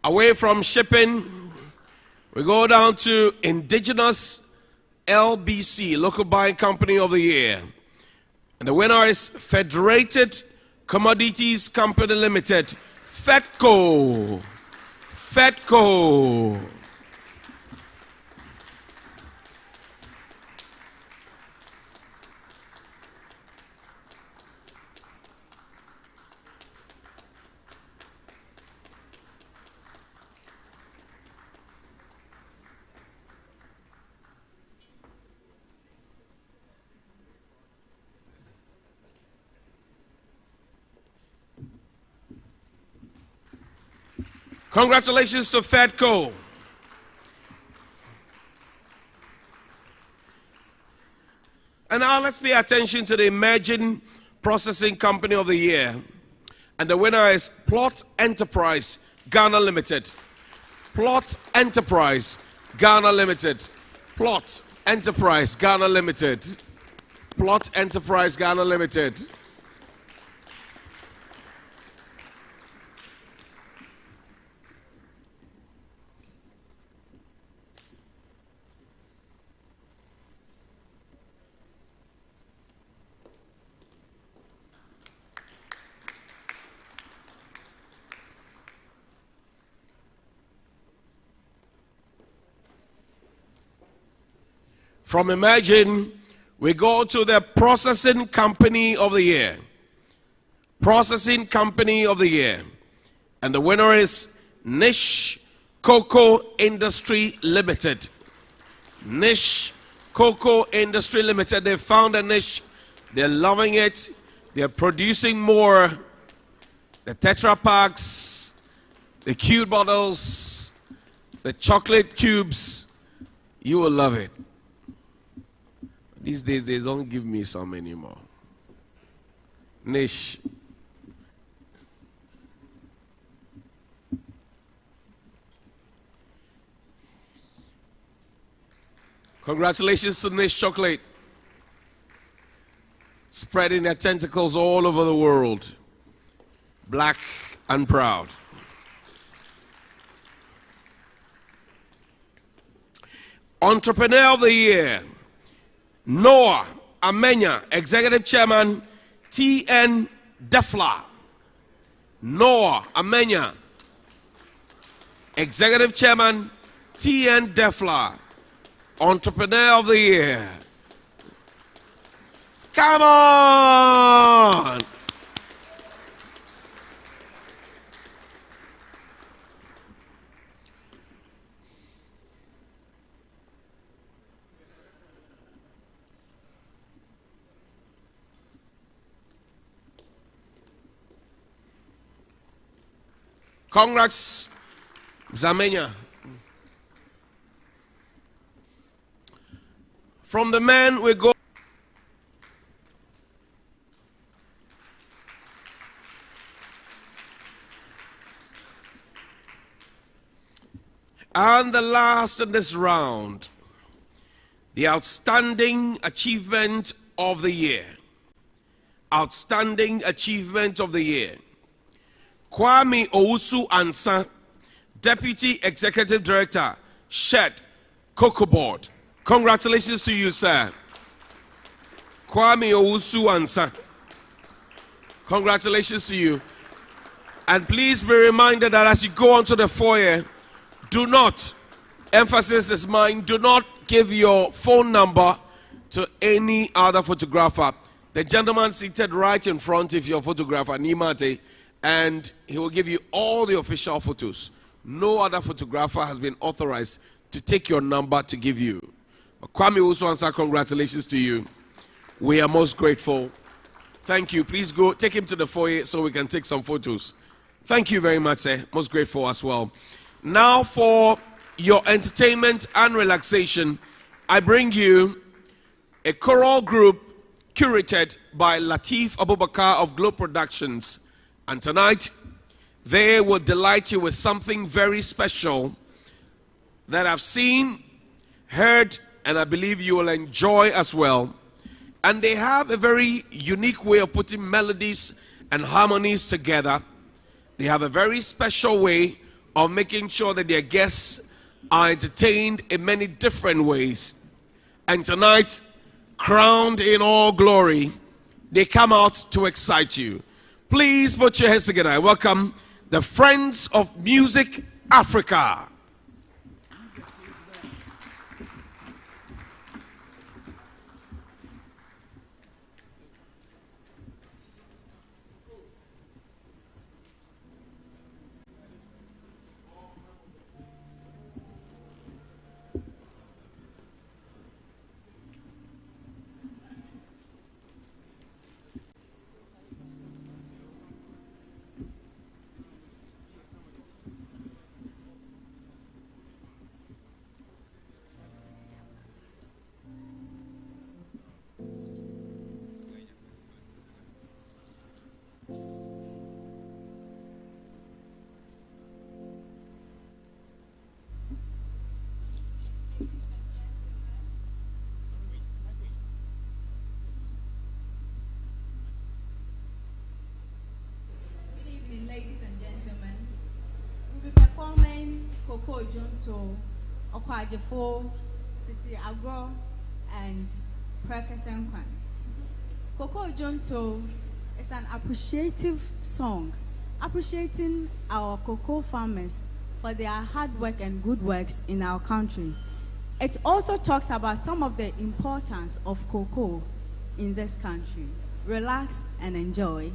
Away from shipping, we go down to Indigenous LBC, Local Buying Company of the Year. And the winner is Federated Commodities Company Limited, FEDCO. FEDCO. Congratulations to FEDCO. And now let's pay attention to the Emerging Processing Company of the Year. And the winner is Plot Enterprise Ghana Limited. Plot Enterprise Ghana Limited. Plot Enterprise Ghana Limited. Plot Enterprise Ghana Limited. From Emerging, we go to the Processing Company of the Year. Processing Company of the Year. And the winner is Niche Cocoa Industry Limited. Niche Cocoa Industry Limited. They found a niche. They're loving it. They're producing more. The Tetra Packs, the cute bottles, the chocolate cubes. You will love it. These days, they don't give me some anymore. Niche. Congratulations to Niche Chocolate. Spreading their tentacles all over the world. Black and proud. Entrepreneur of the Year. Noah Amenya, Executive Chairman, TN Defla. Noah Amenya, Executive Chairman, TN Defla. Entrepreneur of the Year. Come on! Congrats, Zamenya. From the men we go. And the last in this round, the Outstanding Achievement of the Year. Outstanding Achievement of the Year. Kwame Owusu Ansa, Deputy Executive Director, Shed Cocoa Board. Congratulations to you, sir. Kwame Owusu Ansa. Congratulations to you. And please be reminded that as you go onto the foyer, do not, emphasis is mine, do not give your phone number to any other photographer. The gentleman seated right in front, if you're a photographer, Nimate, and he will give you all the official photos. No other photographer has been authorized to take your number to give you. Kwame Uswansa, congratulations to you. We are most grateful. Thank you. Please go take him to the foyer so we can take some photos. Thank you very much, sir. Most grateful as well. Now for your entertainment and relaxation, I bring you a choral group curated by Latif Abubakar of Globe Productions. And tonight, they will delight you with something very special that I've seen, heard, and I believe you will enjoy as well. And they have a very unique way of putting melodies and harmonies together. They have a very special way of making sure that their guests are entertained in many different ways. And tonight, crowned in all glory, they come out to excite you. Please put your hands together. I welcome the Friends of Music Africa. Koko Junto, Okwajifo, Titi Agro, and Prakasenkwan. Koko Junto is an appreciative song, appreciating our cocoa farmers for their hard work and good works in our country. It also talks about some of the importance of cocoa in this country. Relax and enjoy.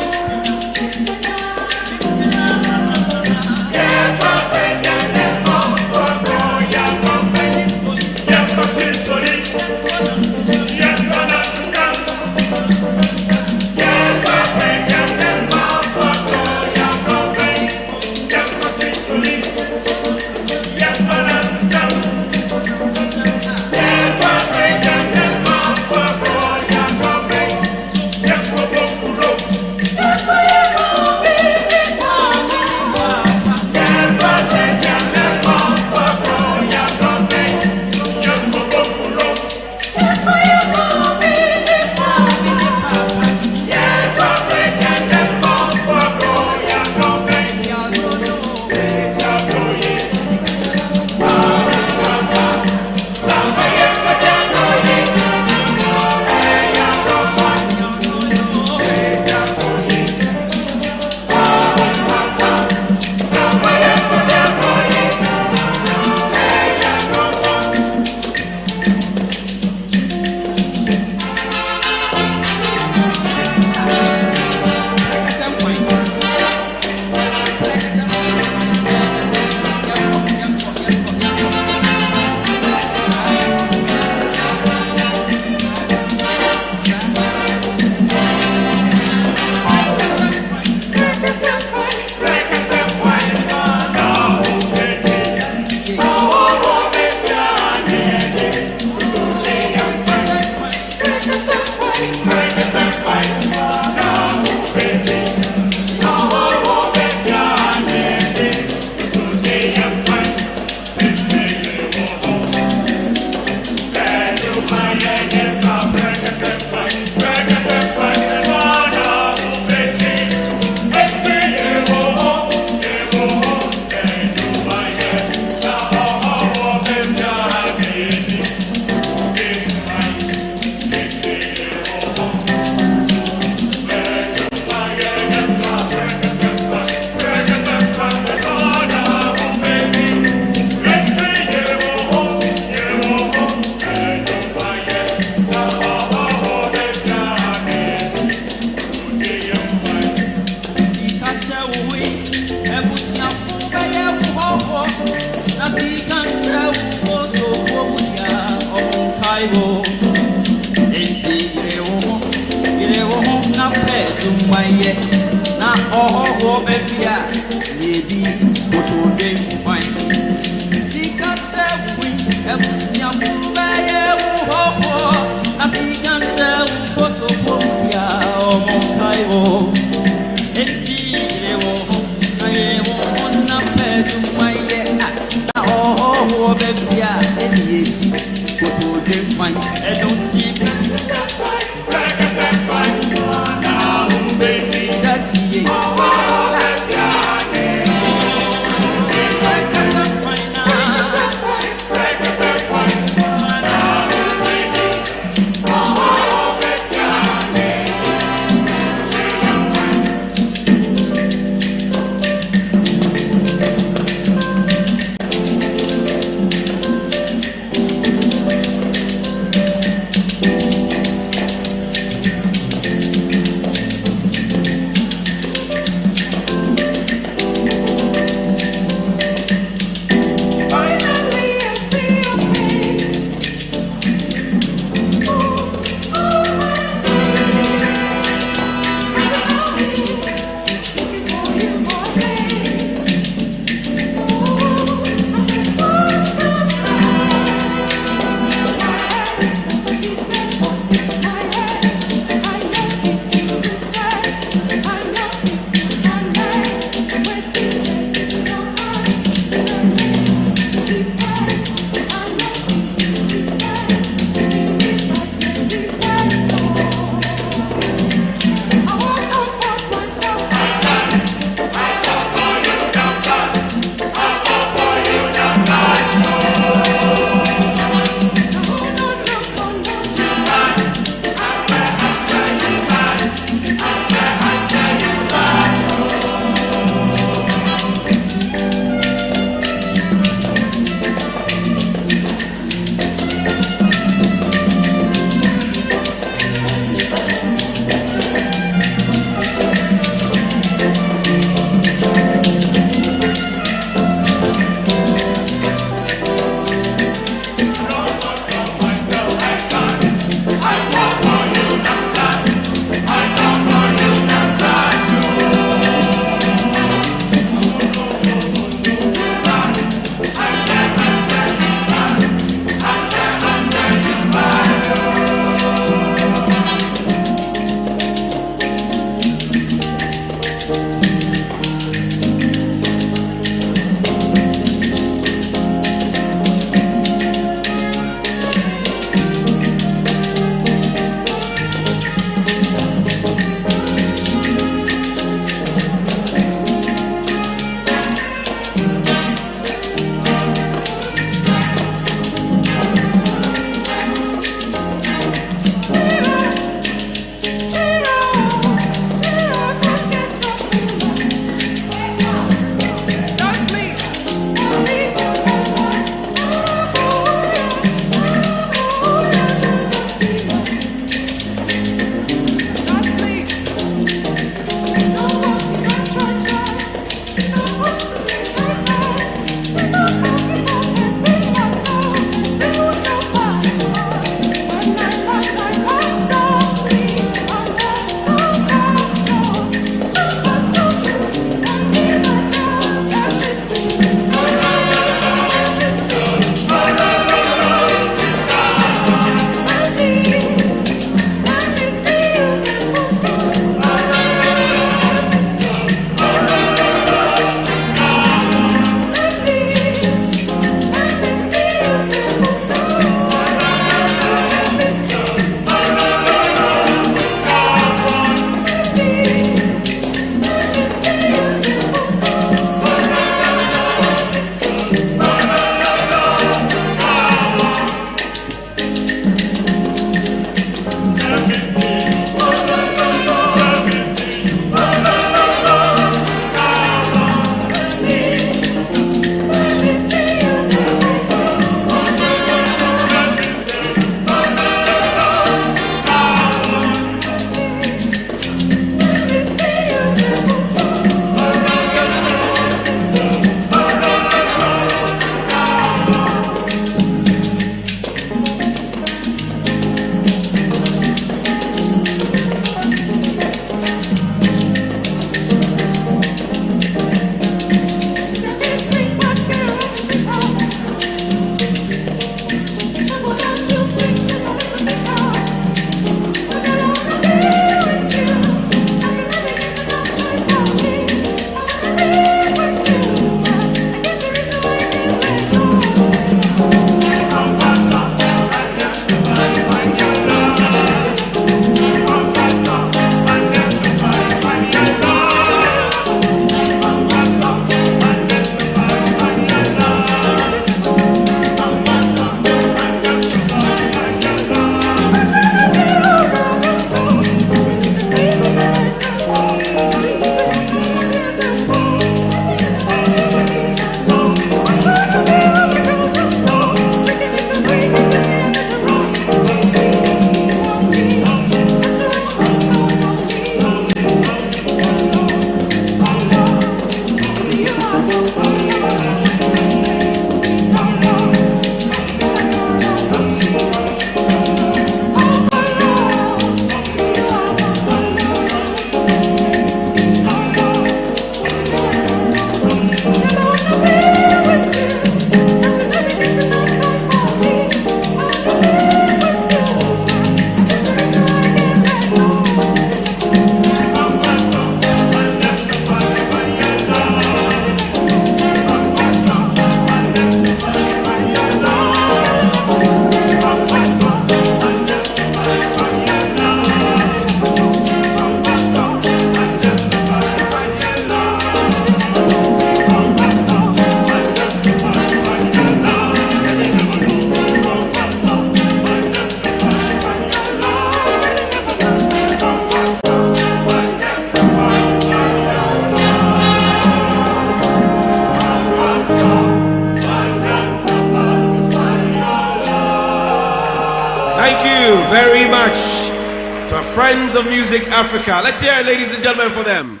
of Music Africa. Let's hear it, ladies and gentlemen, for them.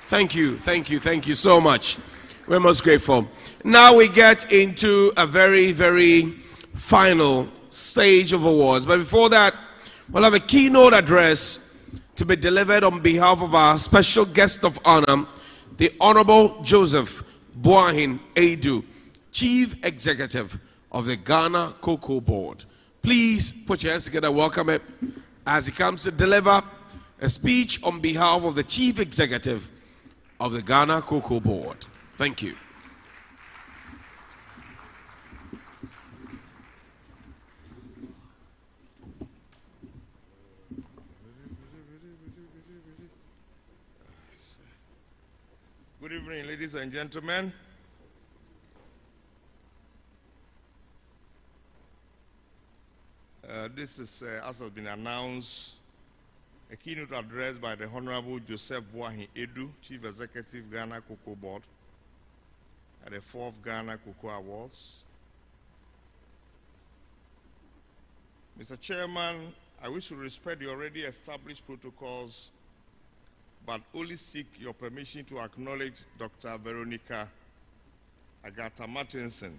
Thank you so much. We're most grateful. Now we get into a very, very final stage of awards. But before that, we'll have a keynote address to be delivered on behalf of our special guest of honor, the Honorable Joseph Boahin Edu, Chief Executive of the Ghana Cocoa Board. Please put your hands together, welcome him as he comes to deliver a speech on behalf of the Chief Executive of the Ghana Cocoa Board. Thank you. Good evening, ladies and gentlemen. This is, as has been announced, a keynote address by the Honorable Joseph Boahin Edu, Chief Executive, Ghana Cocoa Board, at the 4th Ghana Cocoa Awards. Mr. Chairman, I wish to respect the already established protocols, but only seek your permission to acknowledge Dr. Veronica Agatha Martinson,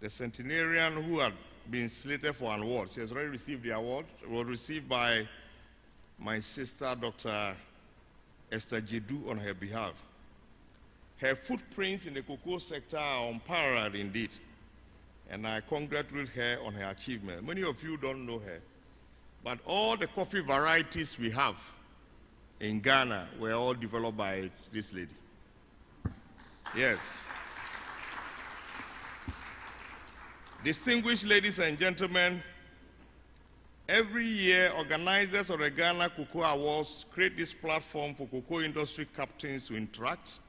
the centenarian who had been slated for an award. She has already received the award. It was received by my sister, Dr. Esther Jedu, on her behalf. Her footprints in the cocoa sector are unparalleled indeed, and I congratulate her on her achievement. Many of you don't know her, but all the coffee varieties we have in Ghana were all developed by this lady. Yes. Distinguished ladies and gentlemen, every year organizers of the Ghana Cocoa Awards create this platform for cocoa industry captains to interact,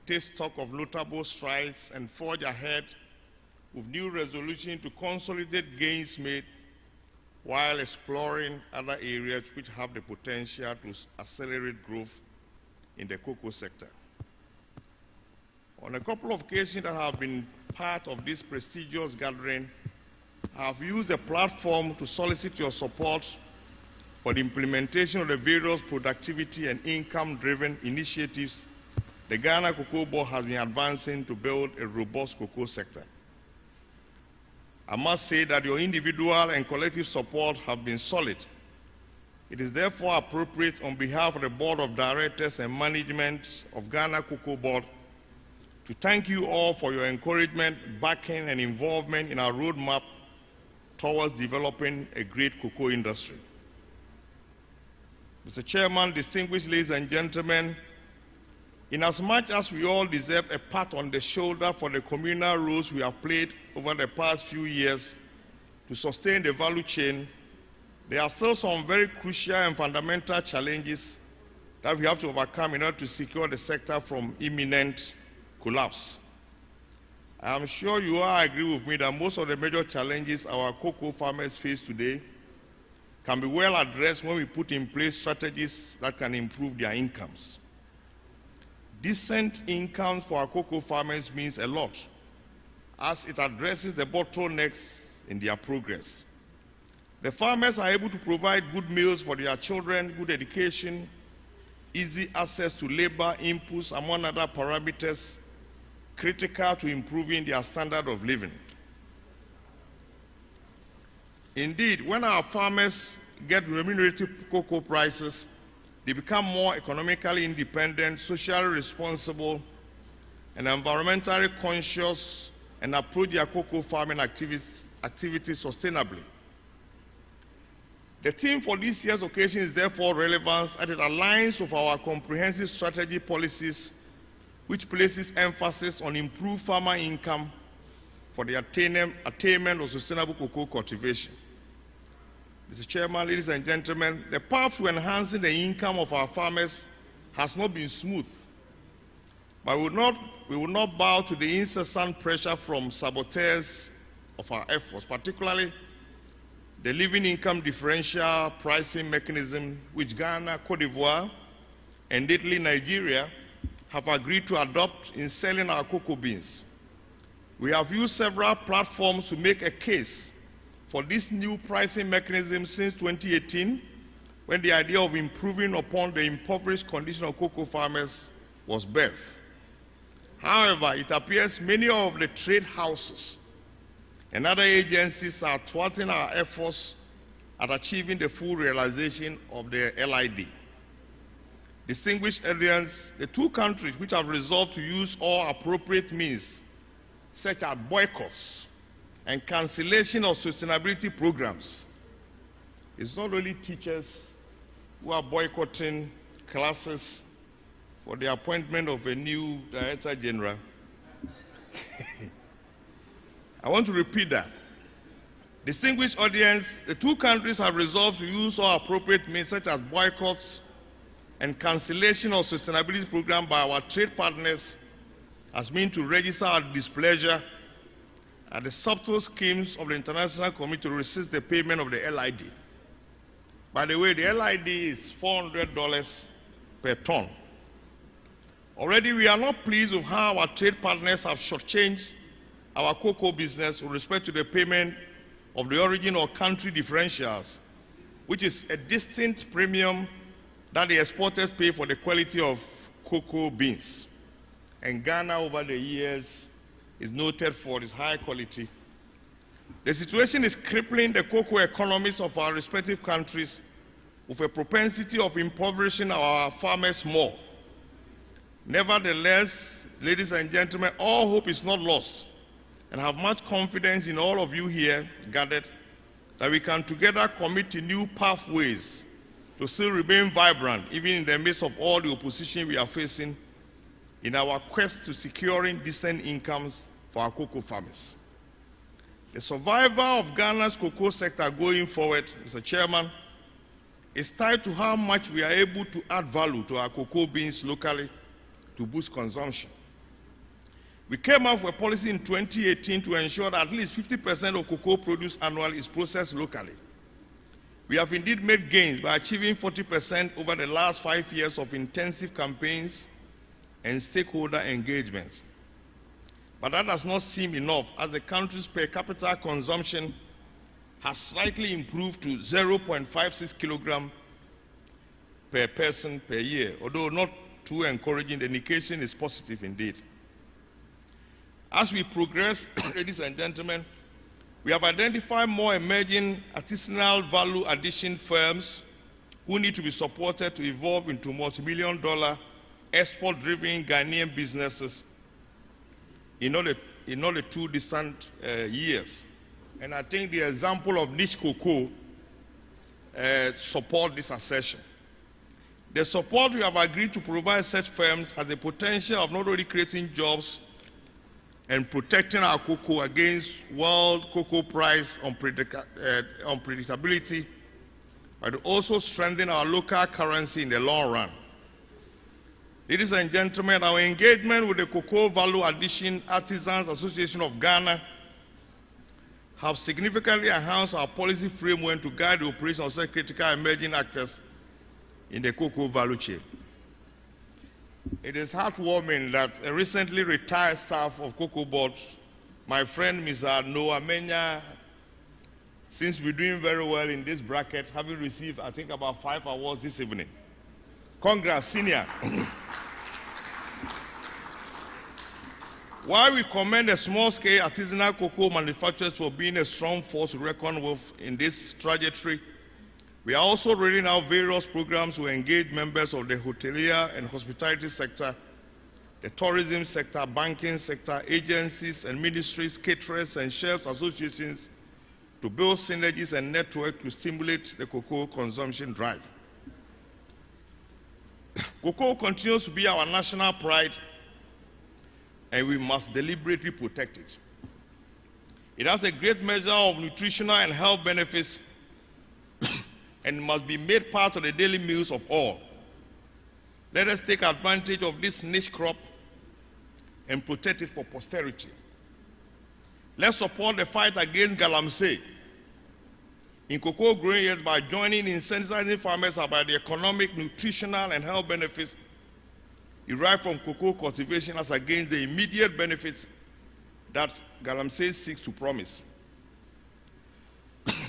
take stock of notable strides, and forge ahead with new resolutions to consolidate gains made while exploring other areas which have the potential to accelerate growth in the cocoa sector. On a couple of occasions that have been part of this prestigious gathering, I have used the platform to solicit your support for the implementation of the various productivity and income-driven initiatives the Ghana Cocoa Board has been advancing to build a robust cocoa sector. I must say that your individual and collective support have been solid. It is therefore appropriate on behalf of the Board of Directors and Management of Ghana Cocoa Board to thank you all for your encouragement, backing, and involvement in our roadmap towards developing a great cocoa industry. Mr. Chairman, distinguished ladies and gentlemen, inasmuch as we all deserve a pat on the shoulder for the communal roles we have played over the past few years to sustain the value chain, there are still some very crucial and fundamental challenges that we have to overcome in order to secure the sector from imminent collapse. I am sure you all agree with me that most of the major challenges our cocoa farmers face today can be well addressed when we put in place strategies that can improve their incomes. Decent income for our cocoa farmers means a lot, as it addresses the bottlenecks in their progress. The farmers are able to provide good meals for their children, good education, easy access to labor, inputs, among other parameters critical to improving their standard of living. Indeed, when our farmers get remunerative cocoa prices, they become more economically independent, socially responsible, and environmentally conscious, and approach their cocoa farming activities sustainably. The theme for this year's occasion is therefore relevant, as it aligns with our comprehensive strategy policies, which places emphasis on improved farmer income for the attainment of sustainable cocoa cultivation. Mr. Chairman, ladies and gentlemen, the path to enhancing the income of our farmers has not been smooth, but we will not bow to the incessant pressure from saboteurs of our efforts, particularly the living income differential pricing mechanism which Ghana, Cote d'Ivoire, and lately Nigeria have agreed to adopt in selling our cocoa beans. We have used several platforms to make a case for this new pricing mechanism since 2018, when the idea of improving upon the impoverished condition of cocoa farmers was birthed. However, it appears many of the trade houses and other agencies are thwarting our efforts at achieving the full realization of the LID. Distinguished audience, the two countries which have resolved to use all appropriate means, such as boycotts and cancellation of sustainability programs, it's not only teachers who are boycotting classes for the appointment of a new Director General. I want to repeat that. Distinguished audience, the two countries have resolved to use all appropriate means such as boycotts and cancellation of sustainability program by our trade partners as means to register our displeasure at the subtle schemes of the international community to resist the payment of the LID. By the way, the LID is $400 per ton. Already we are not pleased with how our trade partners have shortchanged our cocoa business with respect to the payment of the origin or country differentials, which is a distinct premium that the exporters pay for the quality of cocoa beans. And Ghana over the years is noted for its high quality. The situation is crippling the cocoa economies of our respective countries with a propensity of impoverishing our farmers more. Nevertheless, ladies and gentlemen, all hope is not lost, and I have much confidence in all of you here gathered that we can together commit to new pathways to still remain vibrant, even in the midst of all the opposition we are facing in our quest to securing decent incomes for our cocoa farmers. The survival of Ghana's cocoa sector going forward, Mr. Chairman, is tied to how much we are able to add value to our cocoa beans locally to boost consumption. We came up with a policy in 2018 to ensure that at least 50% of cocoa produce annually is processed locally. We have indeed made gains by achieving 40% over the last 5 years of intensive campaigns and stakeholder engagements. But that does not seem enough, as the country's per capita consumption has slightly improved to 0.56 kilograms per person per year. Although not too encouraging, the indication is positive indeed. As we progress, ladies and gentlemen, we have identified more emerging artisanal value addition firms who need to be supported to evolve into multi-million-dollar export-driven Ghanaian businesses in all the two distant years. And I think the example of niche cocoa support this assertion. The support we have agreed to provide such firms has the potential of not only creating jobs and protecting our cocoa against world cocoa price unpredictability, but also strengthen our local currency in the long run. Ladies and gentlemen, our engagement with the Cocoa Value Addition Artisans Association of Ghana have significantly enhanced our policy framework to guide the operation of such critical emerging actors in the cocoa value chain. It is heartwarming that a recently retired staff of Cocoa Board, my friend Mr. Noah Menya, seems to be doing very well in this bracket, having received, I think, about 5 awards this evening. Congrats, senior. While we commend the small-scale artisanal cocoa manufacturers for being a strong force to reckon with in this trajectory, we are also rolling out various programs to engage members of the hotelier and hospitality sector, the tourism sector, banking sector, agencies and ministries, caterers and chefs associations to build synergies and network to stimulate the cocoa consumption drive. Cocoa continues to be our national pride, and we must deliberately protect it. It has a great measure of nutritional and health benefits and must be made part of the daily meals of all. Let us take advantage of this niche crop and protect it for posterity. Let's support the fight against galamsey in cocoa growing years by joining in sensitizing farmers about the economic, nutritional, and health benefits derived from cocoa cultivation as against the immediate benefits that galamsey seeks to promise.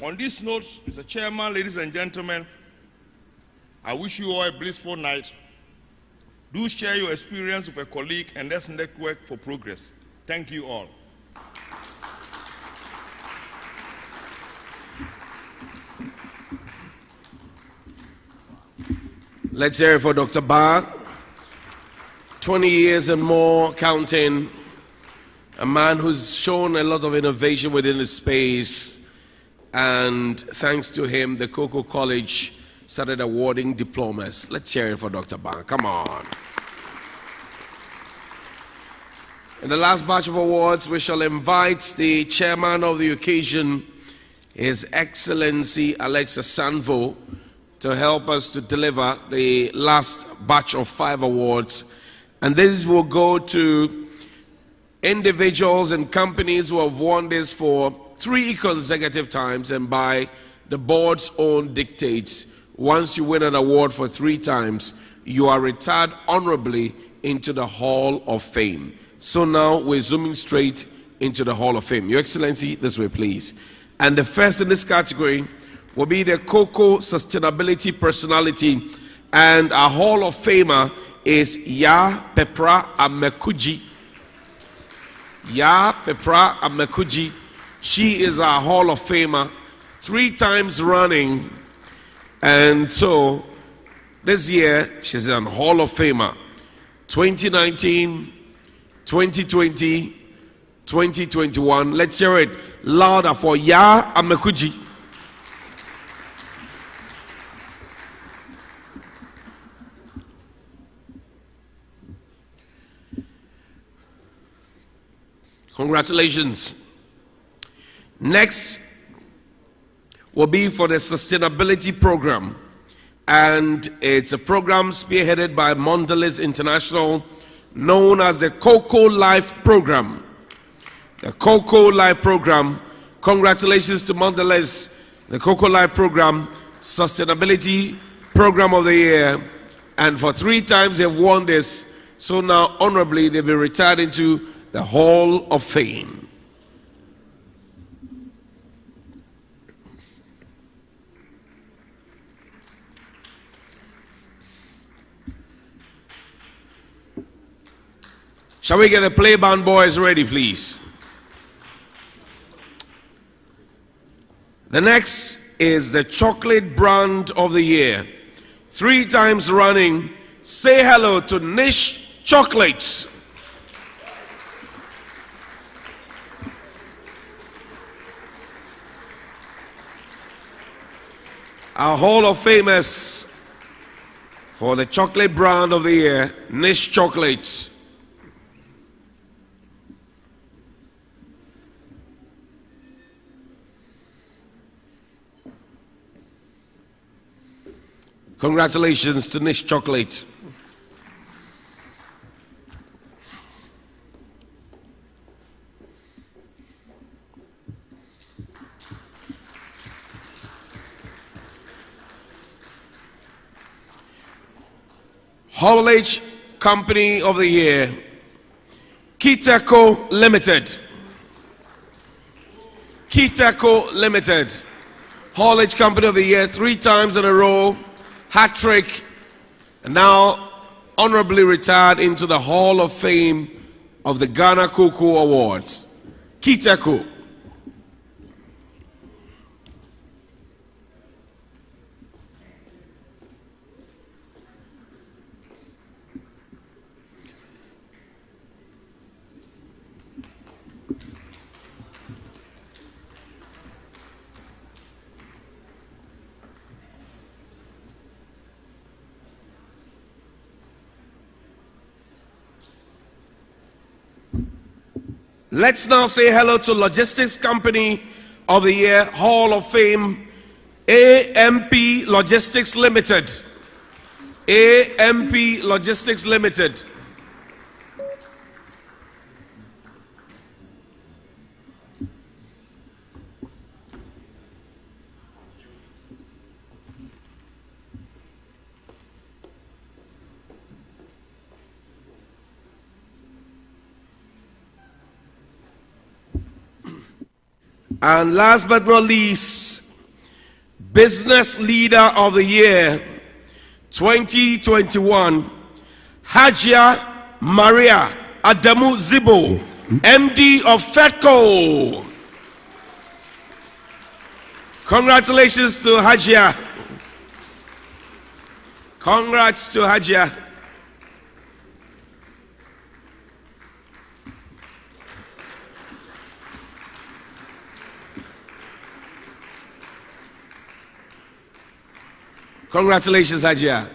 On this note, Mr. Chairman, ladies and gentlemen, I wish you all a blissful night. Do share your experience with a colleague and let's network for progress. Thank you all. Let's hear it for Dr. Ba. 20 years and more counting. A man who's shown a lot of innovation within the space. And thanks to him, the Cocoa College started awarding diplomas. Let's hear it for Dr. Ba. Come on. In the last batch of awards, we shall invite the chairman of the occasion, His Excellency Alexa Sanvo, to help us to deliver the last batch of 5 awards. And this will go to individuals and companies who have won this for 3 consecutive times, and by the board's own dictates, once you win an award for 3 times, you are retired honorably into the Hall of Fame. So now we're zooming straight into the Hall of Fame. Your Excellency, this way please. And the first in this category will be the Cocoa Sustainability Personality, and our Hall of Famer is Ya Pepra Amekuji. Ya Pepra Amekuji. She is our Hall of Famer 3 times running, and so this year she's an Hall of Famer. 2019, 2020, 2021. Let's hear it louder for Ya Amekuji. Congratulations. Next will be for the sustainability program, and it's a program spearheaded by Mondelez International, known as the Cocoa Life Program. The Cocoa Life Program. Congratulations to Mondelez, the Cocoa Life Program, Sustainability Program of the Year, and for 3 times they've won this. So now honorably they've been retired into the Hall of Fame. Shall we get the play band boys ready, please? The next is the Chocolate Brand of the Year. 3 times running, say hello to Niche Chocolates. Our Hall of Famers for the Chocolate Brand of the Year, Niche Chocolates. Congratulations to Niche Chocolate. Haulage Company of the Year, Keynote Limited. Keynote Limited. Haulage Company of the Year 3 times in a row, hat trick, and now honorably retired into the Hall of Fame of the Ghana Cocoa Awards. Keynote. Let's now say hello to Logistics Company of the Year, Hall of Fame, AMP Logistics Limited. AMP Logistics Limited. And last but not least, Business Leader of the Year 2021, Hajia Maria Adamu Zibo, MD of FEDCO. Congratulations to Hajia. Congrats to Hajia. Congratulations, Hajia.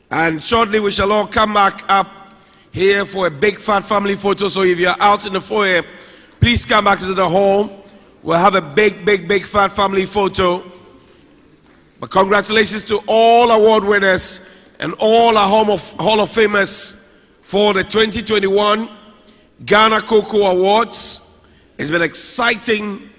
And shortly we shall all come back up here for a big fat family photo. So if you're out in the foyer, please come back to the hall. We'll have a big fat family photo. But congratulations to all award winners and all our Hall of Famers for the 2021 Ghana Cocoa Awards. It's been exciting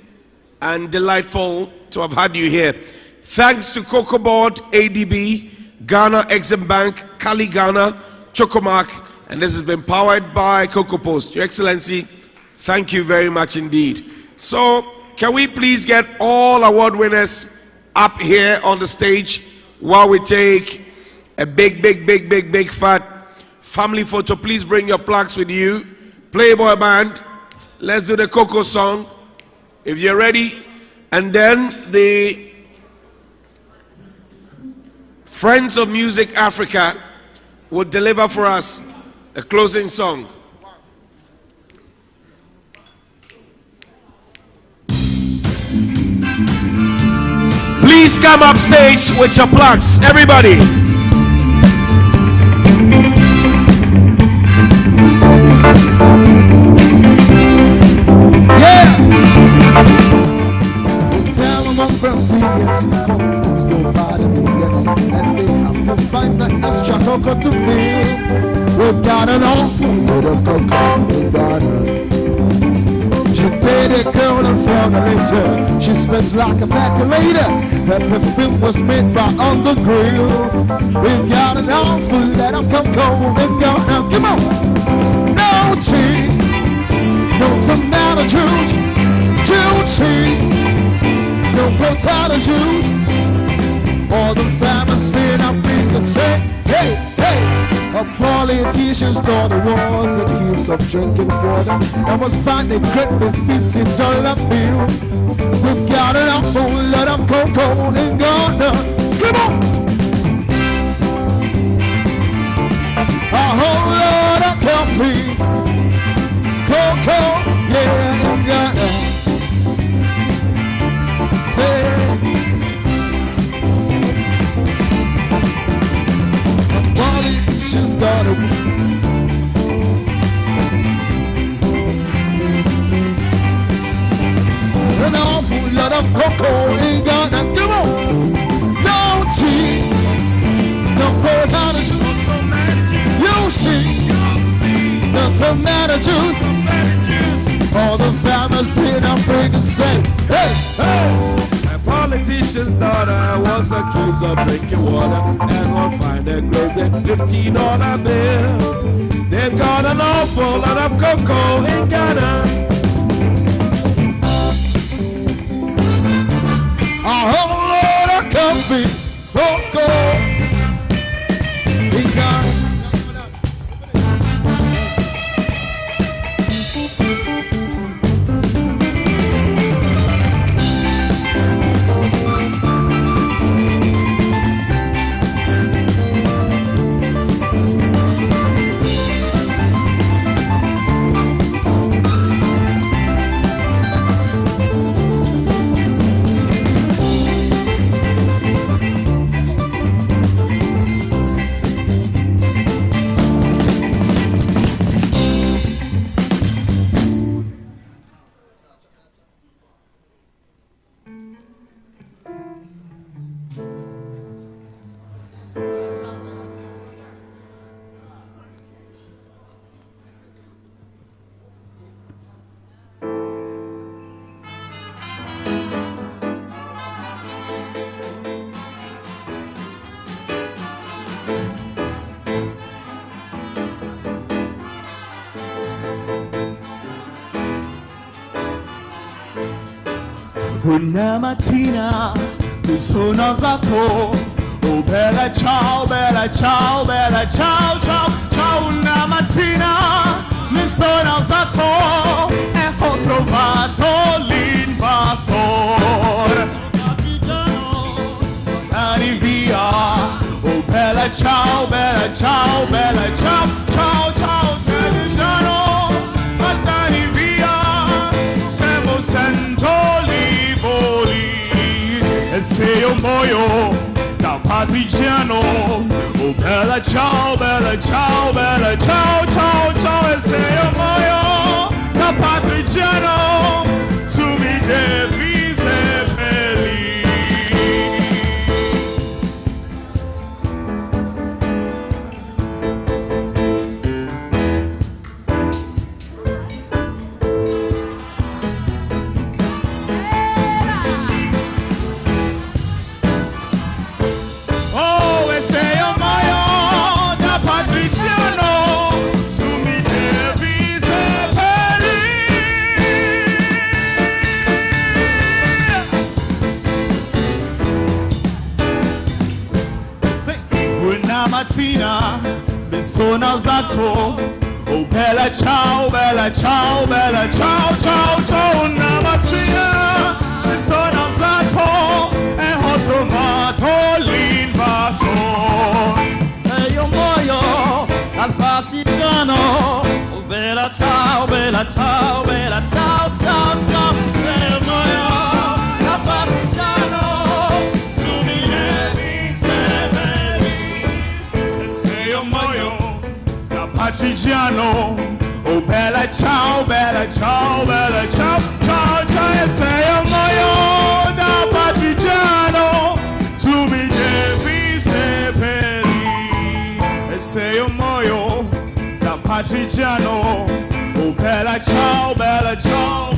and delightful to have had you here. Thanks to Cocoa Board, ADB, Ghana Exim Bank, Kali Ghana, Chocomark, and this has been powered by Cocoa Post. Your Excellency, thank you very much indeed. So, can we please get all award winners up here on the stage while we take a big fat family photo? Please bring your plaques with you. Playboy Band, let's do the Cocoa song if you're ready, and then the Friends of Music Africa will deliver for us a closing song. Please come up stage with your plaques, everybody. Yeah! We tell among Brazilians, Congolese, nobody millions, and they have to find the extra cocoa to fill. We've got an awful lot of cocoa in Ghana. She paid a girl and found her later. She smells like a percolator. Her perfume was made right on the grill. We've got an awful lot of cocoa in Ghana. Come on! No tea, no tomato juice, juicy, no potato juice. All the farmers in Africa say, hey, hey. A politician started wars that keeps up drinking water and was finding great with $50 bill. We've got an awful lot of cocoa in Ghana. Come on! A whole lot of coffee, cocoa, yeah, in Ghana. Say, politicians started an awful lot of cocoa in Ghana. Come on! No tea, no potato juice, you see, no tomato juice. All the farmers in Africa say, hey, hey. A politician's daughter was accused of drinking water and will find a grave $15 bill. They've got an awful lot of cocoa in Ghana. A whole lot of coffee, cocoa in Ghana. Una mattina mi sono alzato, oh bella ciao, bella ciao, bella ciao, ciao, ciao. Una mattina mi sono alzato e ho trovato l'invasor. Andani via, oh bella ciao, bella ciao, bella ciao, ciao, ciao, partigiano, andani via, c'è mo sento livoli, e se io muoio da partigiano, oh bella ciao, bella ciao, bella ciao, ciao, ciao, e se io muoio da partigiano, tu mi devi seppellire. Mattina mi sono alzato, oh bella ciao, bella ciao, bella ciao, ciao, ciao. Una mattina mi sono alzato e ho trovato l'invasor. Se io muoio dal partigiano, oh bella ciao, bella ciao, bella ciao, ciao, ciao. Se io muoio dal partigiano, tu mi devi seppellire. Partigiano, oh bella ciao, bella ciao, bella ciao, ciao, ciao. E se io muoio da partigiano, tu mi devi seppellire. E se io muoio da partigiano, oh bella ciao, bella ciao.